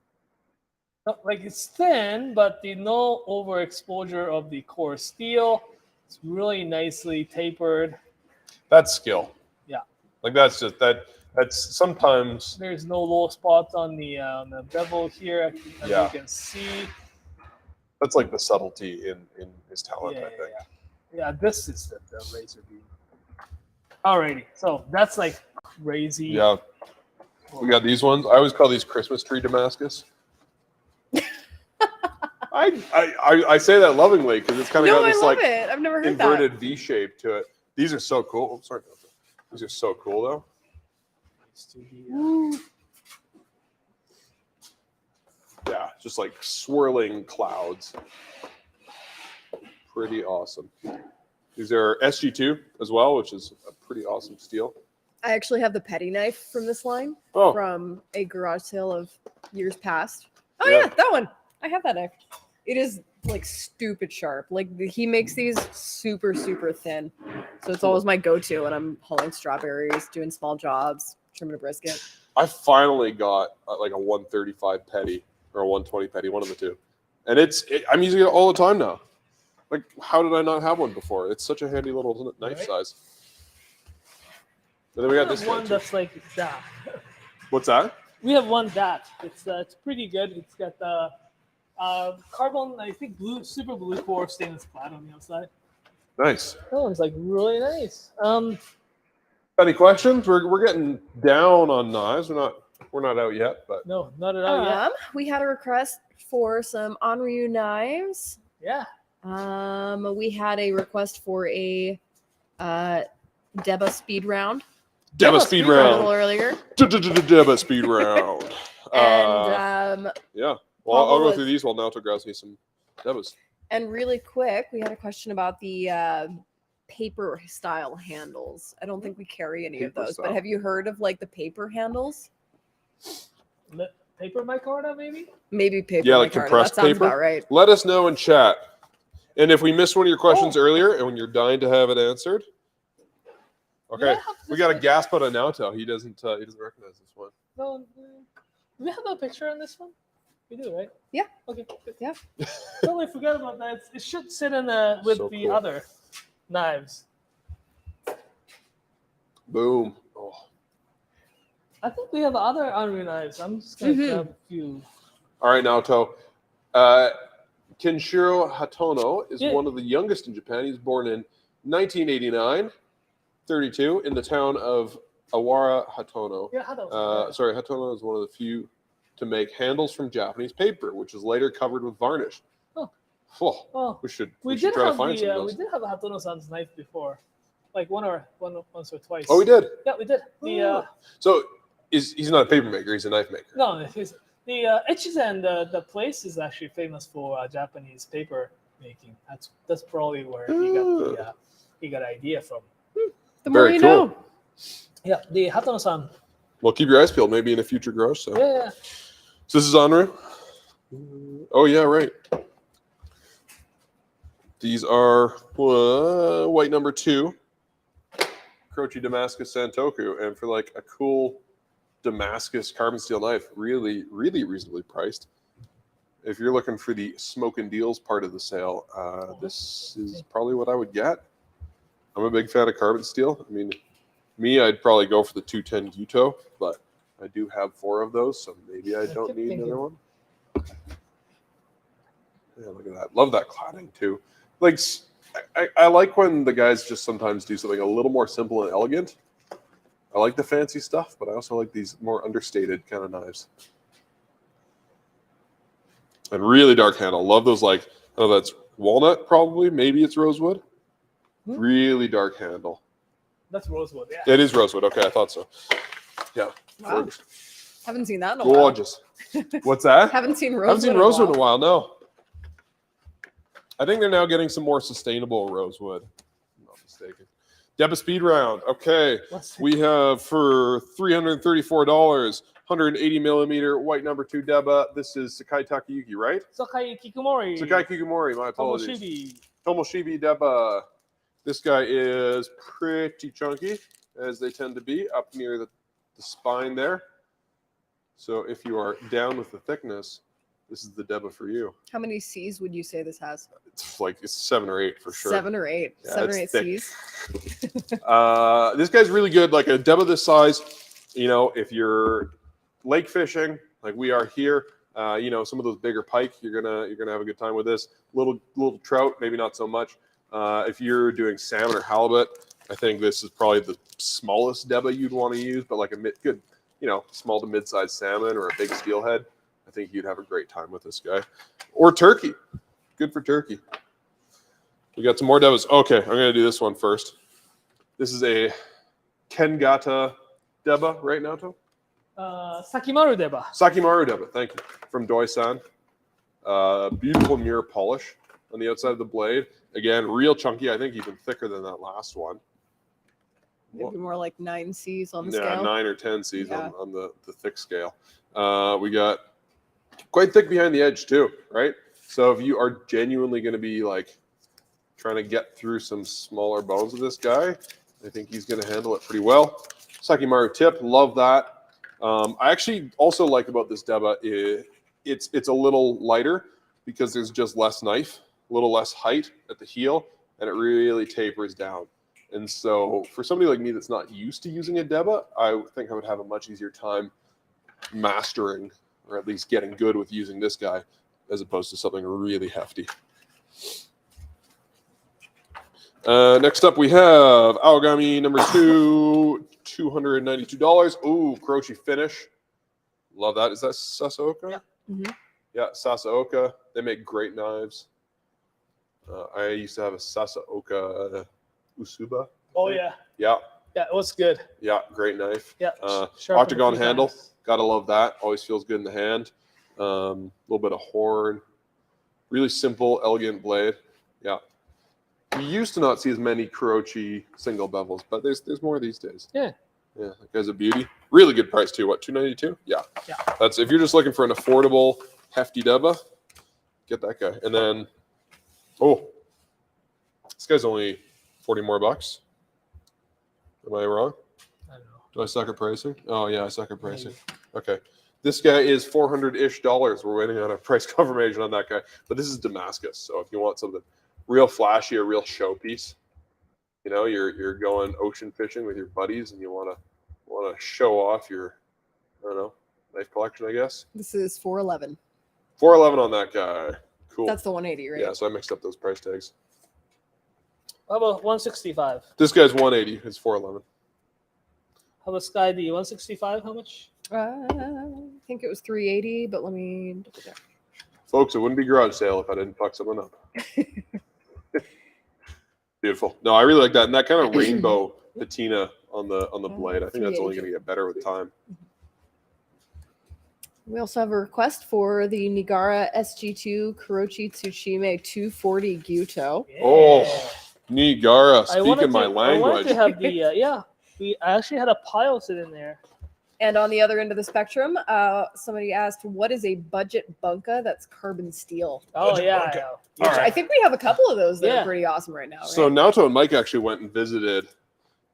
Like it's thin, but the no overexposure of the core steel. It's really nicely tapered. That's skill. Yeah. Like that's just that's sometimes. There's no low spots on the bevel here, as you can see. That's like the subtlety in his talent, I think. Yeah, this is the razor beam. Alrighty, so that's like crazy. Yeah. We got these ones. I always call these Christmas tree Damascus. I say that lovingly because it's kind of got this like it. I've never heard inverted V shape to it. These are so cool. Oh, sorry. These are so cool though. Yeah, just like swirling clouds. Pretty awesome. These are SG2 as well, which is a pretty awesome steel. I actually have the petty knife from this line from a garage sale of years past. Oh yeah, that one. I have that knife. It is like stupid sharp. Like he makes these super thin, so it's always my go-to when I'm hauling strawberries, doing small jobs, trimming a brisket. I finally got like a 135 petty or a 120 petty, one of the two, and I'm using it all the time now. Like, how did I not have one before? It's such a handy little knife size. And then we got this one that's like that. What's that? We have one that it's pretty good. It's got the carbon, I think super blue core stainless clad on the outside. Nice. That one's like really nice. Any questions? We're getting down on knives. We're not out yet, but no, not at all yet. We had a request for some Onryu knives. Yeah. We had a request for a Deba speed round Deba speed a little round. earlier. Deba speed round. And Yeah. Well, I'll go was- through these while Naoto grabs me some Debas. and really quick, we had a question about the paper style handles. I don't think we carry any of Paper those, style. but have you heard of like the paper handles? Paper micarta, maybe? Maybe paper. Yeah, like micarta. compressed That sounds paper. about right. Let us know in chat. And if we missed one of your questions earlier and when you're dying to have it answered, okay, Yeah, we got a gasp out of Naoto. He doesn't recognize this one. No, do we have a picture on this one? We do, right? Yeah. Okay. Good. Yeah. Totally forgot about that. It should sit in with So the cool. other knives. Boom. Oh. I think we have other Unreal knives. I'm just gonna grab a few. All right, Naoto. Kenshiro Hatono is Yeah. one of the youngest in Japan. He was born in 1989, 32, in the town of Awara, Hatono. Yeah, Hatono. Sorry, Hatono is one of the few to make handles from Japanese paper, which is later covered with varnish. Oh. Oh, we should we should did try to have find some of we those. did have a Hatono-san's knife before, like once or twice. Oh, we did. Yeah, we did. The So he's not a paper maker; he's a knife maker. no, the Echizen, the place is actually famous for Japanese paper making. That's probably where he got the idea from. The more Very you cool. know. Yeah, the Hatono-san. Well, keep your eyes peeled. Maybe in a future garage sale. Yeah. So this is Anru. Oh yeah, right. These are white number 2, Croce Damascus Santoku, and for like a cool Damascus carbon steel knife, really, really reasonably priced. If you're looking for the smoke and deals part of the sale, this is probably what I would get. I'm a big fan of carbon steel. I mean, I'd probably go for the 210 Guto, but I do have 4 of those, so maybe I don't need another one. Yeah, look at that. Love that cladding too. Like, I like when the guys just sometimes do something a little more simple and elegant. I like the fancy stuff, but I also like these more understated kind of knives. And really dark handle. Love those, like, oh, that's walnut probably. Maybe it's rosewood. Really dark handle. That's rosewood. Yeah. It is rosewood. Okay, I thought so. Yeah. Wow. Gorgeous. Haven't seen that in a while. Gorgeous. What's that? Haven't seen rosewood. Haven't seen rosewood in a while, no. I think they're now getting some more sustainable rosewood. If I'm not mistaken. Deba speed round. Okay. We have for $334, 180 millimeter white number 2 Deba. This is Sakai Takayuki, right? Sakai Kikumori. Sakai Kikumori, my apologies. Tomoshibi. Tomoshibi Deba. This guy is pretty chunky, as they tend to be, up near the spine there. So if you are down with the thickness, this is the Deba for you. How many C's would you say this has? It's 7 or 8 for sure. 7 or 8. Yeah, 7 or 8 it's thick. C's. This guy's really good. Like a Deba this size, you know, if you're lake fishing, like we are here, you know, some of those bigger pike, you're gonna have a good time with this. Little trout, maybe not so much. If you're doing salmon or halibut, I think this is probably the smallest Deba you'd want to use, but like a good, you know, small to mid-sized salmon or a big steelhead, I think you'd have a great time with this guy. Or turkey. Good for turkey. We got some more Debas. Okay, I'm going to do this one first. This is a Kengata Deba, right, Naoto? Sakimaru Deba. Sakimaru Deba, thank you. From Doi-san. Beautiful mirror polish on the outside of the blade. Again, real chunky. I think even thicker than that last one. Maybe more like 9 C's on the Yeah, scale. 9 or 10 C's Yeah. on the thick scale. We got quite thick behind the edge too, right? So if you are genuinely going to be like trying to get through some smaller bones of this guy, I think he's going to handle it pretty well. Sakimaru tip, love that. I actually also like about this Deba is it's a little lighter because there's just less knife, a little less height at the heel, and it really tapers down. And so for somebody like me that's not used to using a Deba, I think I would have a much easier time mastering or at least getting good with using this guy as opposed to something really hefty. Next up we have Aogami number 2, $292. Ooh, Croce finish. Love that. Is that Sasaoka? Yeah. Mm-hmm. Yeah, Sasaoka. They make great knives. I used to have a Sasaoka Usuba. Oh yeah, Yeah, yeah, it was good. yeah, great knife. Yeah, sharpened Octagon a few handle. times. Gotta love that. Always feels good in the hand. A little bit of horn. Really simple, elegant blade. Yeah. You used to not see as many Kurochi single bevels, but there's more these days. Yeah. Yeah, that guy's a beauty. Really good price too. What, $292? Yeah. Yeah. That's if you're just looking for an affordable, hefty Deba, get that guy. And then, this guy's only 40 more bucks. Am I wrong? I don't know. Do I suck at pricing? Oh yeah, I suck at pricing. Okay. This guy is $400-ish. We're waiting on a price confirmation on that guy. But this is Damascus. So if you want something real flashy, a real showpiece, you know, you're going ocean fishing with your buddies and you want to show off your, I don't know, knife collection, I guess. This is 411. 411 on that guy. Cool. That's the 180, right? Yeah, so I mixed up those price tags. How about 165? This guy's 180. It's 411. How about Sky D? 165? How much? I think it was 380, but let me double check. Folks, it wouldn't be garage sale if I didn't fuck something up. Beautiful. No, I really like that. And that kind of rainbow patina on the blade. I think that's only going to get better with time. We also have a request for the Nigara SG2 Kurochi Tsushime 240 Gyuto. Oh, Nigara, I wanted speaking my I wanted language. to have the I actually had a pile sitting there. And on the other end of the spectrum, somebody asked, what is a budget bunka that's carbon steel? Oh Budget yeah, bunka. yeah. All right. I think we have a couple of those that Yeah. are pretty awesome right now. Right? So Naoto and Mike actually went and visited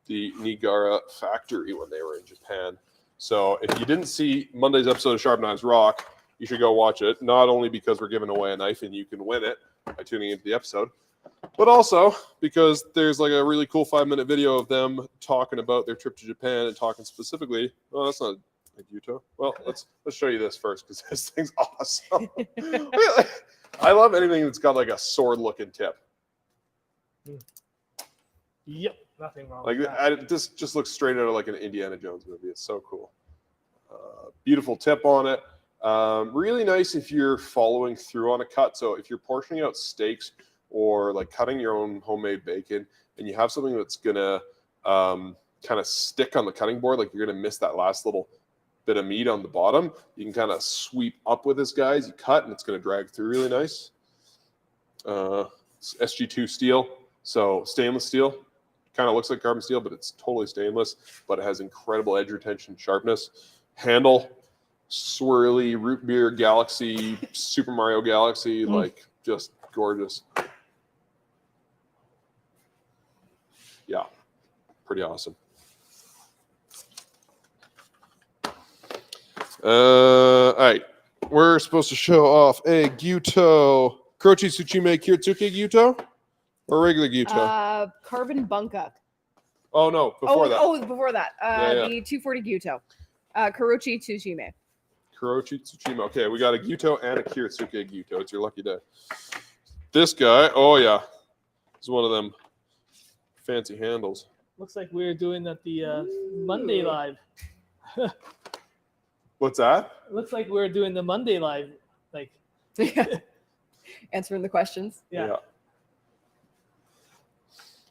the Nigara factory when they were in Japan. So if you didn't see Monday's episode of Sharp Knives Rock, you should go watch it. Not only because we're giving away a knife and you can win it by tuning into the episode, but also because there's like a really cool 5-minute video of them talking about their trip to Japan and talking specifically. Oh, that's not a Gyuto. Well, let's show you this first because this thing's awesome. Really? I love anything that's got like a sword-looking tip. Yep, nothing wrong. Like with that. this just looks straight out of like an Indiana Jones movie. It's so cool. Beautiful tip on it. Really nice if you're following through on a cut. So if you're portioning out steaks or like cutting your own homemade bacon and you have something that's gonna kind of stick on the cutting board, like you're gonna miss that last little bit of meat on the bottom, you can kind of sweep up with this guy as you cut and it's gonna drag through really nice. It's SG2 steel, so stainless steel. Kind of looks like carbon steel, but it's totally stainless, but it has incredible edge retention, sharpness. Handle, swirly, root beer galaxy, Super Mario Galaxy, like just gorgeous. Yeah, pretty awesome. All right, we're supposed to show off a Gyuto, Kurochi Tsushime Kiritsuke Gyuto, or regular Gyuto. Carbon bunka. Oh no, before that. Oh, before that. Yeah. The 240 Gyuto. Kurochi Tsushime. Kurochi Tsushima. Okay, we got a Gyuto and a Kiritsuke Gyuto. It's your lucky day. This guy, oh yeah, it's one of them fancy handles. Looks like we're doing at the Monday live. What's that? Looks like we're doing the Monday live. Like, Answering the questions. yeah.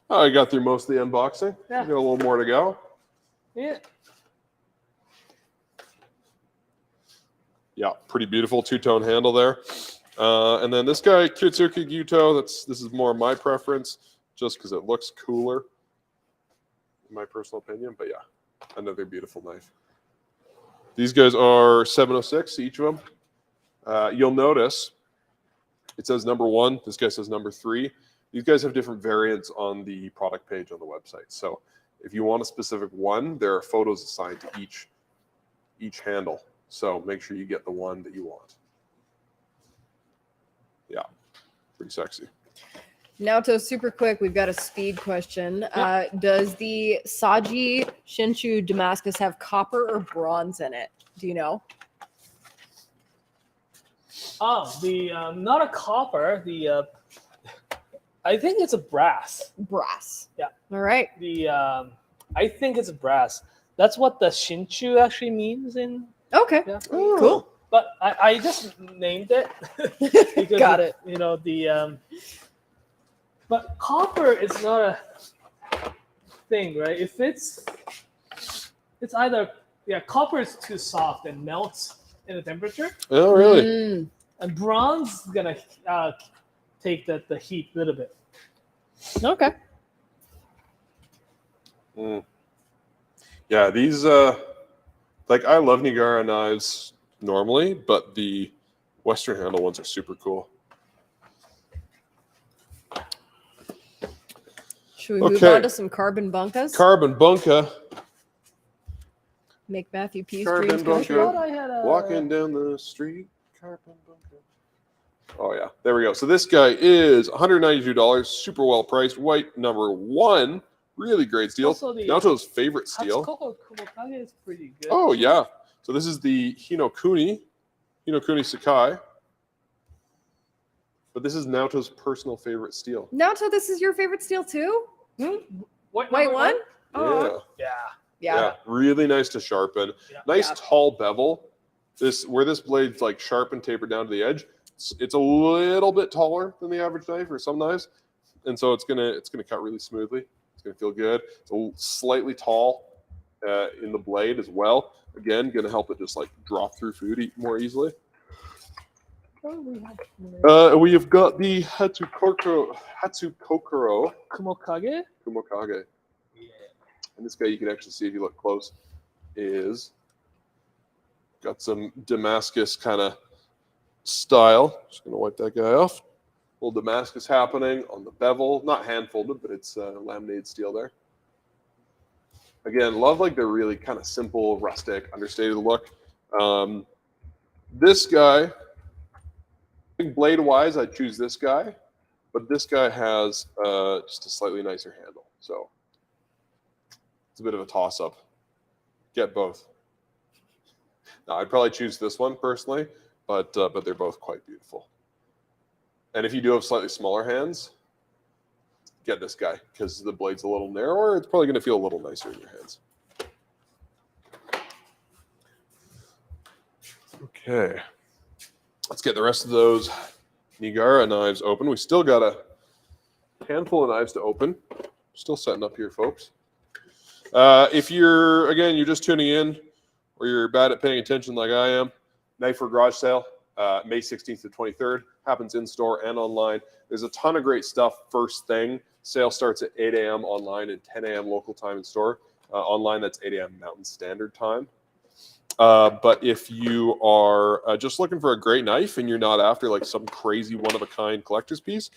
Oh, I got through most of the unboxing. Yeah. Got a little more to go. Yeah. Yeah, pretty beautiful two-tone handle there. And then this guy, Kiritsuke Gyuto, this is more my preference, just because it looks cooler, in my personal opinion. But yeah, another beautiful knife. These guys are 706 each of them. You'll notice it says number 1. This guy says number 3. These guys have different variants on the product page on the website. So if you want a specific one, there are photos assigned to each handle. So make sure you get the one that you want. Yeah, pretty sexy. Naoto, super quick, we've got a speed question. Does the Saji Shinshu Damascus have copper or bronze in it? Do you know? Oh, the not a copper. The I think it's a brass. Brass. Yeah. All right. The I think it's a brass. That's what the Shinshu actually means in. Okay. Yeah. Cool. But I just named it because Got it. You know the But copper is not a thing, right? If it's either copper is too soft and melts in the temperature, Oh, really? and bronze is gonna take the heat a little bit. Okay. Yeah, these like I love Nigara knives normally, but the Western handle ones are super cool. Should we move on to some carbon bunkas? Carbon bunka. Make Matthew P's Carbon dreams come bunker. true. I had a Walking down the street. Carbon bunka. Oh yeah, there we go. So this guy is $192, super well priced, white #1. Really great steel. Also the Naoto's favorite steel. Kumokage is pretty good. Oh yeah. So this is the Hinokuni Sakai. But this is Naoto's personal favorite steel. Naoto, this is your favorite steel too? White White number one? Yeah. Yeah. Yeah. Really nice to sharpen. Yeah. Nice Yeah. tall bevel. Where this blade's like sharp and tapered down to the edge. It's a little bit taller than the average knife or some knives, and so it's gonna cut really smoothly. It's gonna feel good. It's slightly tall in the blade as well. Again, gonna help it just like drop through food more easily. We have got the Hatsukokoro Kumokage. Kumokage. And this guy, you can actually see if you look close, is got some Damascus kind of style. Just gonna wipe that guy off. Little Damascus happening on the bevel, not hand folded, but it's laminated steel there. Again, love like the really kind of simple, rustic, understated look. This guy, I think blade wise, I'd choose this guy, but this guy has just a slightly nicer handle, so it's a bit of a toss up. Get both. Now, I'd probably choose this one personally, but they're both quite beautiful. And if you do have slightly smaller hands, get this guy because the blade's a little narrower. It's probably going to feel a little nicer in your hands. Okay, let's get the rest of those Nigara knives open. We still got a handful of knives to open. Still setting up here, folks. If you're just tuning in, or you're bad at paying attention like I am, Knifewear Garage Sale, May 16th to 23rd, happens in store and online. There's a ton of great stuff first thing. Sale starts at 8 a.m. online and 10 a.m. local time in store. Online, that's 8 a.m. Mountain Standard Time. But if you are just looking for a great knife and you're not after like some crazy one-of-a-kind collector's piece,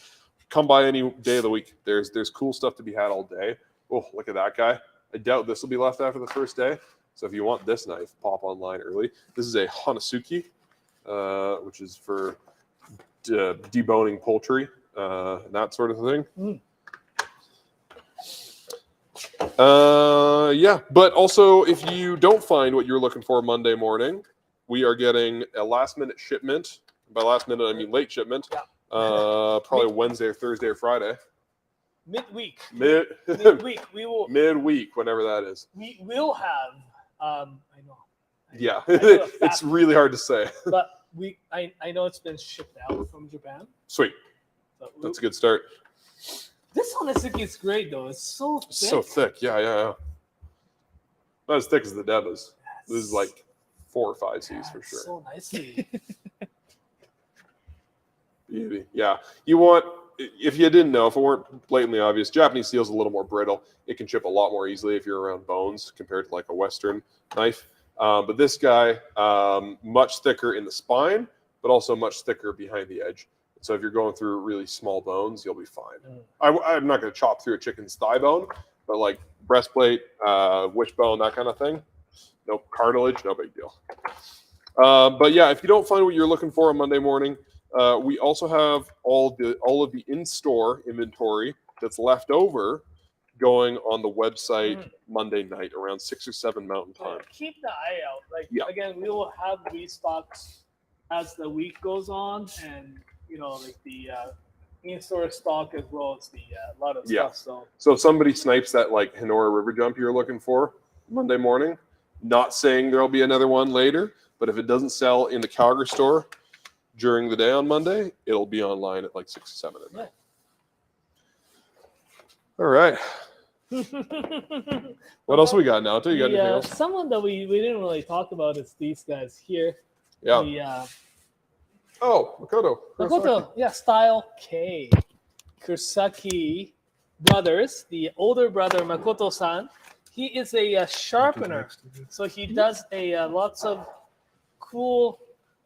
come by any day of the week. There's cool stuff to be had all day. Oh, look at that guy. I doubt this will be left after the first day. So if you want this knife, pop online early. This is a Hanasuki, which is for deboning poultry and that sort of thing. Yeah, but also if you don't find what you're looking for Monday morning, we are getting a last-minute shipment. By last minute, I mean late shipment. Yeah. Probably Wednesday or Thursday or Friday. Midweek. Midweek, We will. midweek, whenever that is. We will have. I know. Yeah, I know it's really hard to say. But I know it's been shipped out from Japan. Sweet, So that's a good start. This Hanasuki is great though. It's so thick. So thick, yeah. Not as thick as the Debas. This is like 4 or 5 Cs for sure. So nicely. Beauty. Yeah. You want, if you didn't know, if it weren't blatantly obvious, Japanese steel is a little more brittle. It can chip a lot more easily if you're around bones compared to like a Western knife. But this guy, much thicker in the spine, but also much thicker behind the edge. So if you're going through really small bones, you'll be fine. I'm not going to chop through a chicken's thigh bone, but like breastplate, wishbone, that kind of thing. No cartilage, no big deal. But yeah, if you don't find what you're looking for on Monday morning, we also have all of the in-store inventory that's left over going on the website Monday night around 6 or 7 Mountain Time. Keep the eye out. Like again, we will have restocks as the week goes on, and like the in-store stock as well as the lot of stuff. So if somebody snipes that like Hinora River Jump you're looking for Monday morning, not saying there'll be another one later, but if it doesn't sell in the Calgary store during the day on Monday, it'll be online at like 6 or 7 at night. All right. What else we got now? You got anything else? Someone that we didn't really talk about is these guys here. Yeah. The, Oh, Makoto. Makoto, yeah, Style K. Kurosaki brothers, the older brother Makoto-san, he is a sharpener. So he does lots of cool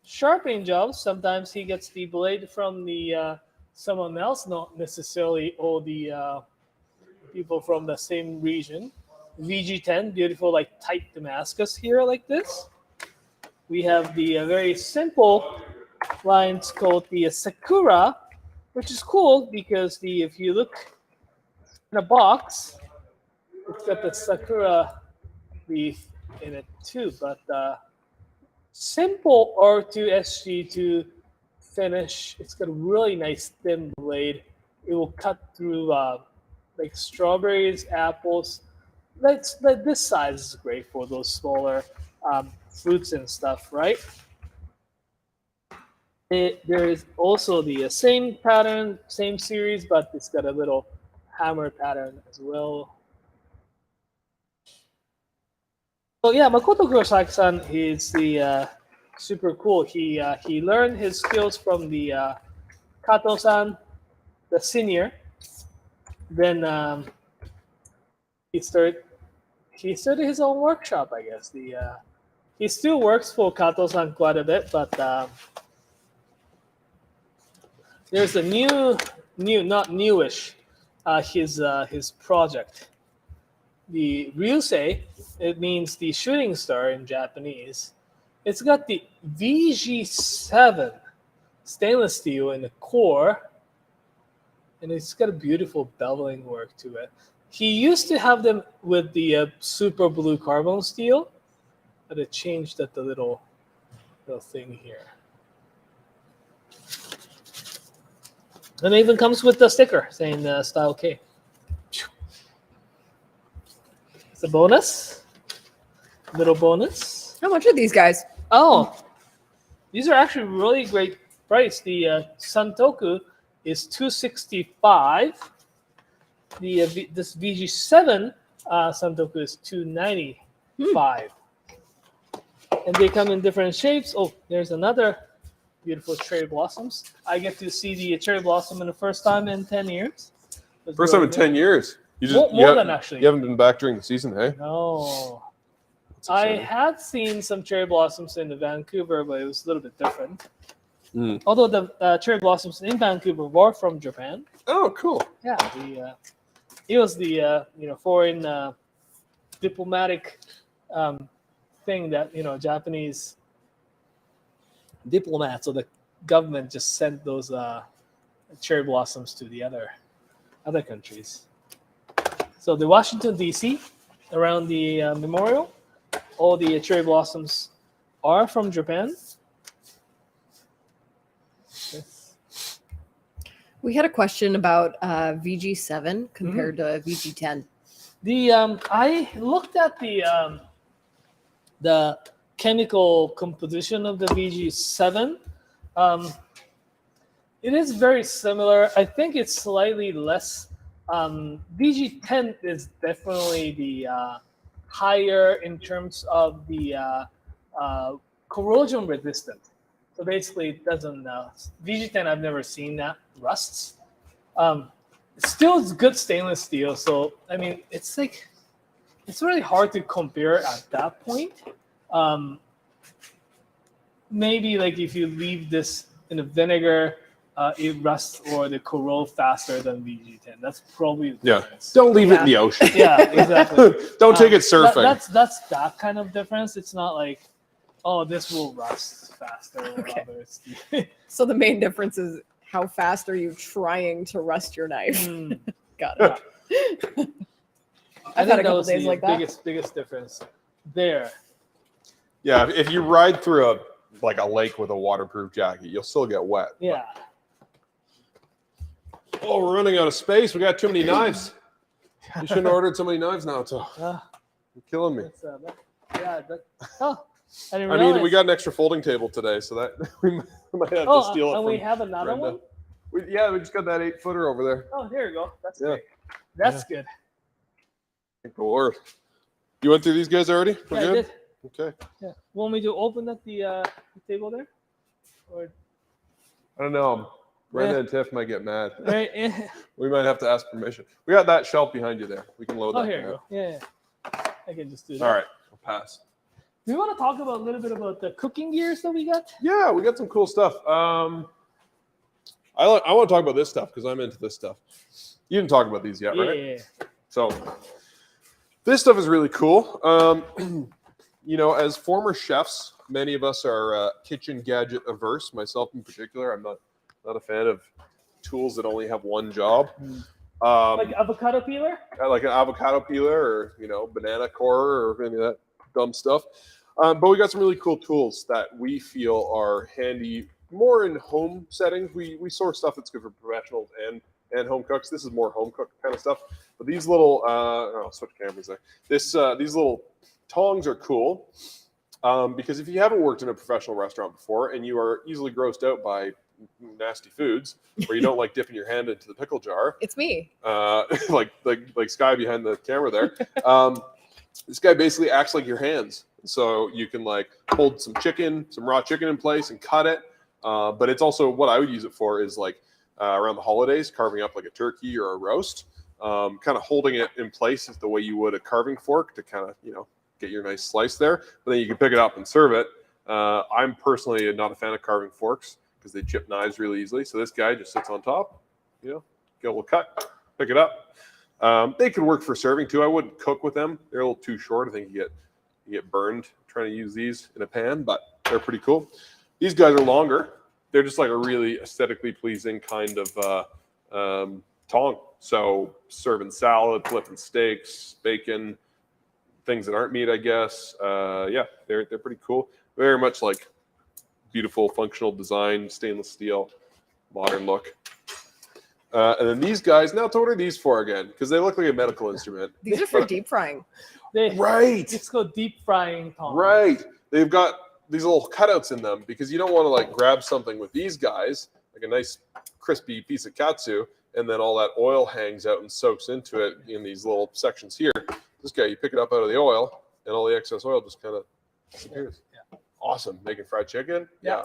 sharpening jobs. Sometimes he gets the blade from the someone else, not necessarily all the people from the same region. VG10, beautiful like tight Damascus here like this. We have the very simple lines called the Sakura, which is cool because if you look in a box, it's got the Sakura leaf in it too. But simple R2SG2 finish. It's got a really nice thin blade. It will cut through like strawberries, apples. This size is great for those smaller fruits and stuff, right? There is also the same pattern, same series, but it's got a little hammer pattern as well. So yeah, Makoto Kurosaki-san is the super cool. He learned his skills from the Kato-san, the senior. Then he started his own workshop, I guess. He still works for Kato-san quite a bit, but there's a new, not newish, his project. The Ryusei, it means the shooting star in Japanese. It's got the VG7 stainless steel in the core, and it's got a beautiful beveling work to it. He used to have them with the super blue carbon steel, but it changed at the little thing here. And it even comes with the sticker saying Style K. It's a bonus. Little bonus. How much are these guys? Oh, these are actually really great price. The Santoku is $265. This VG7 Santoku is $295. And they come in different shapes. Oh, there's another beautiful cherry blossoms. I get to see the cherry blossom in the first time in 10 years. First time in 10 years. You just more than actually. You haven't been back during the season, hey? No. I had seen some cherry blossoms in Vancouver, but it was a little bit different. Mm. Although the cherry blossoms in Vancouver were from Japan. Oh, cool. Yeah, it was the foreign diplomatic thing that Japanese diplomats or the government just sent those cherry blossoms to the other countries. So the Washington D.C. around the memorial, all the cherry blossoms are from Japan. Yes. We had a question about VG7 compared to VG10. I looked at the chemical composition of the VG7. It is very similar. I think it's slightly less. VG10 is definitely the higher in terms of the corrosion resistant. So basically, it doesn't. VG10, I've never seen that rusts. Still, it's good stainless steel. So I mean, it's really hard to compare at that point. Maybe like if you leave this in the vinegar, it rusts or they corrode faster than VG10. That's probably the difference. Don't leave it in the ocean. Yeah, exactly. Don't take it surfing. That's that kind of difference. It's not like, oh, this will rust faster. Okay. Or So the main difference is how fast are you trying to rust your knife? Got it. I've had a couple days like that. Biggest difference there. Yeah, if you ride through a lake with a waterproof jacket, you'll still get wet. Yeah. Oh, we're running out of space. We got too many knives. You shouldn't have ordered so many knives, Naoto. You're killing me. I mean, we got an extra folding table today, so that we might have to steal it. And from we have another Brenda. one? We just got that 8-footer over there. Oh, here you go. That's great. That's good. Thank the Lord. You went through these guys already? We're Yeah, I good? did. Okay. Yeah. Want me to open up the table there? Or I don't know. Brenda and Tiff might get mad. right? We might have to ask permission. We got that shelf behind you there. We can load Oh, that. here you guy go. up. Yeah. I can just do that. All right. I'll pass. Do you want to talk about a little bit about the cooking gears that we got? Yeah, we got some cool stuff. I want to talk about this stuff because I'm into this stuff. You didn't talk about these yet, right? Yeah. So this stuff is really cool. You know, as former chefs, many of us are kitchen gadget averse. Myself in particular, I'm not a fan of tools that only have one job. Like avocado peeler? Like an avocado peeler, or banana corer, or any of that dumb stuff. But we got some really cool tools that we feel are handy more in home settings. We source stuff that's good for professionals and home cooks. This is more home cook kind of stuff. But these little I'll switch cameras there. These little tongs are cool because if you haven't worked in a professional restaurant before and you are easily grossed out by nasty foods, or you don't like dipping your hand into the pickle jar, It's me. like Sky behind the camera there. This guy basically acts like your hands, so you can like hold some raw chicken in place and cut it. But it's also, what I would use it for is like around the holidays, carving up like a turkey or a roast, kind of holding it in place is the way you would a carving fork to kind of get your nice slice there. But then you can pick it up and serve it. I'm personally not a fan of carving forks because they chip knives really easily. So this guy just sits on top, get a little cut, pick it up. They could work for serving too. I wouldn't cook with them. They're a little too short. I think you get burned trying to use these in a pan, but they're pretty cool. These guys are longer. They're just like a really aesthetically pleasing kind of tong. So serving salad, flipping steaks, bacon, things that aren't meat, I guess. Yeah, they're pretty cool. Very much like beautiful functional design, stainless steel, modern look. And then these guys, now what are these for again? Because they look like a medical instrument. These are for deep frying. Right. It's called deep frying tongs. Right. They've got these little cutouts in them because you don't want to like grab something with these guys, like a nice crispy piece of katsu, and then all that oil hangs out and soaks into it in these little sections here. This guy, you pick it up out of the oil, and all the excess oil just kind of disappears. Yeah. Awesome. Making fried chicken. Yeah.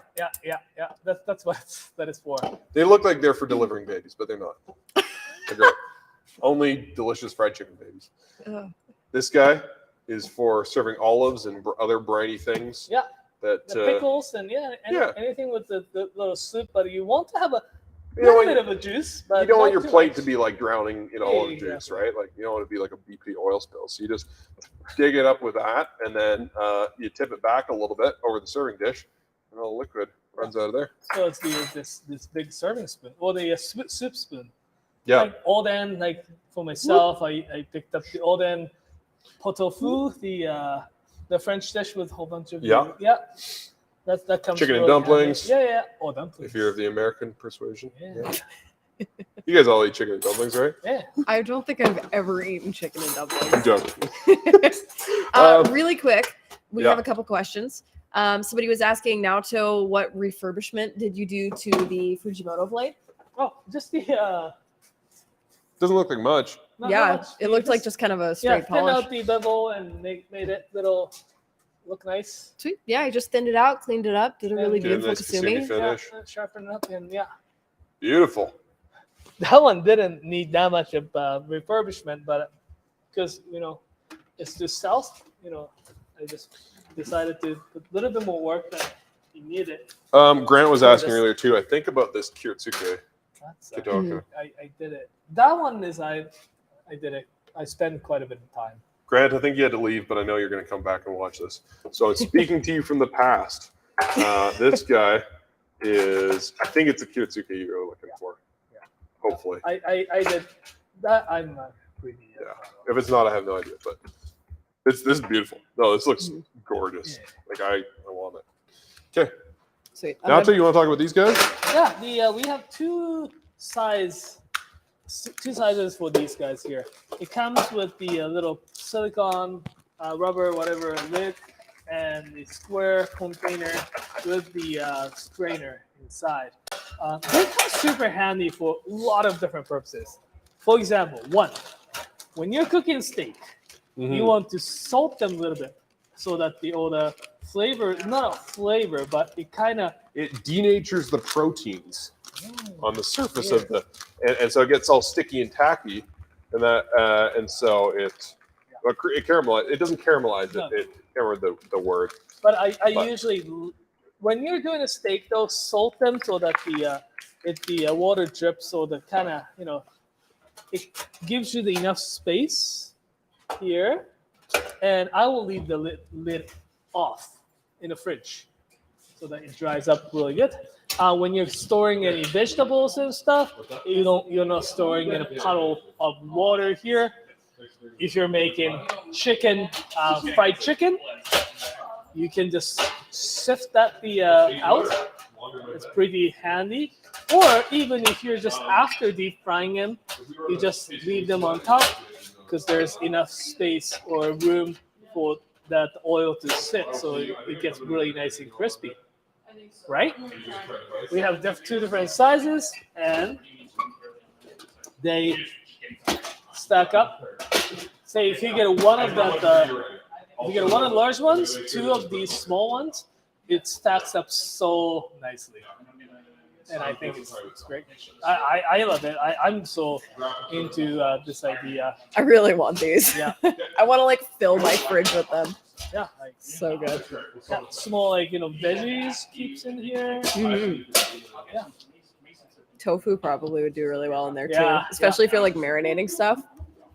That's what that is for. They look like they're for delivering babies, but they're not. They're great. Only delicious fried chicken babies. This guy is for serving olives and other briny things. Yeah. That the pickles and anything with the little soup, but you want to have a little bit of a juice. But you don't want your plate much to be like drowning in olive juice, right? Like you don't want to be like a BP oil spill. So you just dig it up with that, and then you tip it back a little bit over the serving dish, and all the liquid runs out of there. So it's this big serving spoon, or the soup spoon. Yeah. Like Oden, like for myself, I picked up the Oden pot-au-feu, the French dish with a whole bunch of that comes chicken and really dumplings. handy. Oh, dumplings. If you're of the American persuasion. Yeah. You guys all eat chicken and dumplings, right? Yeah. I don't think I've ever eaten chicken and dumplings. I'm joking. Really quick, we have a couple questions. Somebody was asking Naoto, what refurbishment did you do to the Fujimoto blade? Oh, just the Doesn't look like much. not Yeah, much. it looked like just kind of a straight thin polish. out the bevel and made it little look nice. Sweet. Yeah, I just thinned it out, cleaned it up, did a really Did a beautiful nice Kasumi kasumi. finish. Sharpen it up, and Beautiful. that one didn't need that much of refurbishment, but because it's just south, I just decided to put a little bit more work than you needed. Grant was asking earlier too. I think about this Kirotsuke. That's, Kitoka. I did it. That one is I did it. I spent quite a bit of time. Grant, I think you had to leave, but I know you're going to come back and watch this. So speaking to you from the past, this guy is, I think it's a Kirotsuke you're looking for. Yeah. Hopefully. I did that. I'm not pretty. Yeah. If it's not, I have no idea. But this is beautiful. No, this looks gorgeous. Yeah. Like I want it. Okay. Sweet. Naoto, you want to talk about these guys? Yeah. We have two sizes for these guys here. It comes with the little silicone, rubber, whatever lid, and the square container with the strainer inside. They come super handy for a lot of different purposes. For example, one, when you're cooking steak, you want to salt them a little bit so that the flavor, not a flavor, but it kind of It denatures the proteins on the surface of the, and so it gets all sticky and tacky, and so it caramelizes. It doesn't caramelize it. It can't remember the word. But I usually, when you're doing a steak though, salt them so that the water drips, so that kind of it gives you enough space here, and I will leave the lid off in the fridge so that it dries up really good. When you're storing any vegetables and stuff, you're not storing in a puddle of water here. If you're making chicken, fried chicken, you can just sift that out. It's pretty handy. Or even if you're just after deep frying them, you just leave them on top because there's enough space or room for that oil to sit, so it gets really nice and crispy. Right? We have two different sizes, and they stack up. Say if you get one of the large ones, two of these small ones, it stacks up so nicely, and I think it's great. I love it. I'm so into this idea. I really want these. Yeah, I want to like fill my fridge with them. yeah, like, So good. small veggies keeps in here. Yeah. Tofu probably would do really well in there too, Yeah, especially if you're like marinating stuff.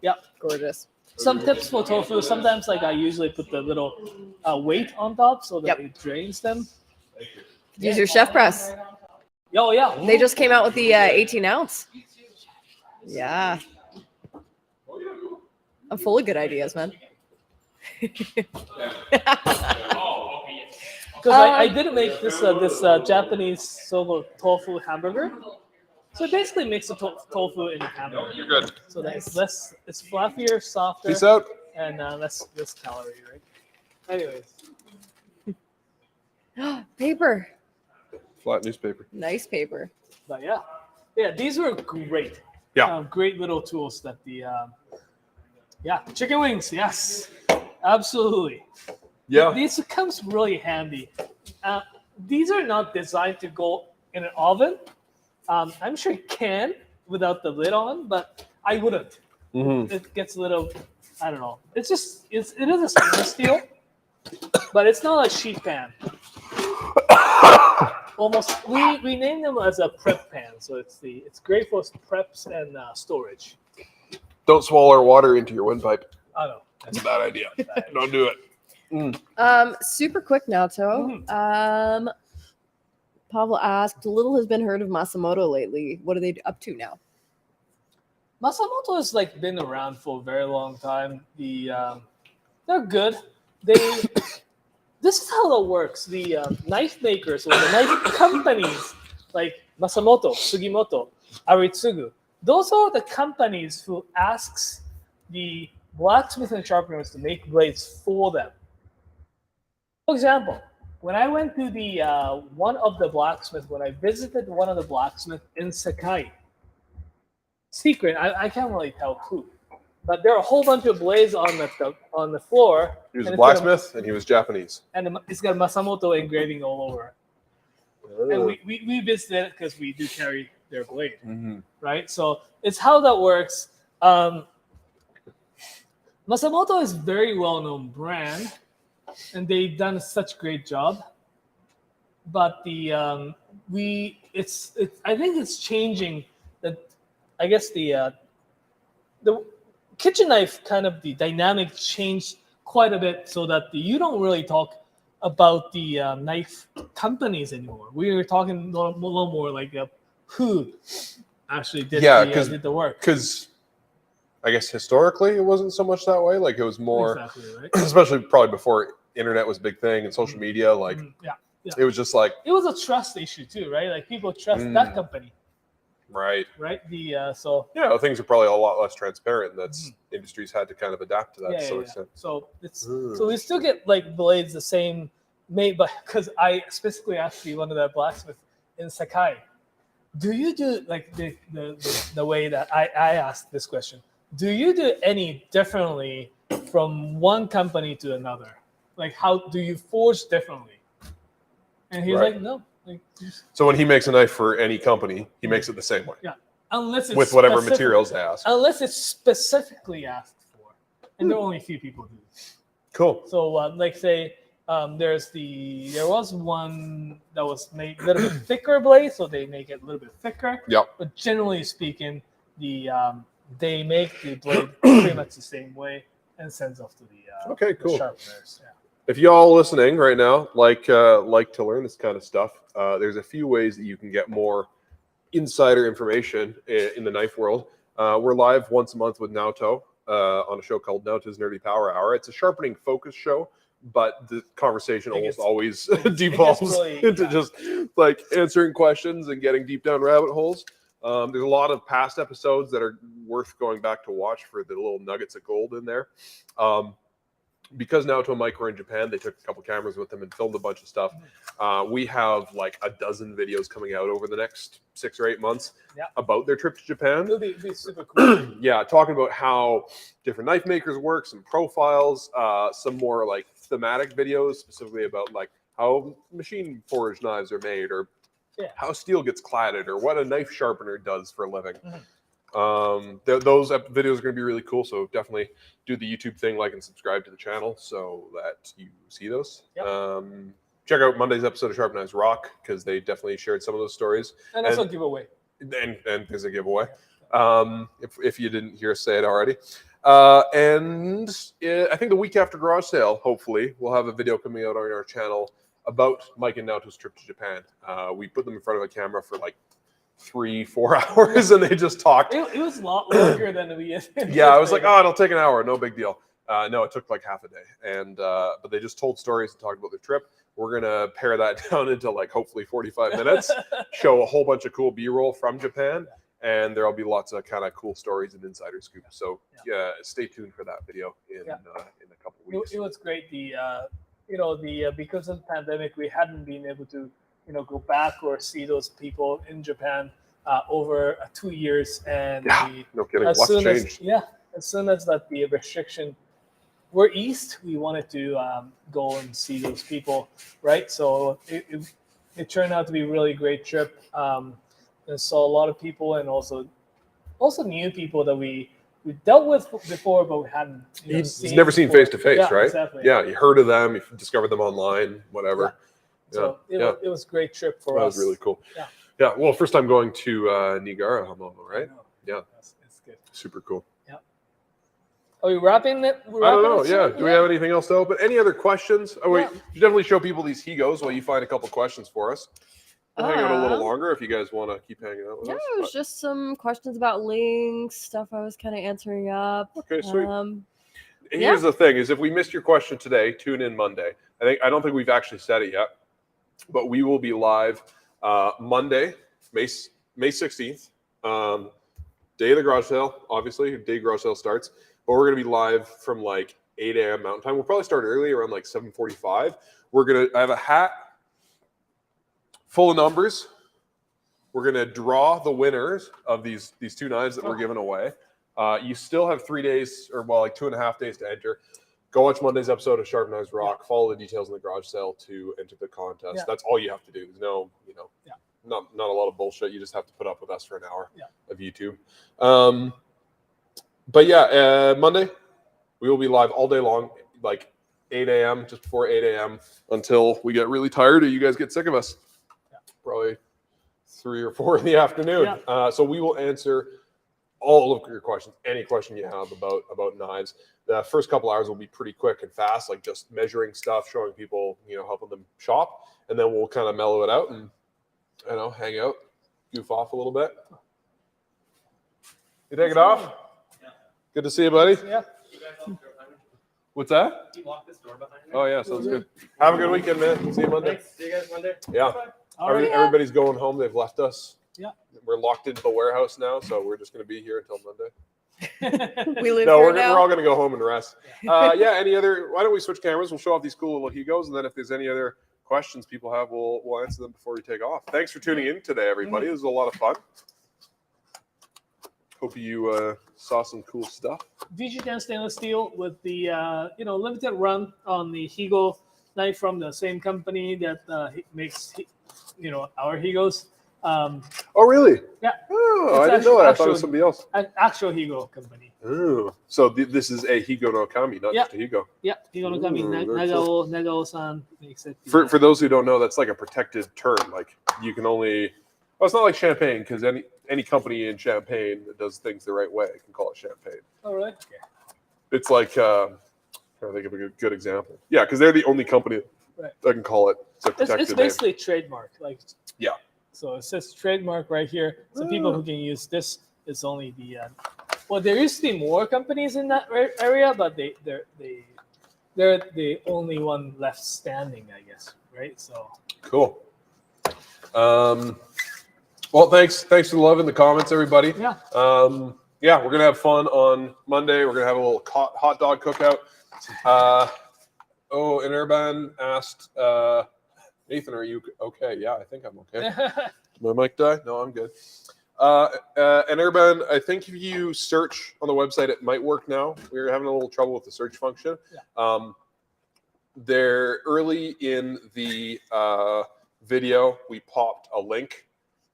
Yeah. Gorgeous. Some tips for tofu. Sometimes, I usually put the little weight on top so that it drains them. Use your chef press. Oh yeah. They just came out with the 18 ounce. Yeah. I'm full of good ideas, man. Because I did make this Japanese sort of tofu hamburger. So it basically makes the tofu in a hamburger. You're good. So that's less, it's fluffier, softer, Peace out. and less calorie, right? Anyways, Paper. Flat newspaper. Nice paper. but yeah, these were great. Yeah. Great little tools that chicken wings. Yes, absolutely. Yeah. These comes really handy. These are not designed to go in an oven. I'm sure you can without the lid on, but I wouldn't. It gets a little, I don't know. It is a stainless steel, but it's not a sheet pan. Almost, we name them as a prep pan, so it's great for preps and storage. Don't swallow water into your windpipe. I know. That's a bad idea. Don't do it. Super quick, Naoto. Pavel asked, little has been heard of Masamoto lately. What are they up to now? Masamoto has been around for a very long time. They're good. This is how it works. The knife makers or the knife companies like Masamoto, Sugimoto, Aritsugu, those are the companies who asks the blacksmith and sharpeners to make blades for them. For example, when I went to the when I visited one of the blacksmith in Sakai, secret, I can't really tell who, but there are a whole bunch of blades on the floor. He was a blacksmith and he was Japanese. And it's got Masamoto engraving all over. And we visited it because we do carry their blade, right? So it's how that works. Masamoto is a very well-known brand, and they've done such a great job. But I think it's changing. That I guess the kitchen knife kind of the dynamic changed quite a bit, so that you don't really talk about the knife companies anymore. We were talking a little more like who actually did the work. Because I guess historically it wasn't so much that way. Like it was more, exactly, right? especially probably before internet was a big thing and social media. Like it was just like it was a trust issue too, right? Like people trust that company, right? Things are probably a lot less transparent. And that's industries had to kind of adapt to that to some extent. So so we still get blades the same made, but because I specifically asked one of the blacksmith in Sakai, do you do the way that I asked this question? do you do any differently from one company to another? Like, how do you forge differently? And he's Right. like, no. Like, just, So when he makes a knife for any company, he makes it the same way. yeah. Unless it's With whatever specific- materials they ask. Unless it's specifically asked for. And there are only a few people do this. Cool. So, like, say, there was one that was made a little bit thicker blade, so they make it a little bit thicker. Yep. But generally speaking, they make the blade pretty much the same way and sends off to the Okay, cool. the sharpeners. Yeah. If y'all listening right now like to learn this kind of stuff, there's a few ways that you can get more insider information in the knife world. We're live once a month with Naoto on a show called Naoto's Nerdy Power Hour. It's a sharpening focus show, but the conversation almost always devolves really, into just like answering questions and getting deep down rabbit holes. There's a lot of past episodes that are worth going back to watch for the little nuggets of gold in there. Because Naoto and Mike were in Japan, they took a couple cameras with them and filmed a bunch of stuff. We have like a dozen videos coming out over the next 6 or 8 months about their trip to Japan. It'll be super cool. Yeah, talking about how different knife makers work, some profiles, some more like thematic videos specifically about like how machine forged knives are made, or how steel gets cladded, or what a knife sharpener does for a living. Those videos are going to be really cool, so definitely do the YouTube thing, like and subscribe to the channel so that you see those. Check out Monday's episode of Sharp Knives Rock, because they definitely shared some of those stories. And also giveaway. And there's a giveaway, if you didn't hear us say it already. And I think the week after Garage Sale, hopefully, we'll have a video coming out on our channel about Mike and Naoto's trip to Japan. We put them in front of a camera for like 3-4 hours, and they just talked. It was a lot longer than we. Yeah, I was like, oh, it'll take an hour, no big deal. No, it took like half a day, and but they just told stories and talked about their trip. We're gonna pare that down into like hopefully 45 minutes, show a whole bunch of cool B-roll from Japan, and there'll be lots of kind of cool stories and insider scoops. So stay tuned for that video in a couple of weeks. It was great. Because of the pandemic, we hadn't been able to go back or see those people in Japan over 2 years, and No kidding, lots changed. As soon as that the restriction were eased, we wanted to go and see those people, right? So it turned out to be a really great trip. And saw a lot of people, and also new people that we dealt with before, but we hadn't. He's never seen face to face, right? Exactly. Yeah, you heard of them, you discovered them online, whatever. So it was a great trip for us. That was really cool. Yeah. Well, first time going to Niigata Hamono, right? Yeah. It's good. Super cool. Yeah. Are we wrapping it? I don't know. Yeah. Do we have anything else to open? Any other questions? Oh, wait. You definitely show people these Higos while you find a couple questions for us. We'll hang out a little longer if you guys want to keep hanging out with us. Yeah, it was just some questions about links, stuff I was kind of answering up. Okay, sweet. Here's the thing: is if we missed your question today, tune in Monday. I don't think we've actually said it yet, but we will be live Monday, May 16th, day of the garage sale. Obviously, day garage sale starts, but we're going to be live from like 8 a.m. Mountain Time. We'll probably start early, around like 7:45. I have a hat full of numbers. We're going to draw the winners of these two knives that we're giving away. You still have 3 days, or like 2.5 days to enter. Go watch Monday's episode of Sharp Knives Rock. Follow the details in the garage sale to enter the contest. That's all you have to do. There's no, not a lot of bullshit. You just have to put up with us for an hour of YouTube. But Monday we will be live all day long, like 8 a.m., just before 8 a.m. until we get really tired or you guys get sick of us. Probably 3 or 4 in the afternoon. So we will answer all of your questions, any question you have about knives. The first couple hours will be pretty quick and fast, like just measuring stuff, showing people, helping them shop, and then we'll kind of mellow it out and hang out, goof off a little bit. You take it off? Yeah. Good to see you, buddy. Yeah. What's that? Can you lock this door behind me? Oh yeah, sounds good. Have a good weekend, man. See you Monday. Thanks. See you guys Monday. Yeah. Everybody's going home. They've left us. Yeah. We're locked into the warehouse now, so we're just going to be here until Monday. We live No, here we're now. all going to go home and rest. Any other? Why don't we switch cameras? We'll show off these cool little Higos, and then if there's any other questions people have, we'll answer them before we take off. Thanks for tuning in today, everybody. It was a lot of fun. Hope you saw some cool stuff. VG10 stainless steel with the limited run on the Higo knife from the same company that makes our Higos. Oh, really? Yeah. Oh, I didn't know that. I thought it was somebody else. An actual Higo company. Oh, so this is a Higo no Kami, not just a Higo. Yeah, Higo no Kami. Nagao-san makes it. For those who don't know, that's like a protected term. Like you can only. Well, it's not like champagne because any company in Champagne that does things the right way can call it champagne. Oh, really? Okay. It's like I'm trying to think of a good example. Yeah, because they're the only company that can call it the protected It's basically trademark. Like yeah. So it says trademark right here. So people who can use this, it's only the. Well, there used to be more companies in that area, but they're the only one left standing, I guess. Right. So. Cool. Well, thanks for the love in the comments, everybody. Yeah. Yeah, we're gonna have fun on Monday. We're gonna have a little hot dog cookout. And Erban asked, Nathan, are you okay? Yeah, I think I'm okay. My mic die? No, I'm good. And Erban, I think if you search on the website, it might work now. We were having a little trouble with the search function. Yeah. There early in the video, we popped a link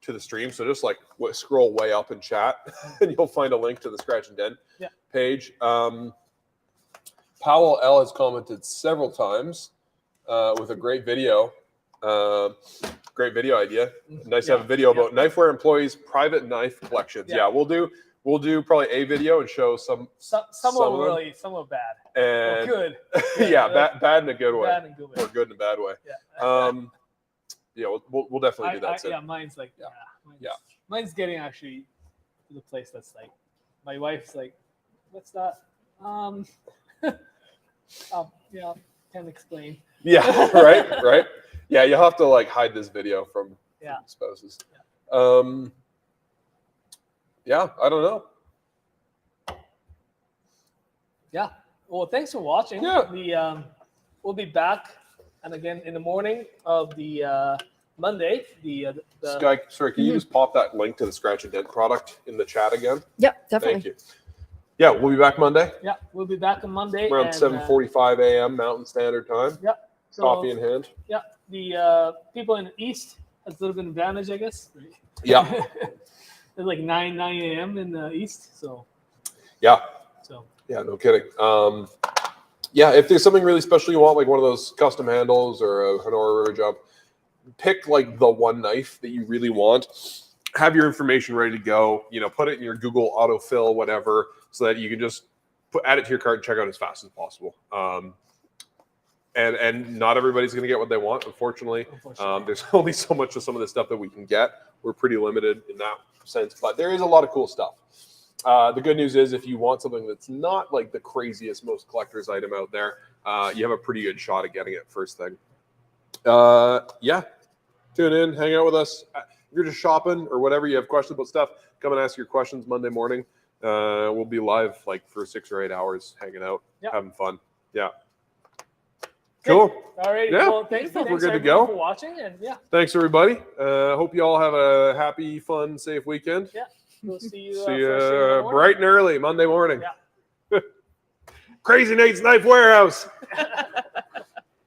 to the stream. So just like scroll way up in chat and you'll find a link to the Scratch and Dent page. Powell L has commented several times with a great video. Great video idea. Nice to have a video about Knifewear employees' private knife collections. Yeah, we'll do probably a video and show some are really, some are bad. And good. Bad in a good way. Bad in a good way. Or good in a bad way. Yeah. We'll definitely do that soon. Yeah, mine's like mine's getting actually to the place that's like my wife's like, what's that? Can't explain. Yeah, right. Yeah, you'll have to like hide this video from spouses. Yeah. I don't know. Yeah. Well, thanks for watching. Yeah. We'll be back, and again in the morning of the Monday. Sky, sorry, can you just pop that link to the Scratch and Dent product in the chat again? Yep, definitely. Thank you. Yeah, we'll be back Monday. Yeah, we'll be back on Monday around 7:45 a.m. Mountain Standard Time. Yep. So, coffee in hand. Yeah, the people in the east has a little bit of advantage, I guess. Yeah. It's like 9 a.m. in the east, so. Yeah. So. Yeah, no kidding. Yeah, if there's something really special you want, like one of those custom handles or a Honora river jump, pick like the one knife that you really want. Have your information ready to go. Put it in your Google autofill, whatever, so that you can just add it to your cart and check out as fast as possible. And not everybody's going to get what they want, unfortunately. There's only so much of some of the stuff that we can get. We're pretty limited in that sense, but there is a lot of cool stuff. The good news is if you want something that's not like the craziest, most collector's item out there, you have a pretty good shot at getting it first thing. Yeah, tune in, hang out with us. If you're just shopping or whatever, you have questions about stuff, come and ask your questions Monday morning. We'll be live like for 6 or 8 hours hanging out, having fun. Yeah. Cool. All right. Yeah. Well, thanks we're good to go. For watching, and thanks everybody. Hope you all have a happy, fun, safe weekend. Yeah. We'll see you. See you bright and early Monday morning. Yeah. Crazy Nate's Knife Warehouse.